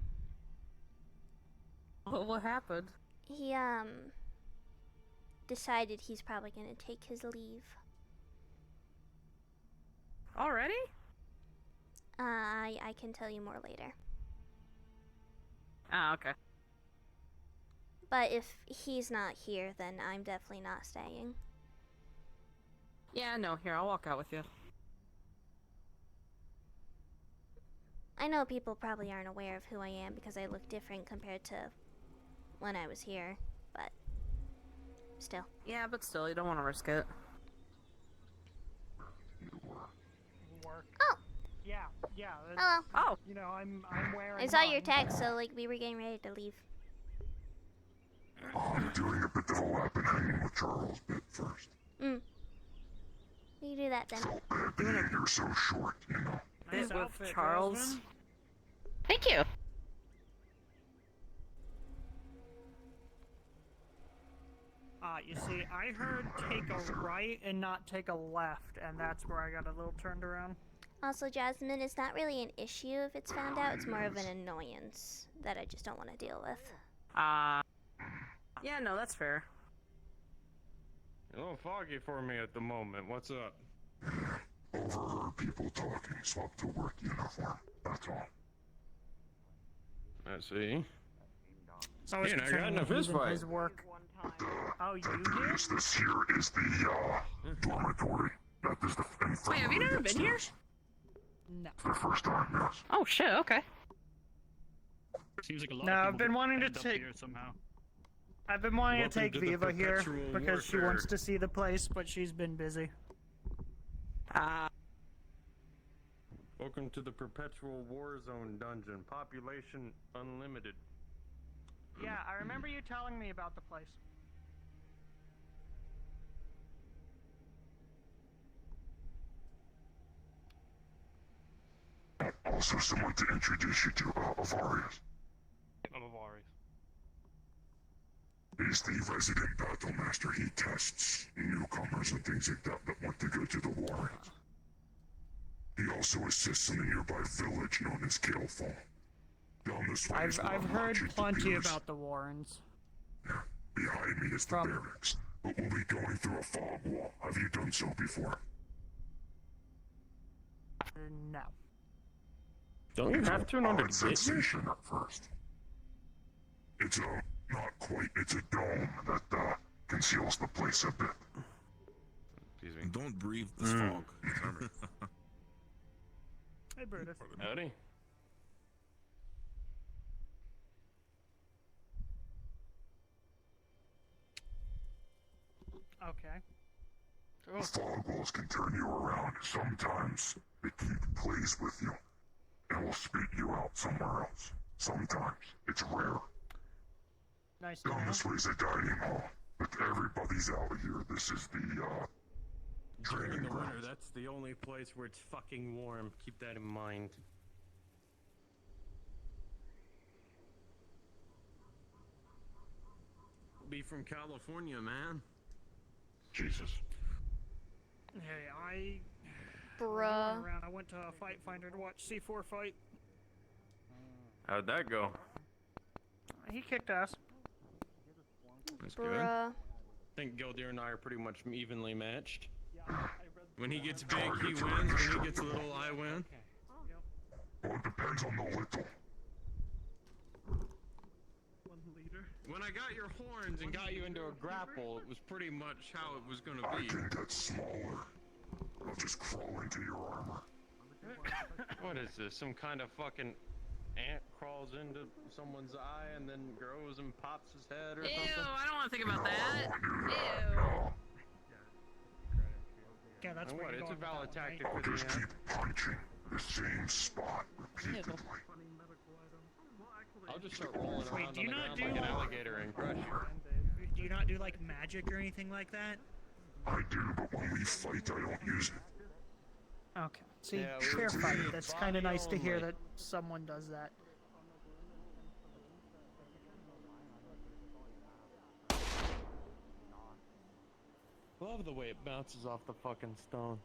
What happened? He, decided he's probably gonna take his leave. Already? I can tell you more later. Ah, okay. But if he's not here, then I'm definitely not staying. Yeah, no, here, I'll walk out with you. I know people probably aren't aware of who I am because I look different compared to when I was here, but still. Yeah, but still, you don't want to risk it. Work. Oh! Yeah, yeah. Hello. Oh! You know, I'm wearing I saw your mine. text, so like we were getting ready to leave. I'm doing a bit of a lap and hanging with Charles bit first. You do that then. You're so short, you know. Bit Nice with outfit, Charles. Jasmine. Thank you. You see, I heard take a right and not take a left, and that's where I got a little turned around. Also, Jasmine, it's not really an issue if it's found out. It's more of an annoyance that I just don't want to deal with. Yeah, no, that's fair. A little foggy for me at the moment. What's up? Overheard people talking, swapped to work uniform. That's all. I see. So I was I got concerned in a with fist using fight. his work. Oh, you did? This here is the dormitory. That is the Wait, have you never been here? No. The first time, yes. Oh shit, okay. Seems like a lot No, of I've people been wanting to end up take. here somehow. I've been wanting Welcome to take to the Viva here perpetual because she warfare. wants to see the place, but she's been busy. Welcome to the perpetual war zone dungeon. Population unlimited. Yeah, I remember you telling me about the place. Also, someone to introduce you to Avarius. I'm Avaris. He's the resident battle master. He tests newcomers and things like that that want to go to the warrens. He also assists in a nearby village known as Kalefall. Down this way is where I've I'm heard watching the plenty beers. about the Warrens. Behind me is the barracks, but we'll be going through a fog wall. Have you done so before? No. Don't you have to in order to get here? Sensation at first. It's not quite, it's a dome that conceals the place a bit. Excuse me. Don't breathe this fog. Remember. Hey, Brutus. Howdy. Okay. The fog walls can turn you around. Sometimes they keep plays with you and will spit you out somewhere else. Sometimes it's rare. Nice. Down this way is a dining hall, but everybody's out of here. This is the During training the winter, ground. that's the only place where it's fucking warm. Keep that in mind. Be from California, man. Jesus. Hey, Bruh. I went to a Fight Finder to watch C4 fight. How'd that go? He kicked ass. That's good. I think Gildir and I are pretty much evenly matched. When he gets big, he wins. When he gets little, I win. Well, it depends on the little. When I got your horns and got you into a grapple, it was pretty much how it was gonna be. I can get smaller. I'll just crawl into your armor. What is this? Some kind of fucking ant crawls into someone's eye and then grows and pops his head or Ew, something? I don't want to think about that. Ew. Yeah, that's And where what? you're It's a going valid with that one, tactic right? for the Just keep punching the same spot repeatedly. I'll just start rolling Wait, around do on you the not ground do like an alligator and crush you. Do you not do like magic or anything like that? I do, but when we fight, I don't use it. Okay. See, Yeah, fair we- fight. That's kind of body nice to hear only. that someone does that. Love the way it bounces off the fucking stone.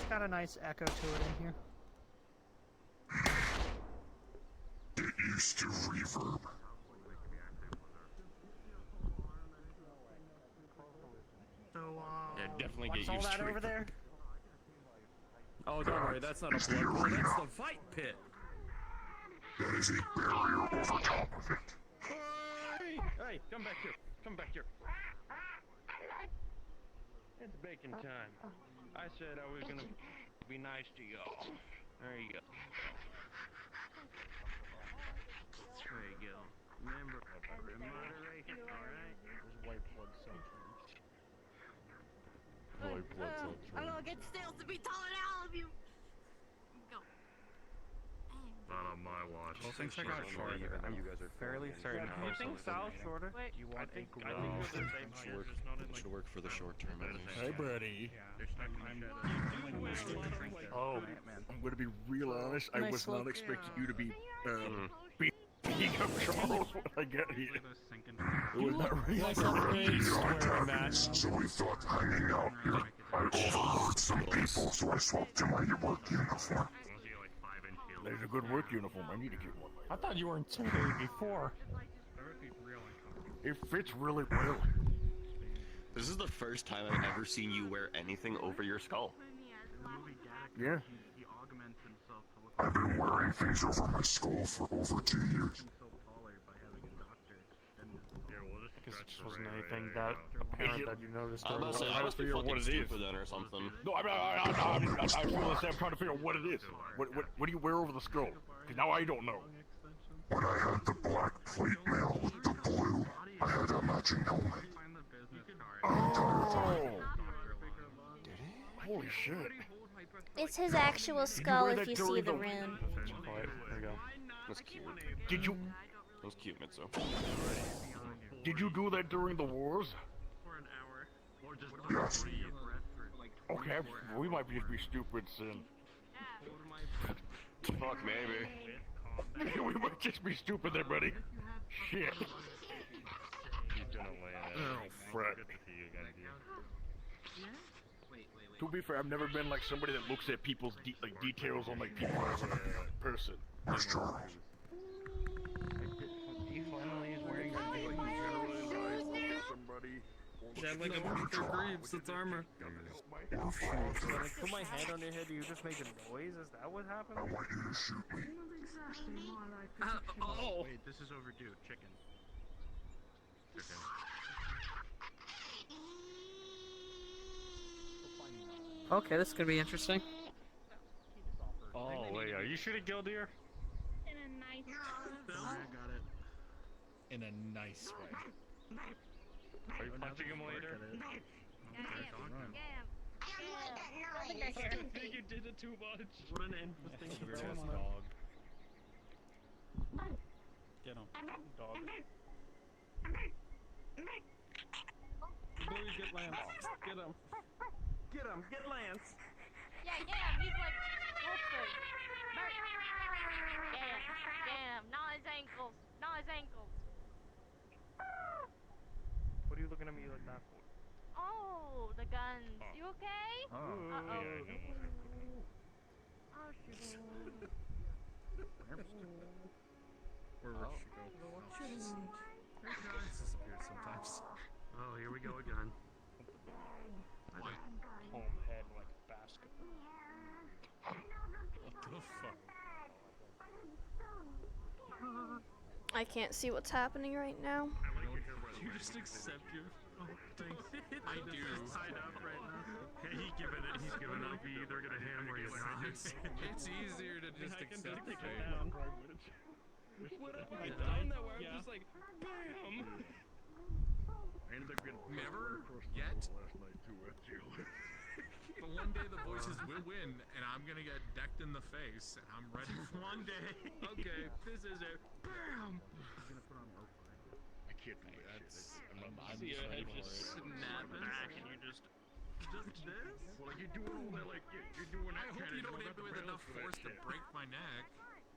It's got a nice echo to it in here. Get used to reverb. So, Yeah, definitely what's get all used that to over it. there? Oh, don't worry, that's not a blood pool, that's the fight pit. That is a barrier over top of it. Hey, come back here. Come back here. It's bacon time. I said I was gonna be nice to y'all. There you go. There you go. Remember, moderation, alright? There's white blood cell terms. White blood cell I don't know, get Stales to be taller than all of you. Go. Not on my watch. Well, since I got shorter, I'm fairly certain. Do you think Sal's shorter? do you want I think a we're the same height. Should work for the short term. Hey, Brady. Oh, I'm gonna be real honest. I Nice was look. not expecting you to be beating up Charles when I get here. It was not really So we thought hanging out. I overheard some people, so I swapped to my work uniform. There's a good work uniform. I need to get one. I thought you were intimidated before. It fits really well. This is the first time I've ever seen you wear anything over your skull. Yeah. I've been wearing things over my skull for over 2 years. Because it just wasn't anything that apparent that you noticed. I'm about to say, I must be fucking stupid then or something. No, I feel the same. I'm trying to figure out what it is. What do you wear over the skull? Because now I don't know. When I had the black plate mail with the blue, I had a matching helmet. Oh! Holy shit. It's his actual skull if you see the rune. There you go. That's cute. Did you That's cute, Mitsu. did you do that during the wars? Yes. Okay, we might just be stupid, Sin. Fuck, maybe. We might just be stupid there, buddy. Shit. Oh, frick. To be fair, I've never been like somebody that looks at people's details on like people as a person. That's Charles. He finally is wearing somebody. That like I'm wearing their greaves, it's armor. Like, put my hand on your head, you just make a noise? Is that what happened? I want you to shoot me. Oh! Wait, this is overdue. Chicken. Okay, this could be interesting. Oh, wait, are you shooting Gildeer? In a nice I got it. In a nice way. Are you punching him later? You did it too much. What an interesting dog. Get him. Dog. Bluey, get Lance. Get him. Get him. Get Lance. Yeah, he's like wolfing. Get him. Not his ankles. Not his ankles. What are you looking at me like that for? Oh, the guns. You okay? Uh-oh. Oh, shoot. Where would she go? Disappears sometimes. Oh, here we go again. Home head like a basketball. What the fuck? I can't see what's happening right now. You just accept your thing. I do. Tied up right now. He's giving up. He's either gonna hammer you or not. It's easier to just accept take fate. it down. What have I done that where I'm just like, bam? I ended up getting Never yet. last night too at jail. But one day the voices will win, and I'm gonna get decked in the face, and I'm ready for One day. Okay, this is it. Bam! I can't do that shit. I'm See just your head ready just for it. snapping back, and you just this? Well, like you're doing all that, like you're doing I that hope kind you of don't hit me with enough force to break my neck.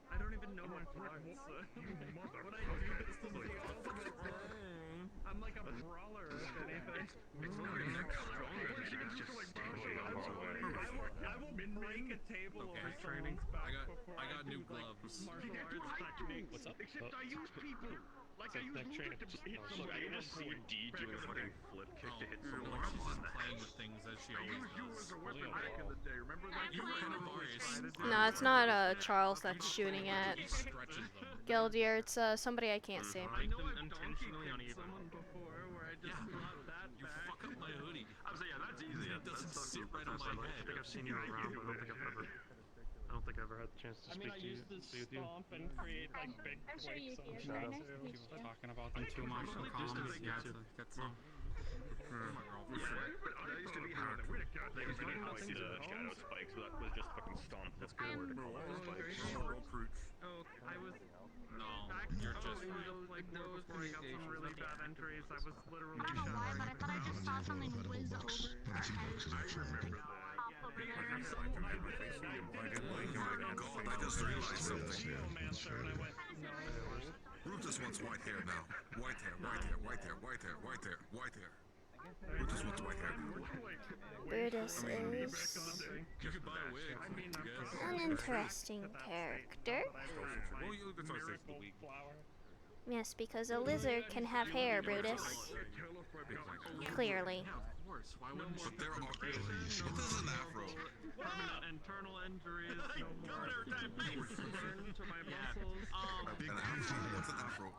I don't even know my parts. What I do is the ultimate thing. I'm like a brawler, if anything. It's not your neck stronger than yours. I will break a table over someone's back before I got new do, like, gloves. martial arts techniques. What's up? Except I use people. Like I use movement to hit Look, I somebody. just see a D do a fucking flip kick to hit someone. Well, she's just playing with things as she always You does. as a weapon back in the day. Remember that? You were Metaverse. No, it's not Charles that's shooting at Stretches them. Gildier. It's somebody I can't see. I know I've intentionally on someone before where I just slapped that You back. fuck up my hoodie. I was like, yeah, that's easy. It doesn't sit right on my I head. think I've seen you around, but I don't think I've ever had the chance to speak to you. Used to stomp and create like big quakes on shit too. Talking about them too much. That's all. That used to be hard. They used to be like the shadow spikes, but that was just fucking stomp. That's a good word to call it, spikes. Oh, I was No, back you're before just. like those before I got some really bad entries. I was literally I don't know why, but I thought I just saw something whiz over. God, I just realized something. Brutus wants white hair now. White hair, white hair, white hair, white hair, white hair, white hair. Brutus wants white hair now. Brutus is You could buy a wig. an interesting character. Well, you look at the week. Yes, because a lizard can have hair, Brutus. Clearly. Of course. Why wouldn't she? But there are. What is an afro? internal injuries, no more burn to my muscles. An afro? What's an afro?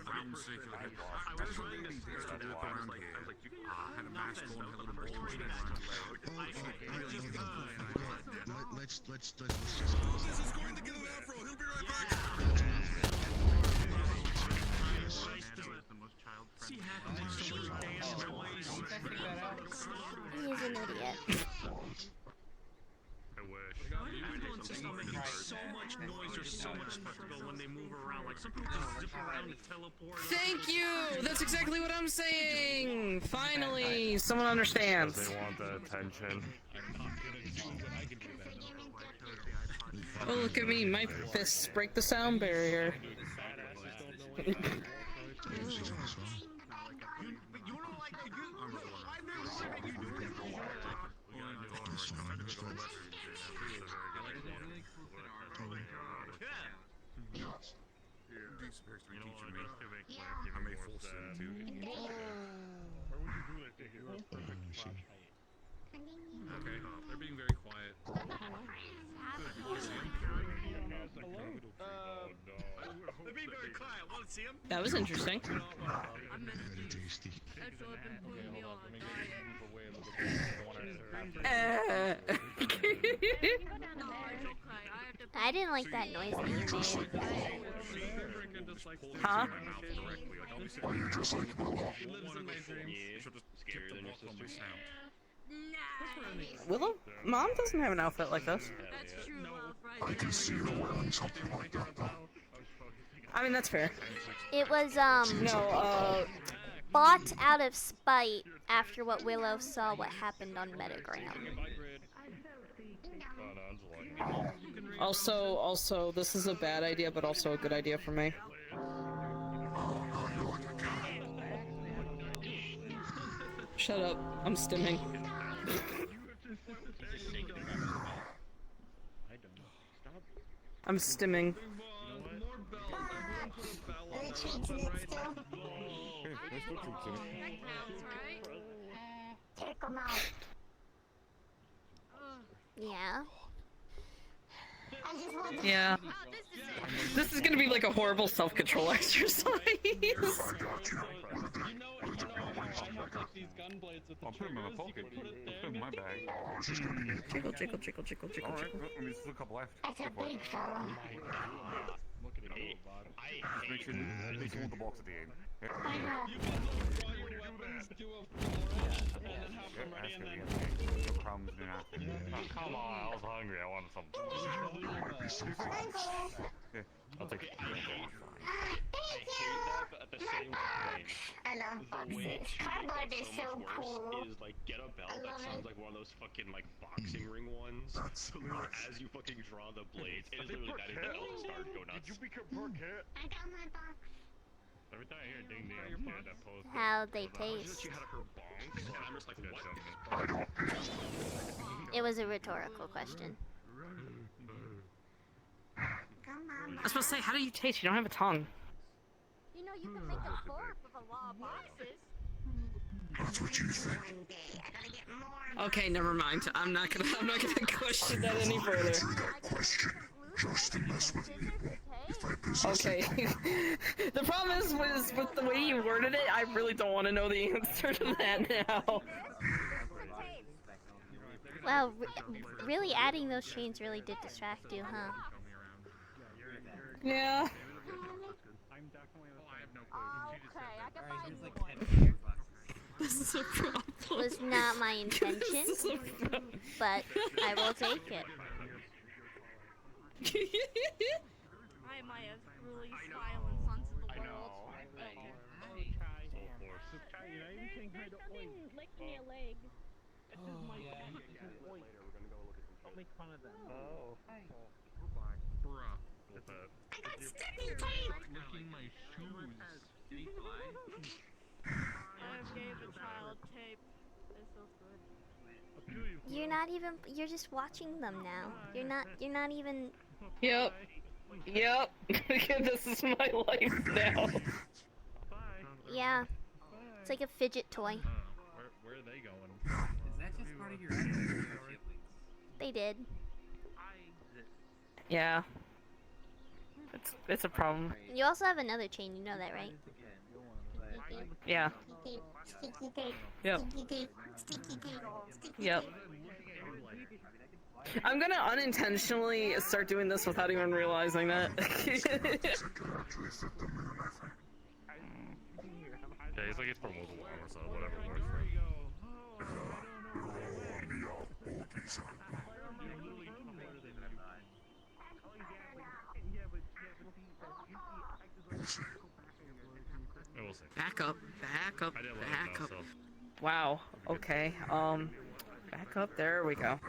Round circular head. I was running this to walk around here. Had a mask on, had a little ball Let's just. This is going to get an afro. He'll be right back. She had so much damn noise. He's an idiot. I wish. People insist on making so much noise or so much spectacle when they move around. Like some people just zip around and teleport. Thank you! That's exactly what I'm saying! Finally, someone understands. They want the attention. Oh, look at me, my fists break the sound barrier. I may force him to. Okay, they're being very quiet. They're being very quiet. Want to see him? That was interesting. I didn't like that noise that you made. Huh? Willow? Mom doesn't have an outfit like this. That's true, I can see her wearing something like that. I mean, that's fair. It was, No, bought out of spite after what Willow saw what happened on Metagram. Also, this is a bad idea, but also a good idea for me. Shut up, I'm stimming. I'm stimming. Take them out. Yeah. Yeah. This is gonna be like a horrible self-control exercise. I'll put them in my pocket. Put them in my bag. Jiggle, jiggle, jiggle, jiggle, jiggle, Alright, jiggle. I mean, there's a couple left. That's a big fella. Just make sure you want the box at the end. Yeah. I know. Ask at the end. No problems doing after. Oh, come on, I was hungry. I wanted something. Yeah, I'll take it. I hate that, but at the same time, I love boxes. Cardboard is so cool. is like get a belt that sounds like one of those fucking like boxing ring ones. So literally as you fucking draw the blades, it is literally that is the belt to start go nuts. Did you become poor cat? I got my box. Every time I hear ding ding, I'm scared that post. How they taste. She had her bongs, and I'm just like, what? It was a rhetorical question. I was supposed to say, how do you taste? You don't have a tongue. You know, you can make a fork with a lot of boxes. That's what you think. Okay, never mind. I'm not gonna question that any further. Just to mess with you. Okay. The problem is with the way you worded it, I really don't want to know the answer to that now. Wow, really adding those chains really did distract you, huh? Yeah. This is a problem. Was not my intention, but I will take it. I am Maya's really violent sons of the world. Something licked me a leg. Don't make fun of them. Oh. Bruh. I got sticky tape! Licking my shoes. Did he fly? I gave a child tape. It's so good. You're not even. You're just watching them now. You're not even. Yep. This is my life now. Yeah. It's like a fidget toy. Where are they going? Is that just part of your relationship? They did. Yeah. It's a problem. You also have another chain. You know that, right? Yeah. Yep. Yep. I'm gonna unintentionally start doing this without even realizing that. Yeah, he's like it's promotional or so, whatever works for We'll see. Back up. I didn't let him know, so. Wow. Okay. Back up. There we go.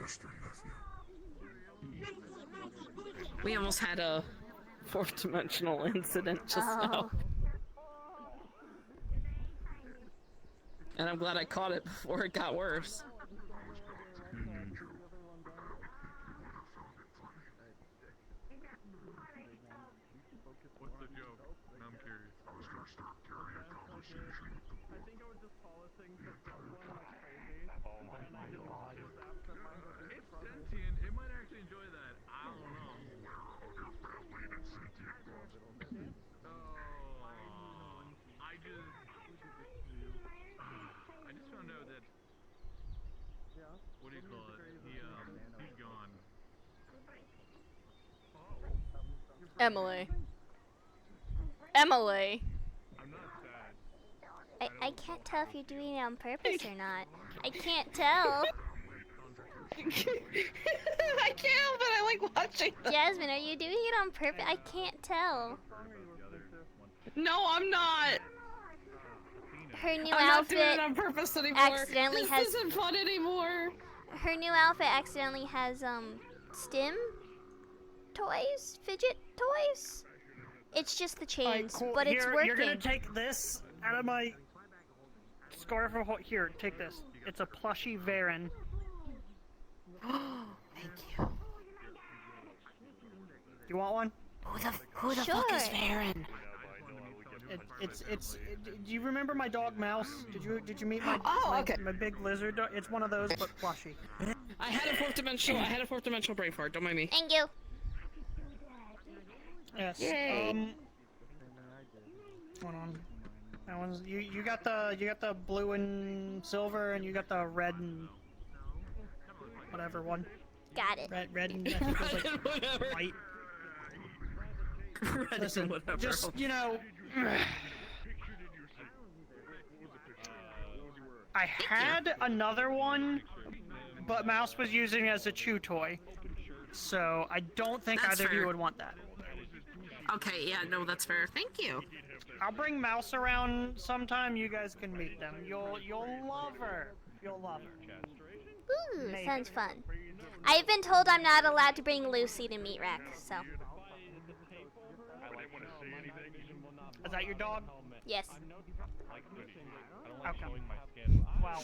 We almost had a fourth-dimensional incident just now. And I'm glad I caught it before it got worse. What's the joke? I'm curious. I was gonna start carrying a conversation with the I think I was just pausing because someone like crazy. Oh my god. It's sentient. It might actually enjoy that. I don't know. I just found out that. What do you call it? He's gone. Emily. I'm not sad. I can't tell if you're doing it on purpose or not. I can't tell. I can't, but I like watching them. Jasmine, are you doing it on purpose? I can't tell. No, I'm not. Her new I'm not outfit doing it on purpose anymore. accidentally this has. isn't fun anymore. Her new outfit accidentally has stim toys, fidget toys. It's just the chains, Cool. but it's Here, working. You're gonna take this out of my scarf. Here, take this. It's a plushy Varen. Thank you. You want one? Who the fuck is Varen? Do you remember my dog Mouse? Did you meet my my big lizard dog? It's one of those but plushy. I had a fourth dimensional brain fart. Don't mind me. Thank you. Yes. Yay. Hold on. That one's you got the blue and silver, and you got the red and whatever one. Got it. Red and I think it was like white. Listen, just I had another one, but Mouse was using it as a chew toy, so I don't think That's either of you fair. would want that. Okay, yeah, no, that's fair. Thank you. I'll bring Mouse around sometime. You guys can meet them. You'll love her. You'll love her. Ooh, Maybe. sounds fun. I've been told I'm not allowed to bring Lucy to meet Rex, so. Is that your dog? Yes. Okay. Wow.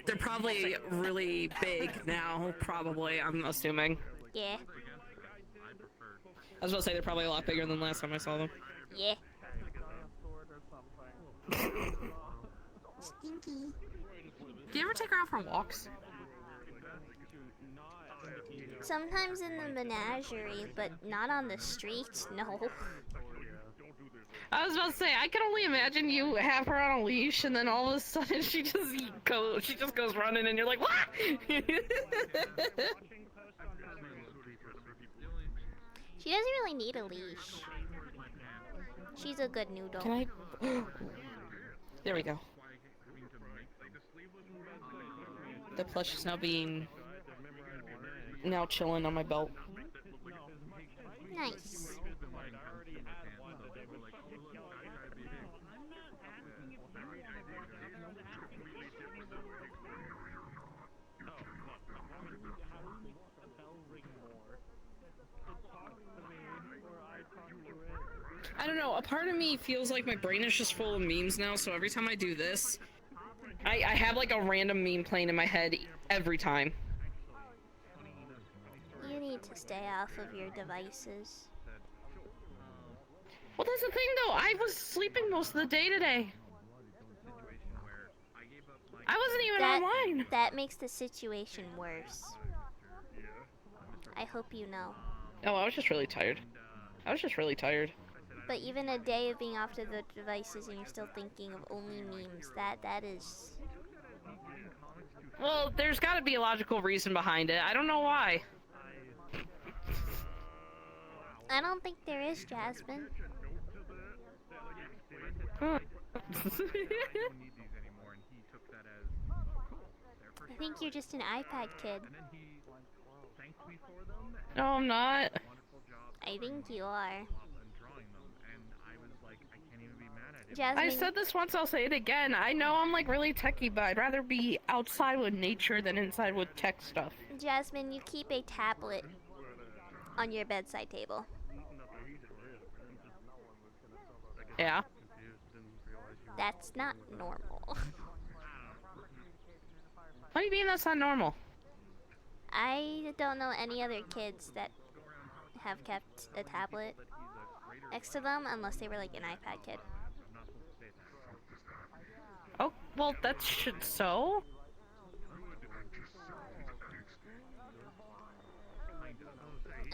They're probably really big now, probably, I'm assuming. Yeah. I was about to say they're probably a lot bigger than last time I saw them. Yeah. Stinky. Do you ever take her out for walks? Sometimes in the menagerie, but not on the street, no. I was about to say, I can only imagine you have her on a leash and then all of a sudden she just goes running and you're like, what? She doesn't really need a leash. She's a good noodle. Can I? There we go. The plush is now chilling on my belt. Nice. I don't know, a part of me feels like my brain is just full of memes now, so every time I do this, I have like a random meme playing in my head every time. You need to stay off of your devices. Well, that's the thing though, I was sleeping most of the day today. I wasn't even online. That makes the situation worse. I hope you know. Oh, I was just really tired. But even a day of being off to the devices and you're still thinking of only memes, that is... Well, there's gotta be a logical reason behind it. I don't know why. I don't think there is, Jasmine. Huh. I think you're just an iPad kid. No, I'm not. I think you are. Jasmine, I said this once, I'll say it again. I know I'm like really techie, but I'd rather be outside with nature than inside with tech stuff. Jasmine, you keep a tablet on your bedside table. Yeah. That's not normal. What do you mean that's not normal? I don't know any other kids that have kept a tablet next to them unless they were like an iPad kid. Oh, well, that should so.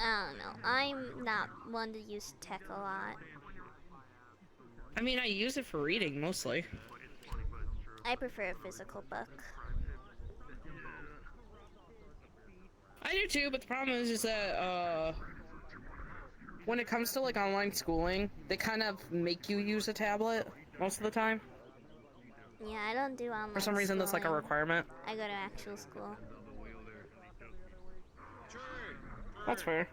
I don't know. I'm not one to use tech a lot. I mean, I use it for reading, mostly. I prefer a physical book. I do too, but the problem is that, when it comes to, like, online schooling, they kind of make you use a tablet most of the time. Yeah, I don't do online For some reason, that's like a requirement. I go to actual school. That's fair.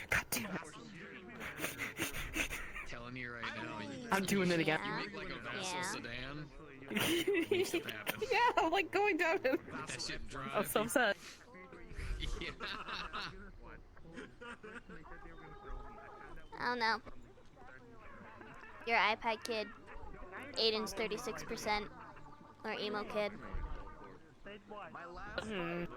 God damn it. Telling you right now. I'm doing it again. You make like a Vassal sedan. Yeah, I'm like going down it. That shit drive. I'm so upset. Yeah. I don't know. Your iPad kid. Aiden's 36%. Or emo kid. My last fight, right?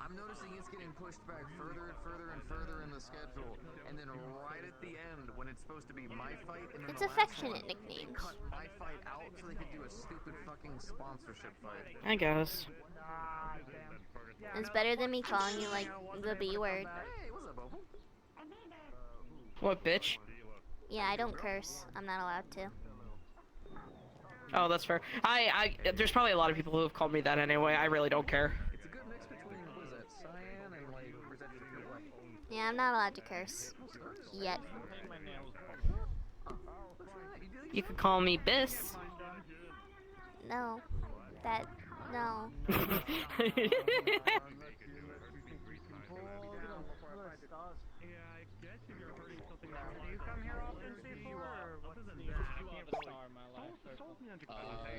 I'm noticing it's getting pushed back further and further and further in the schedule, and then right at the end, when it's supposed to be my fight, and then It's the last affectionate one, nicknames. they cut my fight out so they could do a stupid fucking sponsorship fight. I guess. It's better than me calling you like the B word. Hey, what's up, Opal? What, bitch? Yeah, I don't curse. I'm not allowed to. Oh, that's fair. There's probably a lot of people who have called me that anyway. I really don't care. It's a good mix between, what is that, cyan and like, or is that just pure black? Yeah, I'm not allowed to curse. Yet. You could call me Biss. No. No.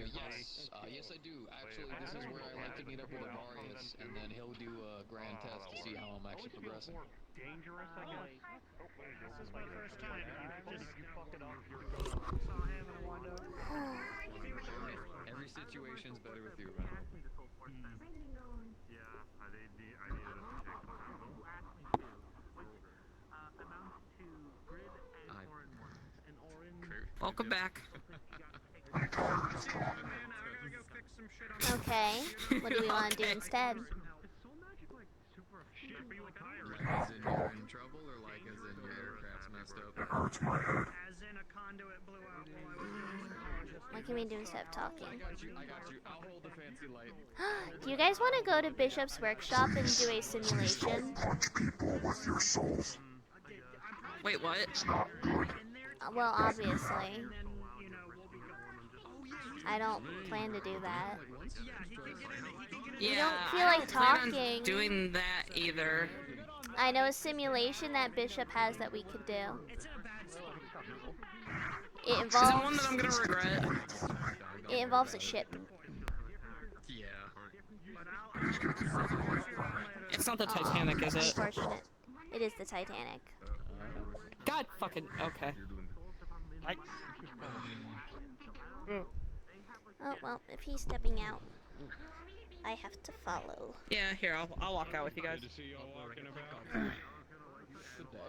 Yes. Yes, yes I do. Actually, this is where I like to meet up with Avarius, and then he'll do a grand test to see how I'm actually progressing. Dangerous, I guess. This is my first time. Just you fuck it up. Saw him and I wanted to. Every situation's better with you, man. Yeah, I needed to check on Welcome back. Okay, what do we want to do instead? As in you're in trouble, or like as in your aircraft's messed up? As in a conduit blew out while I was doing this. What can we do instead of talking? I got you. I'll hold the fancy light. Do you guys want to go to Bishop's workshop and do a simulation? Wait, what? Well, obviously. I don't plan to do that. Yeah, I don't feel I like don't plan on talking. doing that either. I know a simulation that Bishop has that we could do. It Is it involves. one that I'm gonna regret? It involves a ship. Yeah. It's not the Titanic, is it? Unfortunate. It is the Titanic. God fucking okay. Oh well, if he's stepping out, I have to follow. Yeah, here I'll walk out with you guys. Good to see y'all walking about. Good day.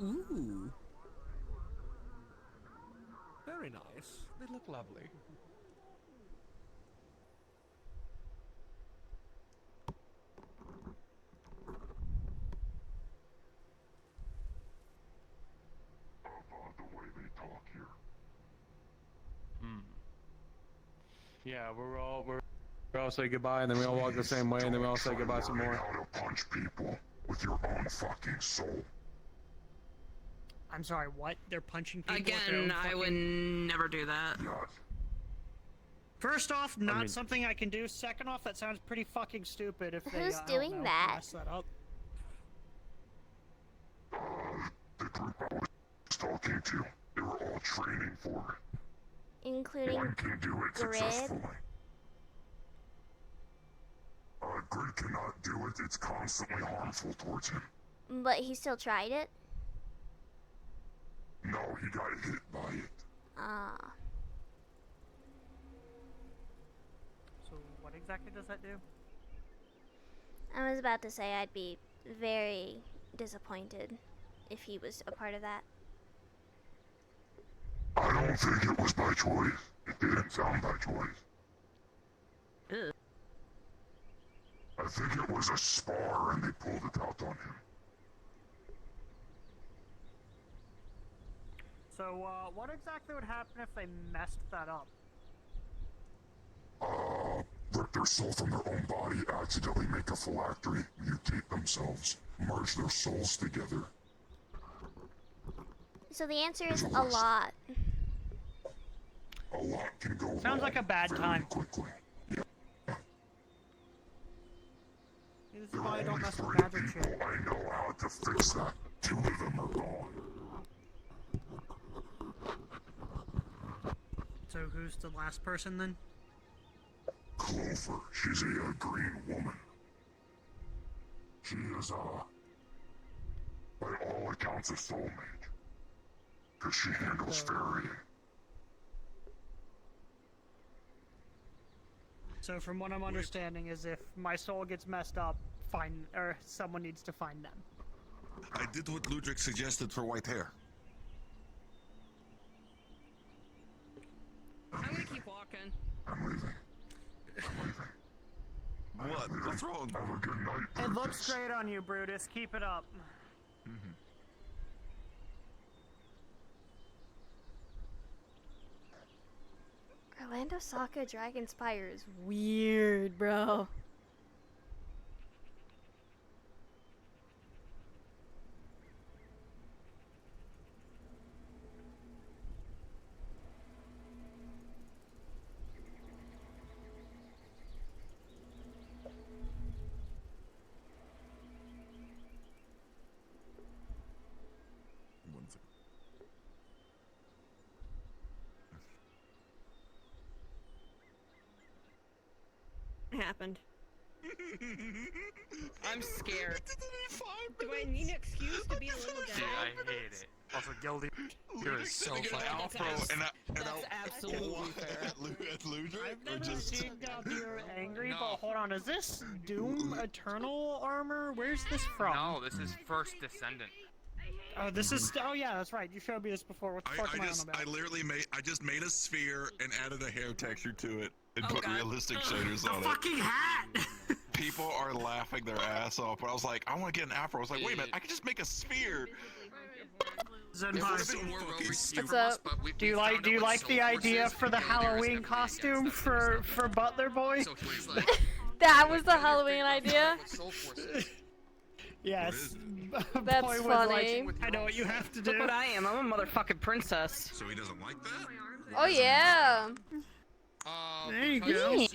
Ooh. Very nice. They look lovely. Yeah, we're all say goodbye, and then we all walk the same way, and then we all say goodbye some more. How to punch people with your own fucking soul. I'm sorry, what? They're punching people with their own Again, I would fucking... never do that. First off, not mean- something I can do. Second off, that sounds pretty fucking stupid if they, Who's I don't doing know, that? mess that up. The group I was talking to, they were all training for it. Including One can do it Grid. successfully. Grid cannot do it. It's constantly harmful towards him. But he still tried it? No, he got hit by it. Ah. So what exactly does that do? I was about to say I'd be very disappointed if he was a part of that. I don't think it was by choice. It didn't sound by choice. I think it was a spar and they pulled it out on him. So, what exactly would happen if they messed that up? Rip their soul from their own body, accidentally make a phylactery, mutate themselves, merge their souls together. So the answer is a lot. A lot can go Sounds like a bad time. quickly. This is why I don't mess with magic shit. I know how to fix that. 2 of them are gone. So who's the last person then? Clover, she's a green woman. She is, by all accounts, a soulmate. Because she handles ferrying. So from what I'm understanding is if my soul gets messed up, someone needs to find them. I did what Ludwig suggested for white hair. I'm gonna keep walking. I'm leaving. What? What's wrong? Have a good night. It looks great on you, Brutus. Keep it up. Orlando Sokka Dragon Spire is weird, bro. happened? I'm scared. Do I need an excuse to be a little Dude, guy? I hate it. Also, Gildy, you're so fucking That's absolutely fair. I've never seen God you're angry, but hold on, is this Doom Eternal armor? Where's this from? No, this is First Descendant. Oh, this is. Oh yeah, that's right. You showed me this before. What the fuck am I on about? I literally made a sphere and added a hair texture to it and put realistic shaders on it. The fucking hat! People are laughing their ass off, but I was like, I want to get an afro. I was like, wait a minute, I can just make a sphere. What's up? Do you like the idea for the Halloween costume for Butler Boy? That was the Halloween idea. Yes. That's Boy was funny. like, I know what you have to do. Look what I am. I'm a motherfucking princess. So he doesn't like that? Oh yeah. There you go.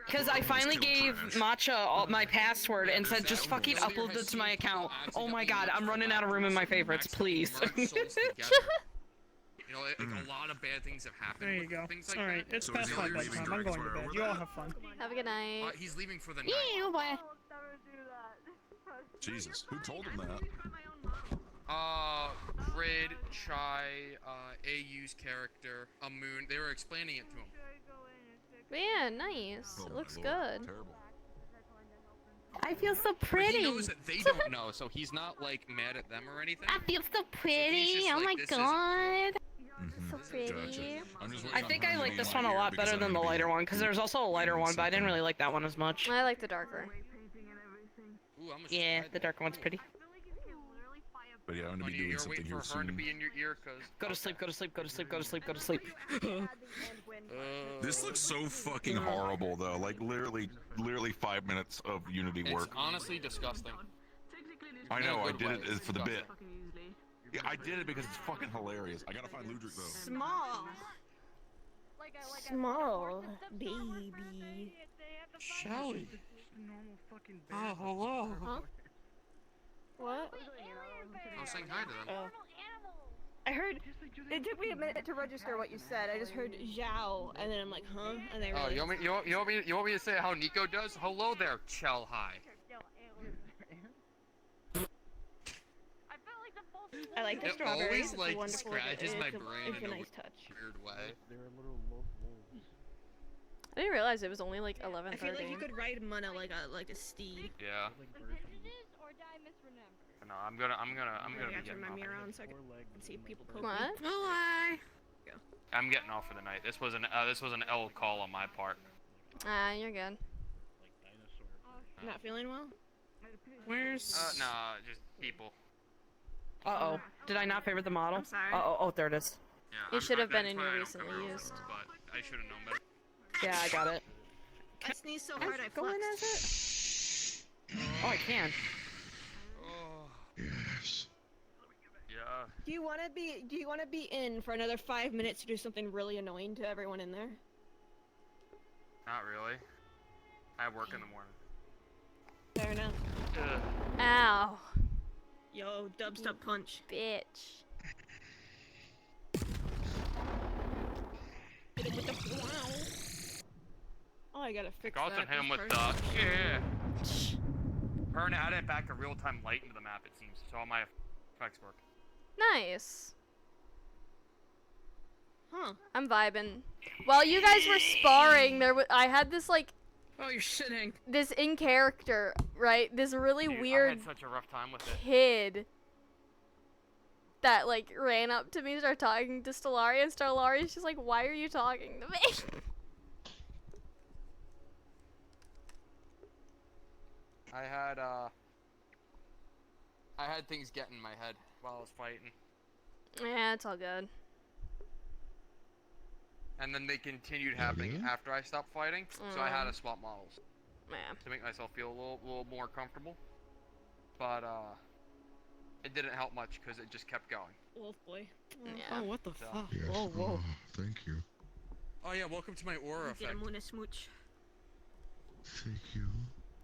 Because I finally gave Matcha my password and said just fucking upload it to my account. Oh my god, I'm running out of room in my favorites, please. You know, like, a lot of bad things have happened. There you go. Things like Alright, that. it's past my bedtime. I'm going to bed. You all have fun. Have a good night. He's leaving for the night. Yeah, boy. Jesus, who told him that? Grid, Chai, AU's character, Moon. They were explaining it to him. Man, nice. It looks good. I feel so But pretty. he knows that they don't know, so he's not like mad at them or anything. I feel so pretty. just Oh like, my this isn't- god. So pretty. I think I like this one a lot better than the lighter one, because there's also a lighter one, but I didn't really like that one as much. I like the darker. Yeah, the darker one's pretty. But yeah, I'm gonna be doing You're something waiting here for her to soon. be in your ear, cause Go to sleep, go to sleep, go to sleep, go to sleep, go to sleep. This looks so fucking horrible though. Like literally 5 minutes of Unity It's work. honestly disgusting. I know, I Good did way, it it's for the bit. disgusting. Yeah, I did it because it's fucking hilarious. I gotta find Ludwig though. Small. Small baby. Shall we? Oh, hello. Huh? What? I was saying hi to them. I heard. It took me a minute to register what you said. I just heard Zhao, and then I'm like, huh? And they Oh, really. you want me to say how Nico does? Hello there, Chell Hi. I like the It strawberries. always It's like wonderful. scratches my It's brain a in a nice touch. weird way. I didn't realize it was only like 11:30. I feel like you could ride him on a like a steed. Yeah. No, I'm gonna I be got to turn getting my off. mirror on so I can see people poke What? me. Oh, hi. I'm getting off for the night. This was an L call on my part. Ah, you're good. Not feeling well? Where's... Nah, just people. Uh-oh. Did I not favorite the model? I'm sorry. Uh-oh. Oh, there it is. Yeah, It should have been that's in why your I don't recently cover used. But I should have known better. Yeah, I got it. I sneezed so hard I Go in flexed. as it? Oh, I can. Yes. Yeah. Do you want to be in for another 5 minutes to do something really annoying to everyone in there? Not really. I have work in the morning. Fair enough. Ugh. Ow. Yo, dubstep punch. Bitch. Hit it with the wow. Oh, I gotta fix Got that. to him with That's the Burn added back a real-time light into the map, it seems, so all my effects work. Nice. Huh. I'm vibing. While you guys were sparring, I had this like. Oh, you're shitting. This in character, right? This really Dude, weird I had such a rough time with it. kid that like ran up to me and started talking to Stellaria, and Stellaria's just like, "Why are you talking to me?" I had things get in my head while I was fighting. Yeah, it's all good. And then they continued happening after I stopped fighting, so I had to swap models. Yeah. To make myself feel a little more comfortable. But, it didn't help much because it just kept going. Wolf boy. Yeah. Oh, what the So. fuck? Yes. Whoa, whoa. Thank you. Oh yeah, welcome to my aura Get effect. him with a smooch. Thank you.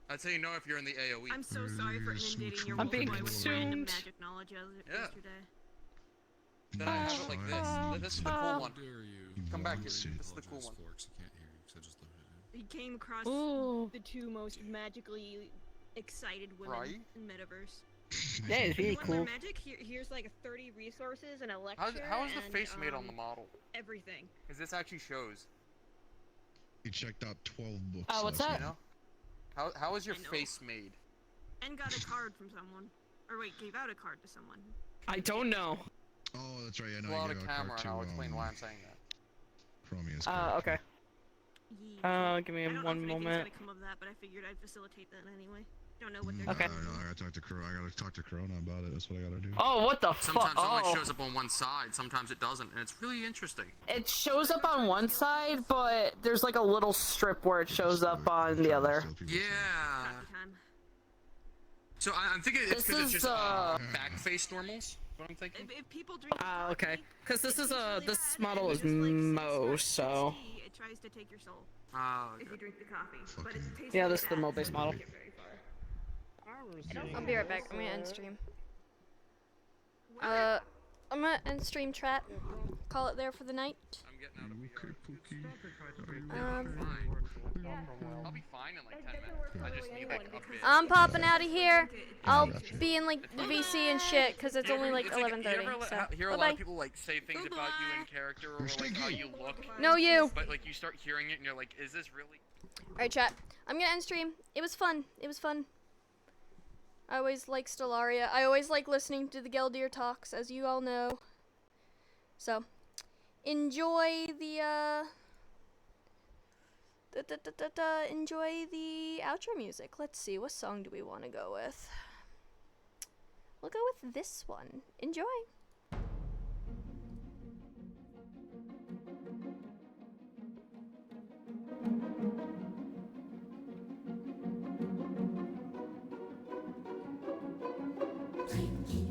That's how you know if you're in the AoE. I'm so sorry for inundating your I'm wolf being boy with random consumed. magic knowledge yesterday. Then I have it like this. This is the cool one. Dare you? Come back here. See. This is the cool one. Forks, I can't hear you because I just limited He came across Ooh. the two most magically excited women Right? in Metaverse. That is really You want to learn cool. magic? Here's like 30 resources and a lecture. How is the and, face made on the model? Everything. Because this actually shows. He checked out 12 books. What's last that? night. You know? How is your face made? And got a card from someone. Or wait, gave out a card to someone. I don't know. Oh, that's right. Yeah, no, Pull out you a gave camera card and I'll to, explain why I'm saying that. Chromius. Okay. Give me I don't know one if anything's moment. gonna come of that, but I figured I'd facilitate that anyway. Don't know what they're Okay. No, I gotta talk to Corona. I gotta talk to Corona about it. That's what I gotta do. Oh, what the fuck? Sometimes it only Oh. shows up on one side, sometimes it doesn't, and it's really interesting. It shows up on one side, but there's like a little strip where it shows up on the other. Yeah. So I'm thinking it's This because it's is, just back face normals. What I'm thinking. If people drink Okay. Because this is this model is Mo, so. it tries to take your soul. Oh, if you drink the coffee. But it tastes Yeah, like this is the that, Mo so base it model. doesn't get very far. I'll be right back. I'm gonna end stream. I'm gonna end stream, chat. Call it there for the night. I'm getting out of here. Um, I'll be fine in like 10 minutes. I just need like a bit. I'm popping out of here. I'll be in like the VC and shit because it's only like It's like, 11:30. You ever So hear a lot bye-bye. of people like say things about you in character or like how you look? No, you. But like you start hearing it and you're like, is this really? Alright, chat. I'm gonna end stream. It was fun. It was fun. I always like Stellaria. I always like listening to the Geldir talks, as you all know. So, enjoy the, enjoy the outro music. Let's see, what song do we want to go with? We'll go with this one. Enjoy. Thank you.